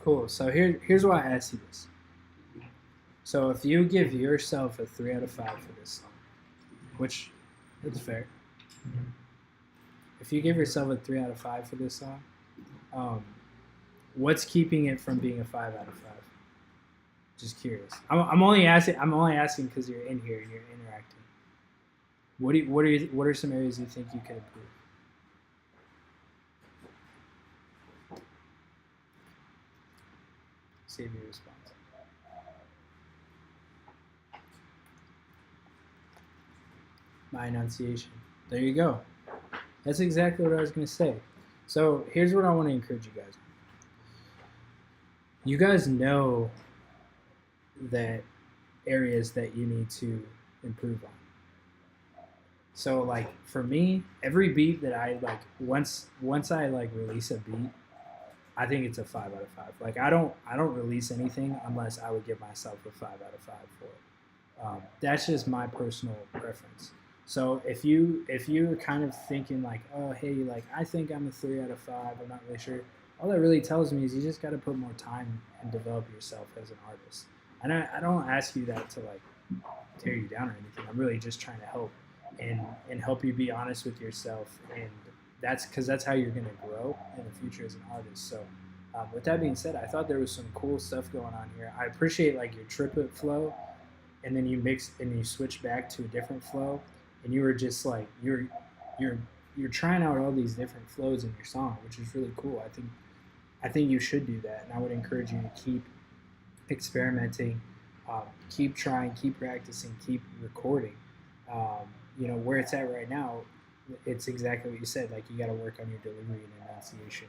Speaker 1: Cool, so here's why I asked you this. So if you give yourself a 3 out of 5 for this song, which is fair. If you give yourself a 3 out of 5 for this song, what's keeping it from being a 5 out of 5? Just curious. I'm only asking because you're in here and you're interacting. What are some areas you think you could improve? See if you respond. My enunciation. There you go. That's exactly what I was going to say. So here's what I want to encourage you guys. You guys know that areas that you need to improve on. So like for me, every beat that I like, once I like release a beat, I think it's a 5 out of 5. Like I don't release anything unless I would give myself a 5 out of 5 for it. That's just my personal preference. So if you're kind of thinking like, oh hey, like I think I'm a 3 out of 5, I'm not really sure. All that really tells me is you just got to put more time and develop yourself as an artist. And I don't ask you that to like tear you down or anything. I'm really just trying to help and help you be honest with yourself, and that's because that's how you're going to grow in the future as an artist. So with that being said, I thought there was some cool stuff going on here. I appreciate like your triplet flow, and then you mix and you switch back to a different flow, and you were just like you're trying out all these different flows in your song, which is really cool. I think you should do that, and I would encourage you to keep experimenting, keep trying, keep practicing, keep recording. You know, where it's at right now, it's exactly what you said. Like you got to work on your delivery and enunciation.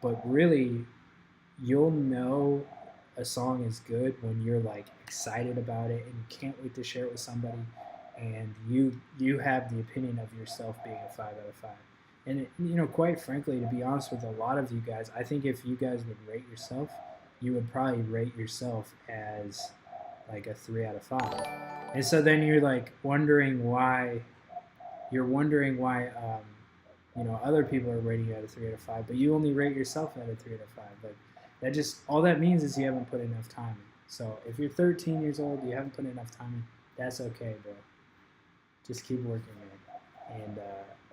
Speaker 1: But really, you'll know a song is good when you're like excited about it and you can't wait to share it with somebody, and you have the opinion of yourself being a 5 out of 5. And you know, quite frankly, to be honest with a lot of you guys, I think if you guys would rate yourself, you would probably rate yourself as like a 3 out of 5. And so then you're like wondering why you know, other people are rating you at a 3 out of 5, but you only rate yourself at a 3 out of 5. Like that just, all that means is you haven't put enough time in. So if you're 13 years old, you haven't put enough time in, that's okay, bro. Just keep working, man. And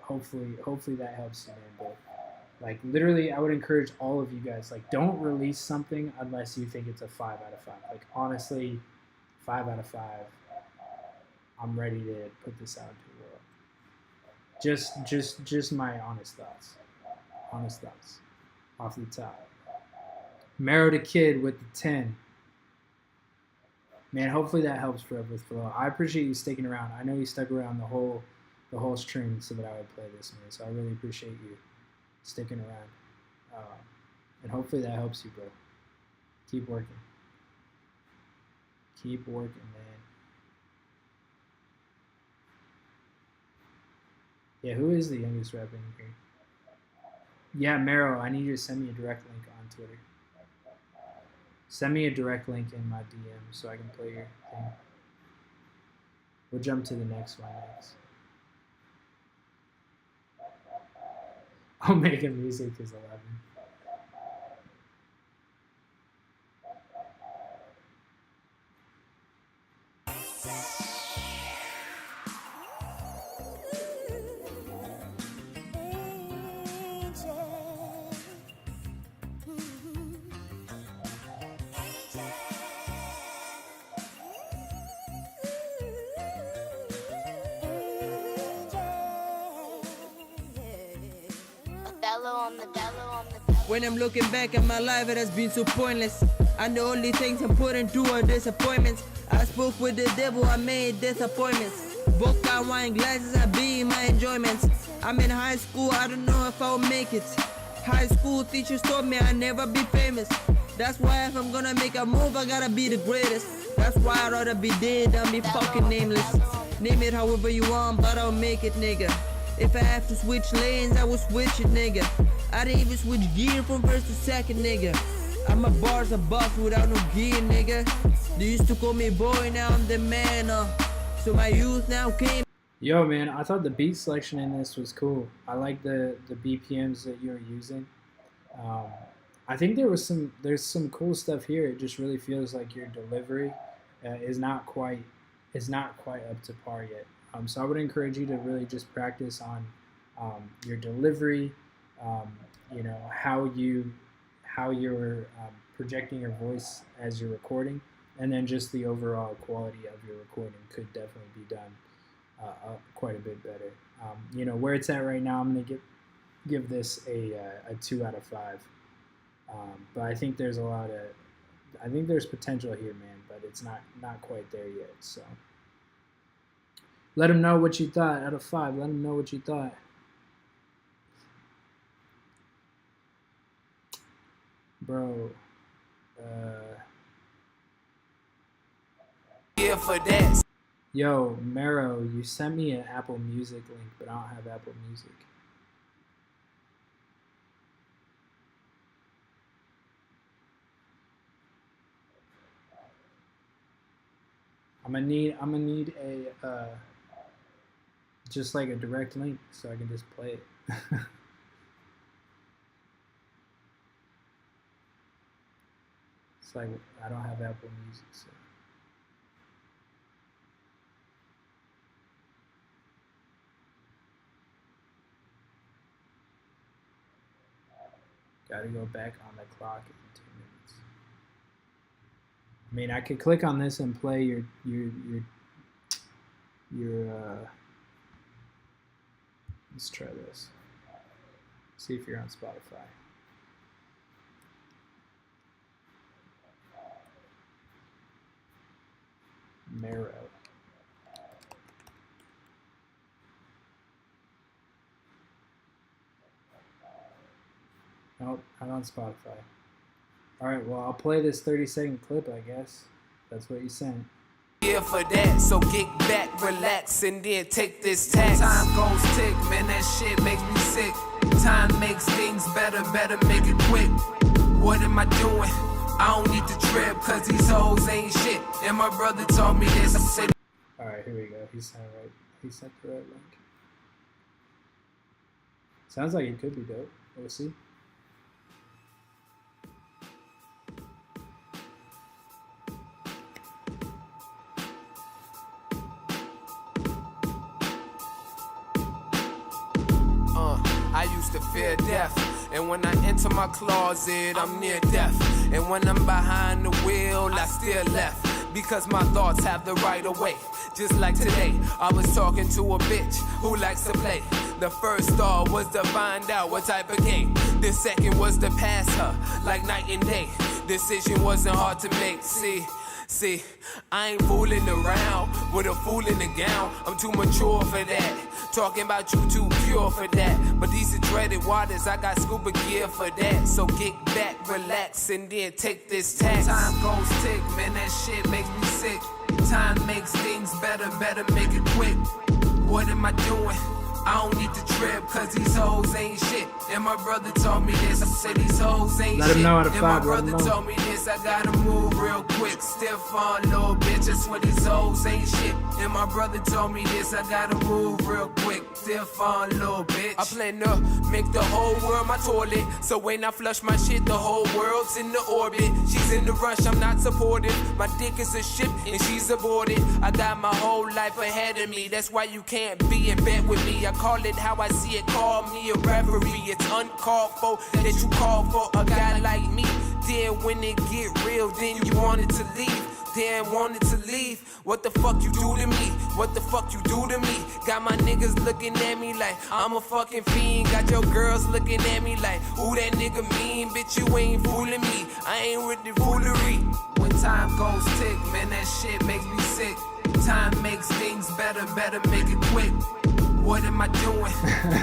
Speaker 1: hopefully that helps you, man. But like literally, I would encourage all of you guys, like don't release something unless you think it's a 5 out of 5. Like honestly, 5 out of 5. I'm ready to put this out into the world. Just my honest thoughts. Honest thoughts. Off the top. Marrow the Kid with the 10. Man, hopefully that helps Forever with Flow. I appreciate you sticking around. I know you stuck around the whole stream so that I would play this, man. So I really appreciate you sticking around. And hopefully that helps you, bro. Keep working. Keep working, man. Yeah, who is the youngest rapper in here? Yeah, Marrow, I need you to send me a direct link on Twitter. Send me a direct link in my DM so I can play your thing. We'll jump to the next one next. Omega Music is 11.
Speaker 12: Othello on the
Speaker 4: When I'm looking back at my life, it has been so pointless. And the only things I'm putting through are disappointments. I spoke with the devil, I made disappointments. Vodka, wine glasses, I be my enjoyments. I'm in high school, I don't know if I'll make it. High school teachers told me I'd never be famous. That's why if I'm gonna make a move, I gotta be the greatest. That's why I'd rather be dead than be fucking nameless. Name it however you want, but I'll make it, nigga. If I have to switch lanes, I will switch it, nigga. I didn't even switch gear from first to second, nigga. I'm a bars a boss without no gear, nigga. They used to call me boy, now I'm the man, So my youth now came.
Speaker 1: Yo, man, I thought the beat selection in this was cool. I like the BPMs that you were using. I think there's some cool stuff here. It just really feels like your delivery is not quite up to par yet. So I would encourage you to really just practice on your delivery, you know, how you're projecting your voice as you're recording, and then just the overall quality of your recording could definitely be done quite a bit better. You know, where it's at right now, I'm gonna give this a 2 out of 5. But I think there's there's potential here, man, but it's not quite there yet. So let them know what you thought out of 5. Let them know what you thought. Bro,
Speaker 10: Here for that.
Speaker 1: Yo, Mero, you sent me an Apple Music link, but I don't have Apple Music. I'm gonna need a just like a direct link so I can just play it. It's like I don't have Apple Music, so. Gotta go back on the clock in 2 minutes. I mean, I could click on this and play your let's try this. See if you're on Spotify. Mero. Nope, I'm on Spotify. Alright, well, I'll play this 30-second clip, I guess. That's what you sent.
Speaker 10: Here for that, so kick back, relax, and then take this tax. Time goes tick, man, that shit makes me sick. Time makes things better make it quick. What am I doing? I don't need to trip, cause these hoes ain't shit. And my brother told me this, I said.
Speaker 1: Alright, here we go. He sent the right link. Sounds like it could be dope. We'll see.
Speaker 10: I used to fear death, and when I enter my closet, I'm near death. And when I'm behind the wheel, I still left, because my thoughts have the right of way. Just like today, I was talking to a bitch who likes to play. The first thought was to find out what type of game. The second was to pass her, like night and day. Decision wasn't hard to make, See, I ain't fooling around with a fool in a gown. I'm too mature for that. Talking about you too pure for that. But these are dreaded waters, I got scuba gear for that. So get back, relax, and then take this tax. Time goes tick, man, that shit makes me sick. Time makes things better make it quick. What am I doing? I don't need to trip, cause these hoes ain't shit. And my brother told me this, I said these hoes ain't
Speaker 1: Let
Speaker 10: shit.
Speaker 1: him know how to
Speaker 10: And
Speaker 1: find,
Speaker 10: my brother told me this, I gotta move real quick. Stiff on little bitch, I swear these hoes ain't shit. And my brother told me this, I gotta move real quick. Stiff on little bitch. I plan to make the whole world my toilet. So when I flush my shit, the whole world's in the orbit. She's in the rush, I'm not supportive. My dick is a ship and she's aborted. I got my whole life ahead of me. That's why you can't be in bed with me. I call it how I see it, call me a reverie. It's uncalled for that you call for a guy like me. Then when it get real, then you wanted to leave. then wanted to leave. What the fuck you do to me? What the fuck you do to me? Got my niggas looking at me like I'm a fucking fiend. Got your girls looking at me like, ooh, that nigga mean. Bitch, you ain't fooling me. I ain't with the foolery. When time goes tick, man, that shit makes me sick. Time makes things better, better make it quick. What am I doing?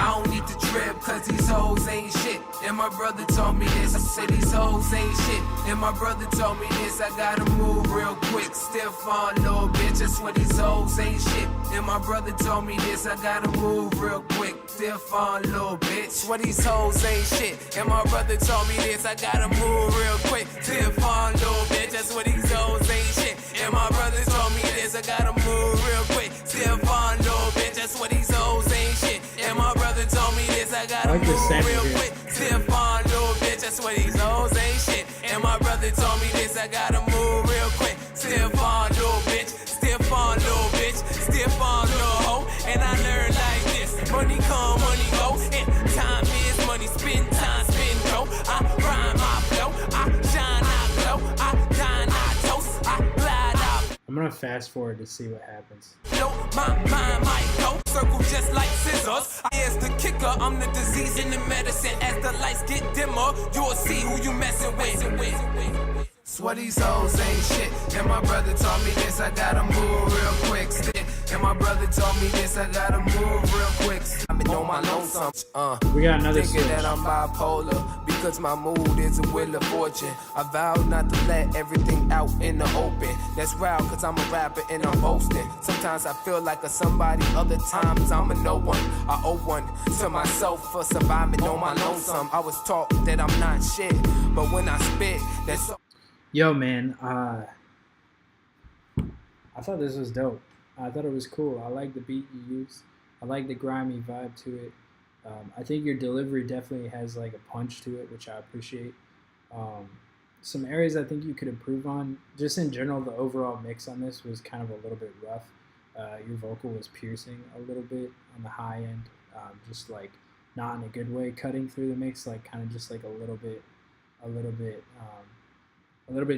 Speaker 10: I don't need to trip, cause these hoes ain't shit. And my brother told me this, I said these hoes ain't shit. And my brother told me this, I gotta move real quick. Stiff on, little bitch, that's what these hoes ain't shit. And my brother told me this, I gotta move real quick. Stiff on, little bitch, what these hoes ain't shit. And my brother told me this, I gotta move real quick. Stiff on, little bitch, that's what these hoes ain't shit. And my brother told me this, I gotta move real quick. Stiff on, little bitch, that's what these hoes ain't shit. And my brother told me this, I gotta
Speaker 1: like
Speaker 10: move real quick. Stiff on, little bitch, that's what these hoes ain't shit. And my brother told me this, I gotta move real quick. Stiff on, little bitch, stiff on, little bitch, stiff on, little hoe. And I learned like this, money come, money go. And time is money, spend time, spend dough. I rhyme, I flow, I shine, I glow, I dine, I toast, I glide out.
Speaker 1: I'm gonna fast forward to see what happens.
Speaker 10: No, my mind might go circle just like scissors. I is the kicker, I'm the disease in the medicine. As the lights get dimmer, you'll see who you messing with. Swear these hoes ain't shit. And my brother told me this, I gotta move real quick. And my brother told me this, I gotta move real quick. I've been on my lonesome.
Speaker 1: We got another
Speaker 10: thinking
Speaker 1: switch.
Speaker 10: that I'm bipolar because my mood is a wheel of fortune. I vow not to let everything out in the open. That's wild cause I'm a rapper and I'm boasting. Sometimes I feel like a somebody, other times I'm a no one. I owe one to myself for surviving on my lonesome. I was taught that I'm not shit, but when I spit, that's so.
Speaker 1: Yo, man, I thought this was dope. I thought it was cool. I like the beat you used. I like the grimy vibe to it. I think your delivery definitely has like a punch to it, which I appreciate. Some areas I think you could improve on. Just in general, the overall mix on this was kind of a little bit rough. Your vocal was piercing a little bit on the high end, just like not in a good way, cutting through the mix, like kind of just like a little bit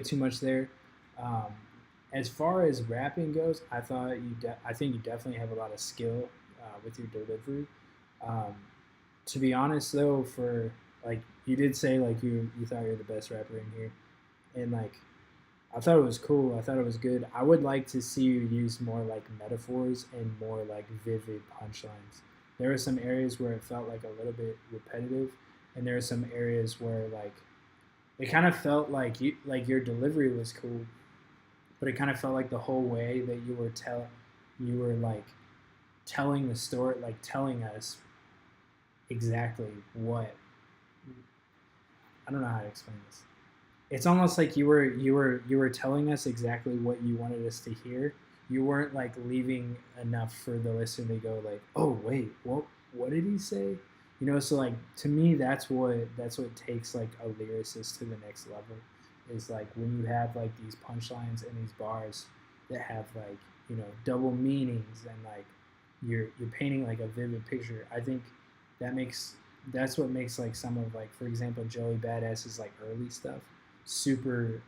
Speaker 1: too much there. As far as rapping goes, I think you definitely have a lot of skill with your delivery. To be honest, though, for like you did say like you thought you were the best rapper in here, and like I thought it was cool. I thought it was good. I would like to see you use more like metaphors and more like vivid punchlines. There were some areas where it felt like a little bit repetitive, and there are some areas where like it kind of felt like your delivery was cool, but it kind of felt like the whole way that you were like telling the story, like telling us exactly what. I don't know how to explain this. It's almost like you were telling us exactly what you wanted us to hear. You weren't like leaving enough for the listener to go like, oh wait, what did he say? You know, so like to me that's what takes like a lyricist to the next level. Is like when you have like these punchlines and these bars that have like, you know, double meanings and like you're painting like a vivid picture. I think that's what makes like some of like, for example, Joey Badass's like early stuff super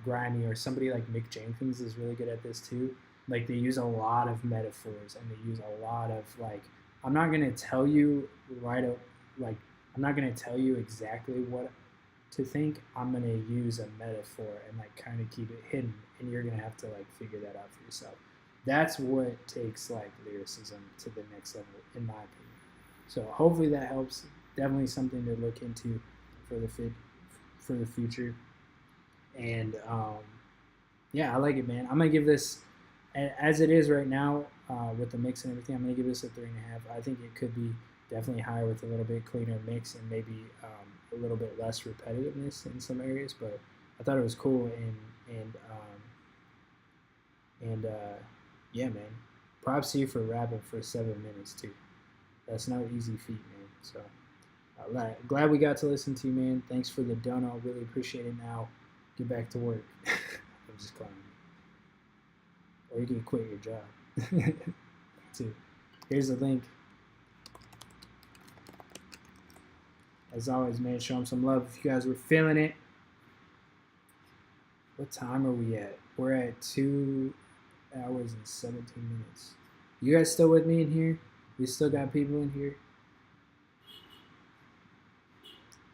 Speaker 1: grimy, or somebody like Mick Jenkins is really good at this too. Like they use a lot of metaphors and they use a lot of like, I'm not gonna tell you exactly what to think. I'm gonna use a metaphor and like kind of keep it hidden, and you're gonna have to like figure that out for yourself. That's what takes like lyricism to the next level, in my opinion. So hopefully that helps. Definitely something to look into for the future. And yeah, I like it, man. I'm gonna give this, as it is right now, with the mix and everything, I'm gonna give this a 3.5. I think it could be definitely higher with a little bit cleaner mix and maybe a little bit less repetitiveness in some areas, but I thought it was cool, and yeah, man, props to you for rapping for 7 minutes too. That's no easy feat, man. So glad we got to listen to you, man. Thanks for the dono. Really appreciate it. Now get back to work. I'm just clowning you. Or you can quit your job too. Here's the link. As always, man, show them some love if you guys were feeling it. What time are we at? We're at 2 hours and 17 minutes. You guys still with me in here? We still got people in here?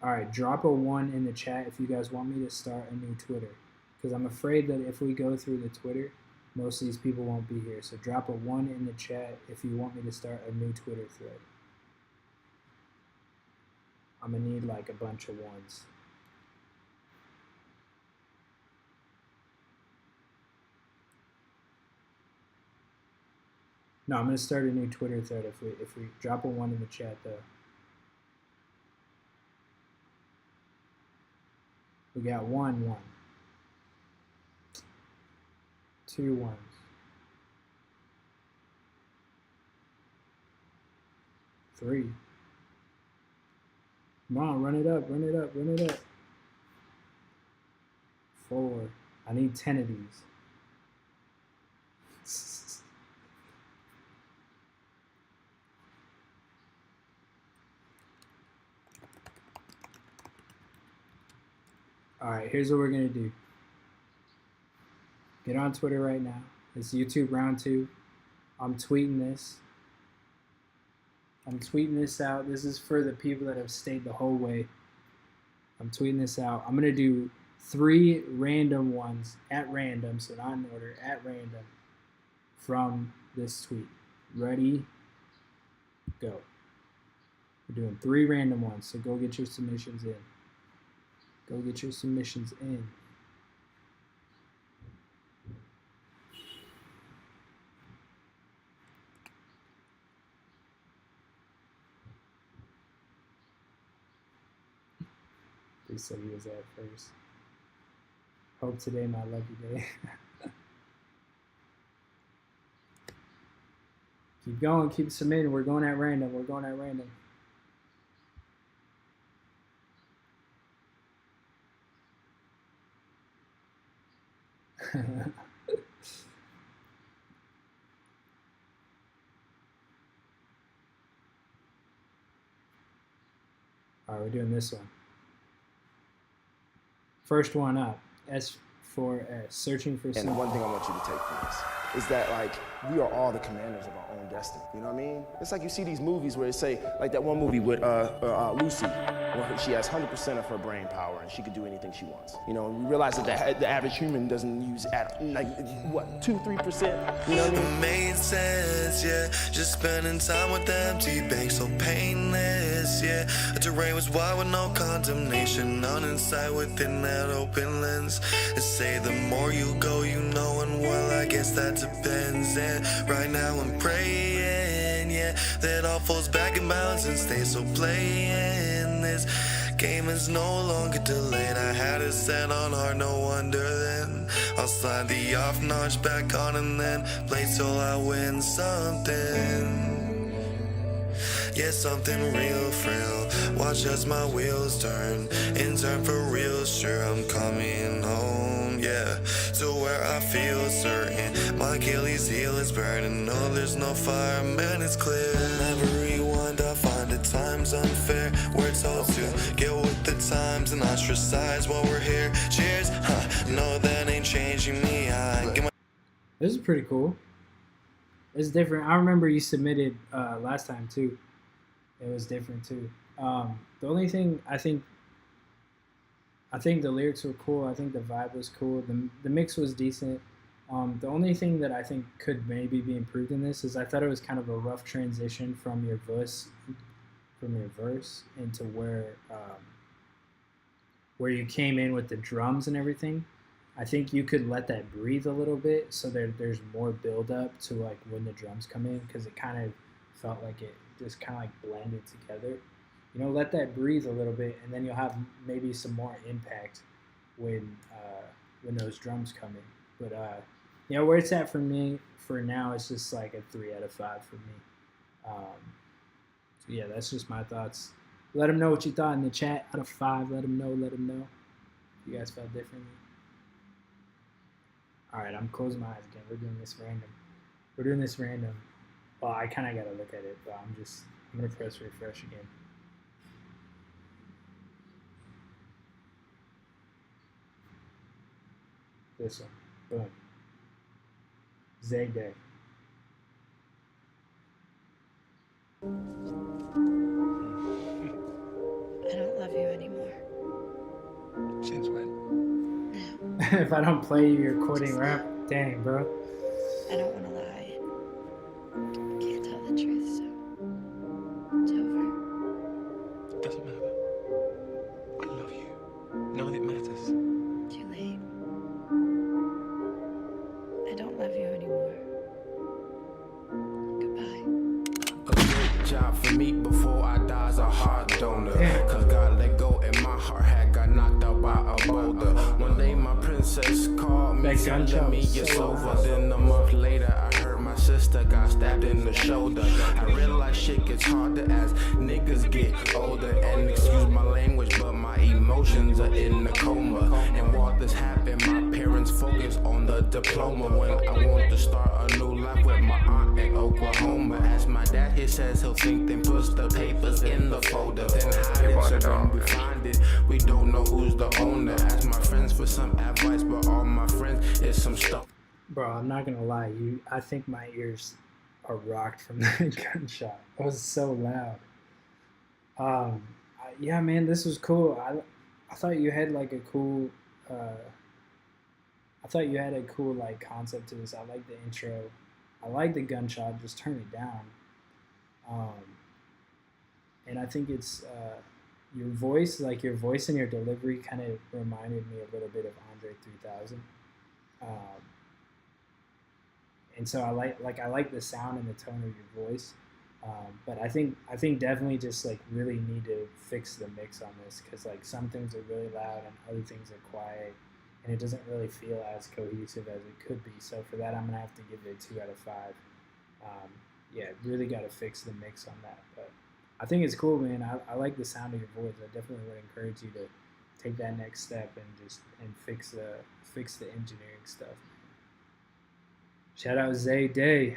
Speaker 1: Alright, drop a 1 in the chat if you guys want me to start a new Twitter. Because I'm afraid that if we go through the Twitter, most of these people won't be here. So drop a 1 in the chat if you want me to start a new Twitter thread. I'm going to need like a bunch of 1s. No, I'm going to start a new Twitter thread if we drop a 1 in the chat though. We got 1, 1. 2 1s. 3. Come on, run it up, run it up, run it up. 4. I need 10 of these. Alright, here's what we're going to do. Get on Twitter right now. It's YouTube round 2. I'm tweeting this. I'm tweeting this out. This is for the people that have stayed the whole way. I'm tweeting this out. I'm going to do 3 random ones at random, so not in order, at random from this tweet. Ready? Go. We're doing 3 random ones, so go get your submissions in. Go get your submissions in. They said he was at first. Hope today my lucky day. Keep going, keep submitting. We're going at random. We're going at random. Alright, we're doing this one. First one up. S for searching for something.
Speaker 8: And one thing I want you to take from this is that, like, we are all the commanders of our own destiny. You know what I mean? It's like you see these movies where they say, like that one movie with Lucy, where she has 100% of her brain power and she can do anything she wants. You know, and we realize that the average human doesn't use like what, 2-3%. You know what I mean?
Speaker 22: Made sense, yeah. Just spending time with the empty bank, so painless, yeah. The terrain was wide with no condemnation, none inside within that open lens. They say the more you go, you know, and well, I guess that depends. And right now I'm praying, yeah, that all falls back in bounds and stays. So playing this game is no longer delayed. I had it set on hard, no wonder then. I'll slide the off notch back on and then play till I win something. Yeah, something real frail. Watch as my wheels turn. In turn for real, sure I'm coming home. Yeah, to where I feel certain. My Achilles heel is burning. No, there's no fire, man, it's clear. Never rewind, I find the times unfair. We're told to get with the times and ostracize while we're here. Cheers, no, that ain't changing me.
Speaker 1: This is pretty cool. It's different. I remember you submitted last time too. It was different too. The only thing I think the lyrics were cool. I think the vibe was cool. The mix was decent. The only thing that I think could maybe be improved in this is I thought it was kind of a rough transition from your verse into where you came in with the drums and everything. I think you could let that breathe a little bit so there's more build up to like when the drums come in, because it kind of felt like it just kind of like blended together. You know, let that breathe a little bit, and then you'll have maybe some more impact when those drums come in. But yeah, where it's at for me for now, it's just like a 3 out of 5 for me. So yeah, that's just my thoughts. Let them know what you thought in the chat. Out of 5, let them know. Let them know if you guys felt differently. All right, I'm closing my eyes again. We're doing this random. Well, I kind of got to look at it, but I'm going to press refresh again. This one. Boom. Zayday.
Speaker 7: I don't love you anymore.
Speaker 22: Since when?
Speaker 1: If I don't play you, you're quitting rap. Dang, bro.
Speaker 7: I don't want to lie. Can't tell the truth, so it's over.
Speaker 22: Doesn't matter. I love you. None of it matters.
Speaker 7: Too late. I don't love you anymore. Goodbye.
Speaker 22: A good job for me before I die as a heart donor. Cause God let go and my heart had got knocked out by a boulder. One day my princess called me, telling me it's over. Then a month later I heard my sister got stabbed in the shoulder. I realized shit gets harder as niggas get older. And excuse my language, but my emotions are in the coma. And while this happened, my parents focused on the diploma. When I want to start a new life with my aunt in Oklahoma. As my dad here says he'll think, then puts the papers in the folder. Then hide it, so when we find it, we don't know who's the owner. Ask my friends for some advice, but all my friends is some stuff.
Speaker 1: Bro, I'm not gonna lie, I think my ears are rocked from that gunshot. It was so loud. Yeah, man, this was cool. I thought you had like a cool like concept to this. I like the intro. I like the gunshot. Just turn it down. And I think it's your voice and your delivery kind of reminded me a little bit of Andre 3000. And so I like the sound and the tone of your voice. But I think definitely just like really need to fix the mix on this, because like some things are really loud and other things are quiet, and it doesn't really feel as cohesive as it could be. So for that, I'm gonna have to give it a 2 out of 5. Yeah, really got to fix the mix on that. But I think it's cool, man. I like the sound of your voice. I definitely would encourage you to take that next step and fix the engineering stuff. Shout out Zayday.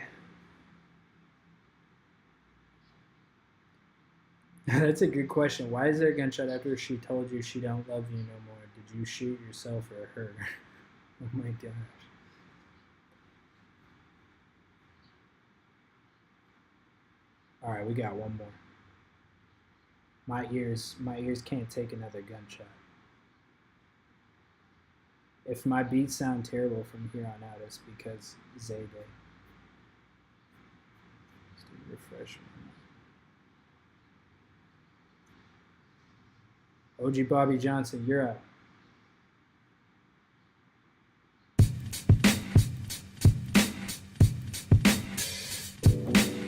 Speaker 1: That's a good question. Why is there a gunshot after she told you she don't love you no more? Did you shoot yourself or her? Oh my gosh. All right, we got one more. My ears can't take another gunshot. If my beats sound terrible from here on out, it's because Zayday. Let's do refresh. OG Bobby Johnson, you're up.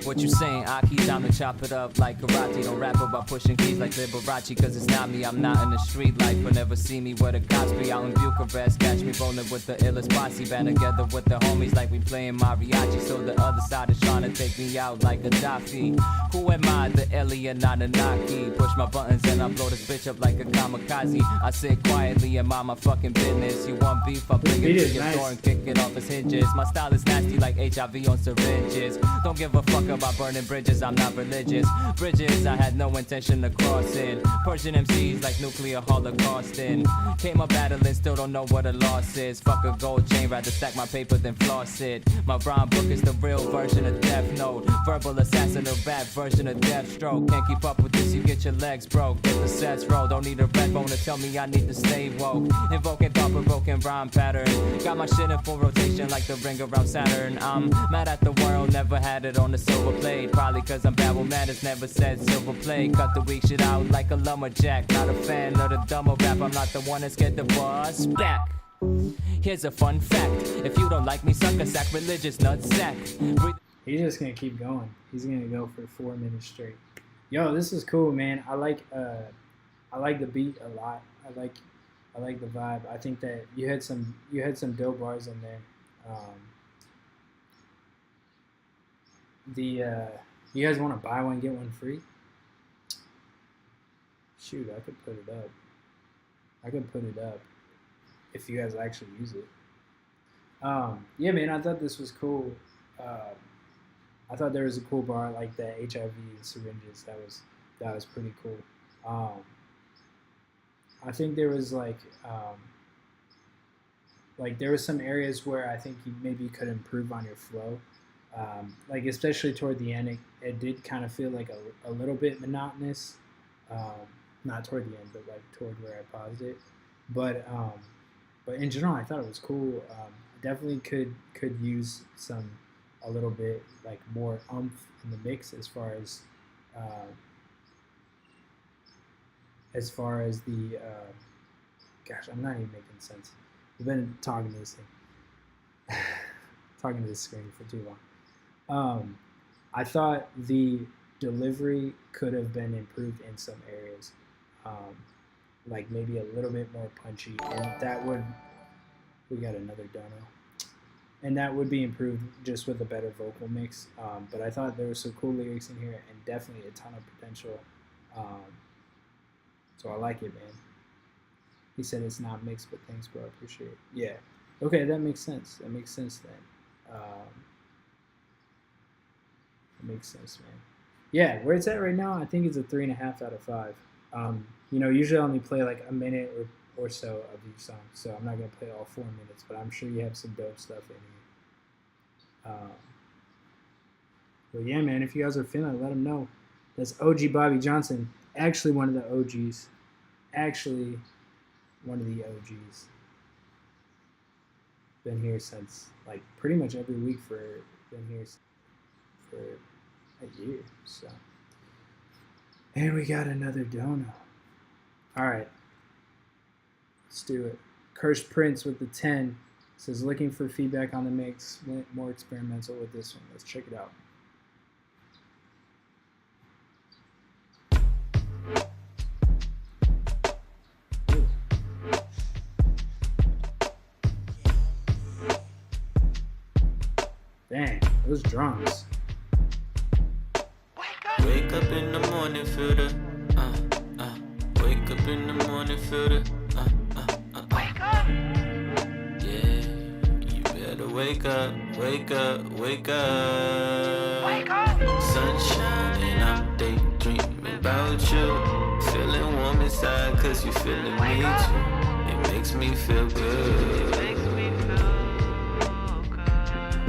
Speaker 9: What you saying, Aki? Time to chop it up like karate. Don't rap about pushing keys like Liberace, cause it's not me. I'm not in the street life, but never see me where the cops be. Out in Bucharest, catch me rolling with the illest posse. Band together with the homies like we playing mariachi. So the other side is trying to take me out like Gaddafi. Who am I? The alien, not Anunnaki. Push my buttons and I blow this bitch up like a kamikaze. I sit quietly and mind my fucking business. You want beef? I bring it to your door and kick it off its hinges. My style is nasty like HIV on syringes. Don't give a fuck about burning bridges, I'm not religious. Bridges I had no intention of crossing. Persian MCs like nuclear holocausting. Came up battling, still don't know what a loss is. Fuck a gold chain, rather stack my paper than floss it. My rhyme book is the real version of Death Note. Verbal assassin, a rap version of Deathstroke. Can't keep up with this, you get your legs broke. Get the sets roll, don't need a red bone to tell me I need to stay woke. Invoking thought-provoking rhyme pattern. Got my shit in full rotation like the ring around Saturn. I'm mad at the world, never had it on the silver plate. Probably cause I'm bad with manners, never said silver plate. Cut the weak shit out like a lumberjack. Not a fan of the dumber rap, I'm not the one that's get the buzz back. Here's a fun fact. If you don't like me, suck a sacrilegious nutsack.
Speaker 1: He's just gonna keep going. He's gonna go for 4 minutes straight. Yo, this is cool, man. I like the beat a lot. I like the vibe. I think that you had some dope bars in there. You guys want to buy one get one free? Shoot, I could put it up if you guys actually use it. Yeah, man, I thought this was cool. I thought there was a cool bar like the HIV and syringes. That was pretty cool. I think there was like like there were some areas where I think you maybe could improve on your flow. Like especially toward the end, it did kind of feel like a little bit monotonous. Not toward the end, but like toward where I paused it. But in general, I thought it was cool. Definitely could use a little bit like more oomph in the mix as far as the gosh, I'm not even making sense. We've been talking to this thing, talking to this screen for too long. I thought the delivery could have been improved in some areas, like maybe a little bit more punchy, and that would. We got another dono. And that would be improved just with a better vocal mix. But I thought there were some cool lyrics in here and definitely a ton of potential. So I like it, man. He said it's not mixed, but thanks, bro. I appreciate it. Yeah. Okay, that makes sense. That makes sense then. That makes sense, man. Yeah, where it's at right now, I think it's a 3.5 out of 5. Usually I only play like a minute or so of each song, so I'm not gonna play all 4 minutes, but I'm sure you have some dope stuff in here. But yeah, man, if you guys are feeling it, let them know. That's OG Bobby Johnson, actually one of the OGs. Actually, one of the OGs. Been here since like pretty much every week been here for a year. So, and we got another dono. All right. Let's do it. Cursed Prince with the 10 says, looking for feedback on the mix. Went more experimental with this one. Let's check it out. Dang, those drums.
Speaker 5: Wake up in the morning, feel the wake up in the morning, feel the wake up. Yeah, you better wake up, wake up, wake up. Wake up. Sunshine and I'm daydreaming about you. Feeling warm inside cause you feeling me too. It makes me feel good.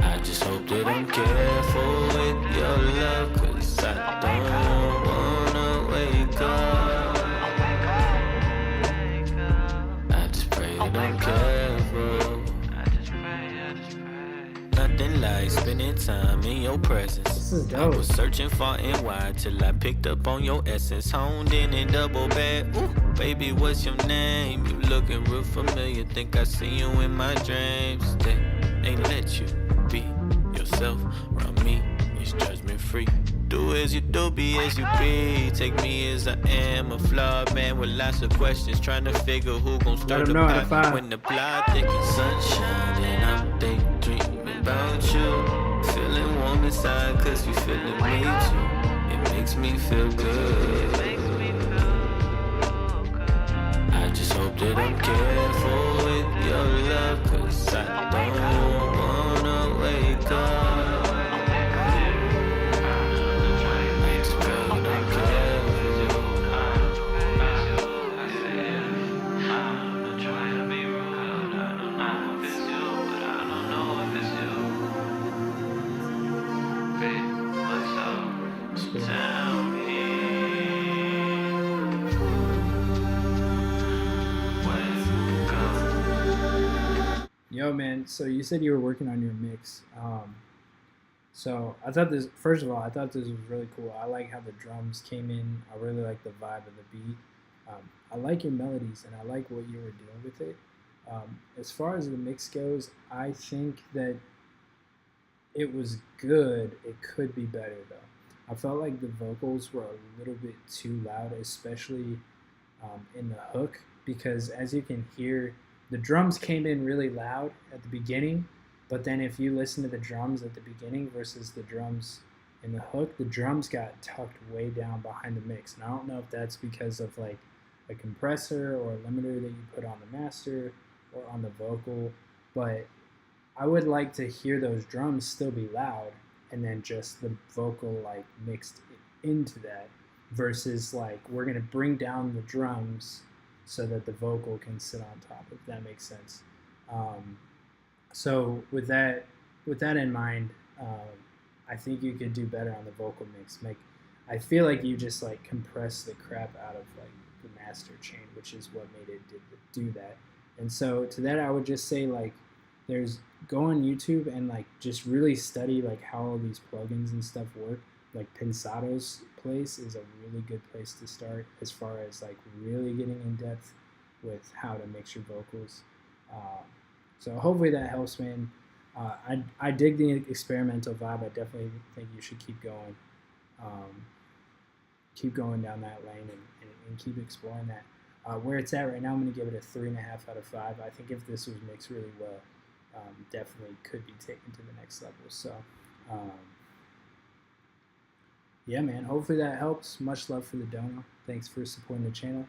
Speaker 5: I just hope that I'm careful with your love, cause I don't wanna wake up. I just pray that I'm careful. Nothing like spending time in your presence. I was searching far and wide till I picked up on your essence. Honed in and double back. Ooh, baby, what's your name? You looking real familiar. Think I see you in my dreams. They ain't let you be yourself around me. It's judgment free. Do as you do, be as you be. Take me as I am, a flawed man with lots of questions, trying to figure who gon' stir the pot when the plot thickens. Sunshine and I'm daydreaming about you. Feeling warm inside cause you feeling me too. It makes me feel good. I just hope that I'm careful with your love, cause I don't wanna wake up.
Speaker 1: Yo, man, so you said you were working on your mix. So I thought this, first of all, I thought this was really cool. I like how the drums came in. I really like the vibe of the beat. I like your melodies, and I like what you were doing with it. As far as the mix goes, I think that it was good. It could be better, though. I felt like the vocals were a little bit too loud, especially in the hook, because as you can hear, the drums came in really loud at the beginning, but then if you listen to the drums at the beginning versus the drums in the hook, the drums got tucked way down behind the mix. And I don't know if that's because of like a compressor or a limiter that you put on the master or on the vocal, but I would like to hear those drums still be loud and then just the vocal like mixed into that versus like we're going to bring down the drums so that the vocal can sit on top, if that makes sense. So with that in mind, I think you could do better on the vocal mix. I feel like you just like compress the crap out of like the master chain, which is what made it do that. And so to that, I would just say like, go on YouTube and like just really study like how all these plugins and stuff work. Like Pensado's place is a really good place to start as far as like really getting in depth with how to mix your vocals. So hopefully that helps, man. I dig the experimental vibe. I definitely think you should keep going. Keep going down that lane and keep exploring that. Where it's at right now, I'm going to give it a 3.5 out of 5. I think if this was mixed really well, definitely could be taken to the next level. So, yeah, man, hopefully that helps. Much love for the dono. Thanks for supporting the channel.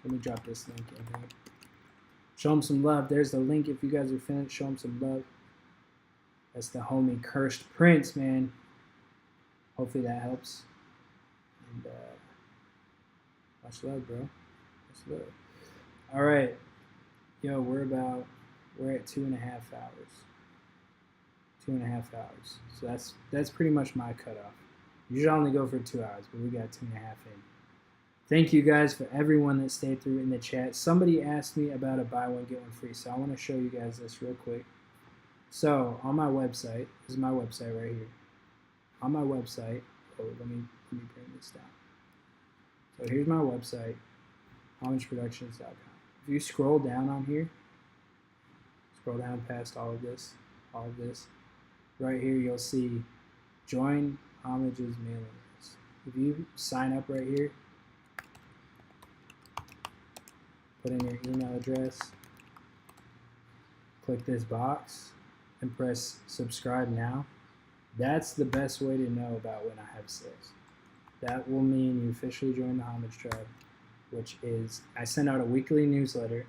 Speaker 1: Let me drop this link in here. Show them some love. There's the link if you guys are finished. Show them some love. That's the homie Cursed Prince, man. Hopefully that helps. And much love, bro. Much love. All right. Yo, we're at 2.5 hours. 2.5 hours. So that's pretty much my cutoff. Usually I only go for 2 hours, but we got 2.5 in. Thank you guys for everyone that stayed through in the chat. Somebody asked me about a buy one get one free, so I want to show you guys this real quick. So on my website, this is my website right here. On my website, let me bring this down. So here's my website, homageproductions.com. If you scroll down on here, scroll down past all of this, right here you'll see join Homage's mailing list. If you sign up right here, put in your email address, click this box, and press subscribe now. That's the best way to know about when I have sales. That will mean you officially join the Homage Tribe, which is, I send out a weekly newsletter.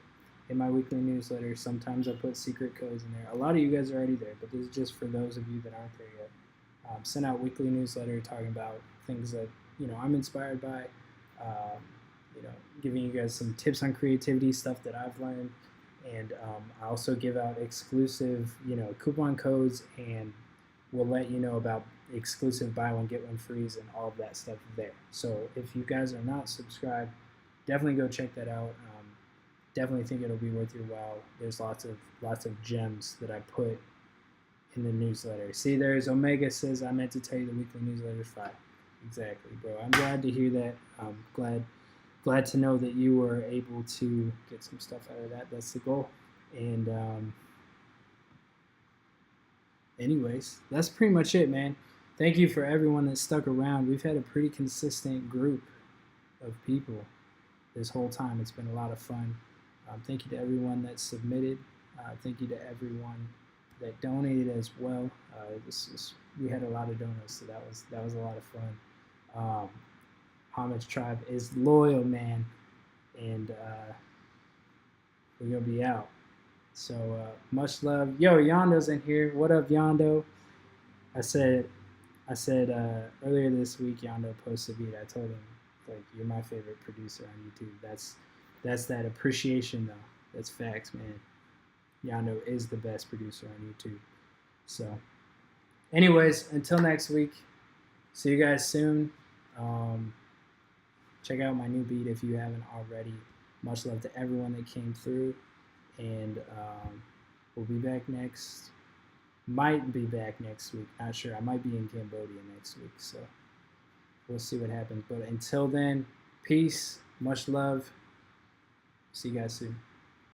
Speaker 1: In my weekly newsletter, sometimes I put secret codes in there. A lot of you guys are already there, but this is just for those of you that aren't there yet. Send out weekly newsletter talking about things that I'm inspired by. Giving you guys some tips on creativity, stuff that I've learned, and I also give out exclusive coupon codes, and we'll let you know about exclusive buy one get one frees and all of that stuff there. So if you guys are not subscribed, definitely go check that out. Definitely think it'll be worth your while. There's lots of gems that I put in the newsletter. See, there's Omega says I meant to tell you the weekly newsletter is 5. Exactly, bro. I'm glad to hear that. I'm glad to know that you were able to get some stuff out of that. That's the goal. And anyways, that's pretty much it, man. Thank you for everyone that stuck around. We've had a pretty consistent group of people this whole time. It's been a lot of fun. Thank you to everyone that submitted. Thank you to everyone that donated as well. We had a lot of donuts, so that was a lot of fun. Homage Tribe is loyal, man, and we're gonna be out. So much love. Yo, Yondo's in here. What up, Yondo? I said earlier this week, Yondo posted a beat. I told him, like, you're my favorite producer on YouTube. That's that appreciation, though. That's facts, man. Yondo is the best producer on YouTube. So, anyways, until next week, see you guys soon. Check out my new beat if you haven't already. Much love to everyone that came through, and we'll be back might be back next week. Not sure. I might be in Cambodia next week, so we'll see what happens. But until then, peace, much love. See you guys soon.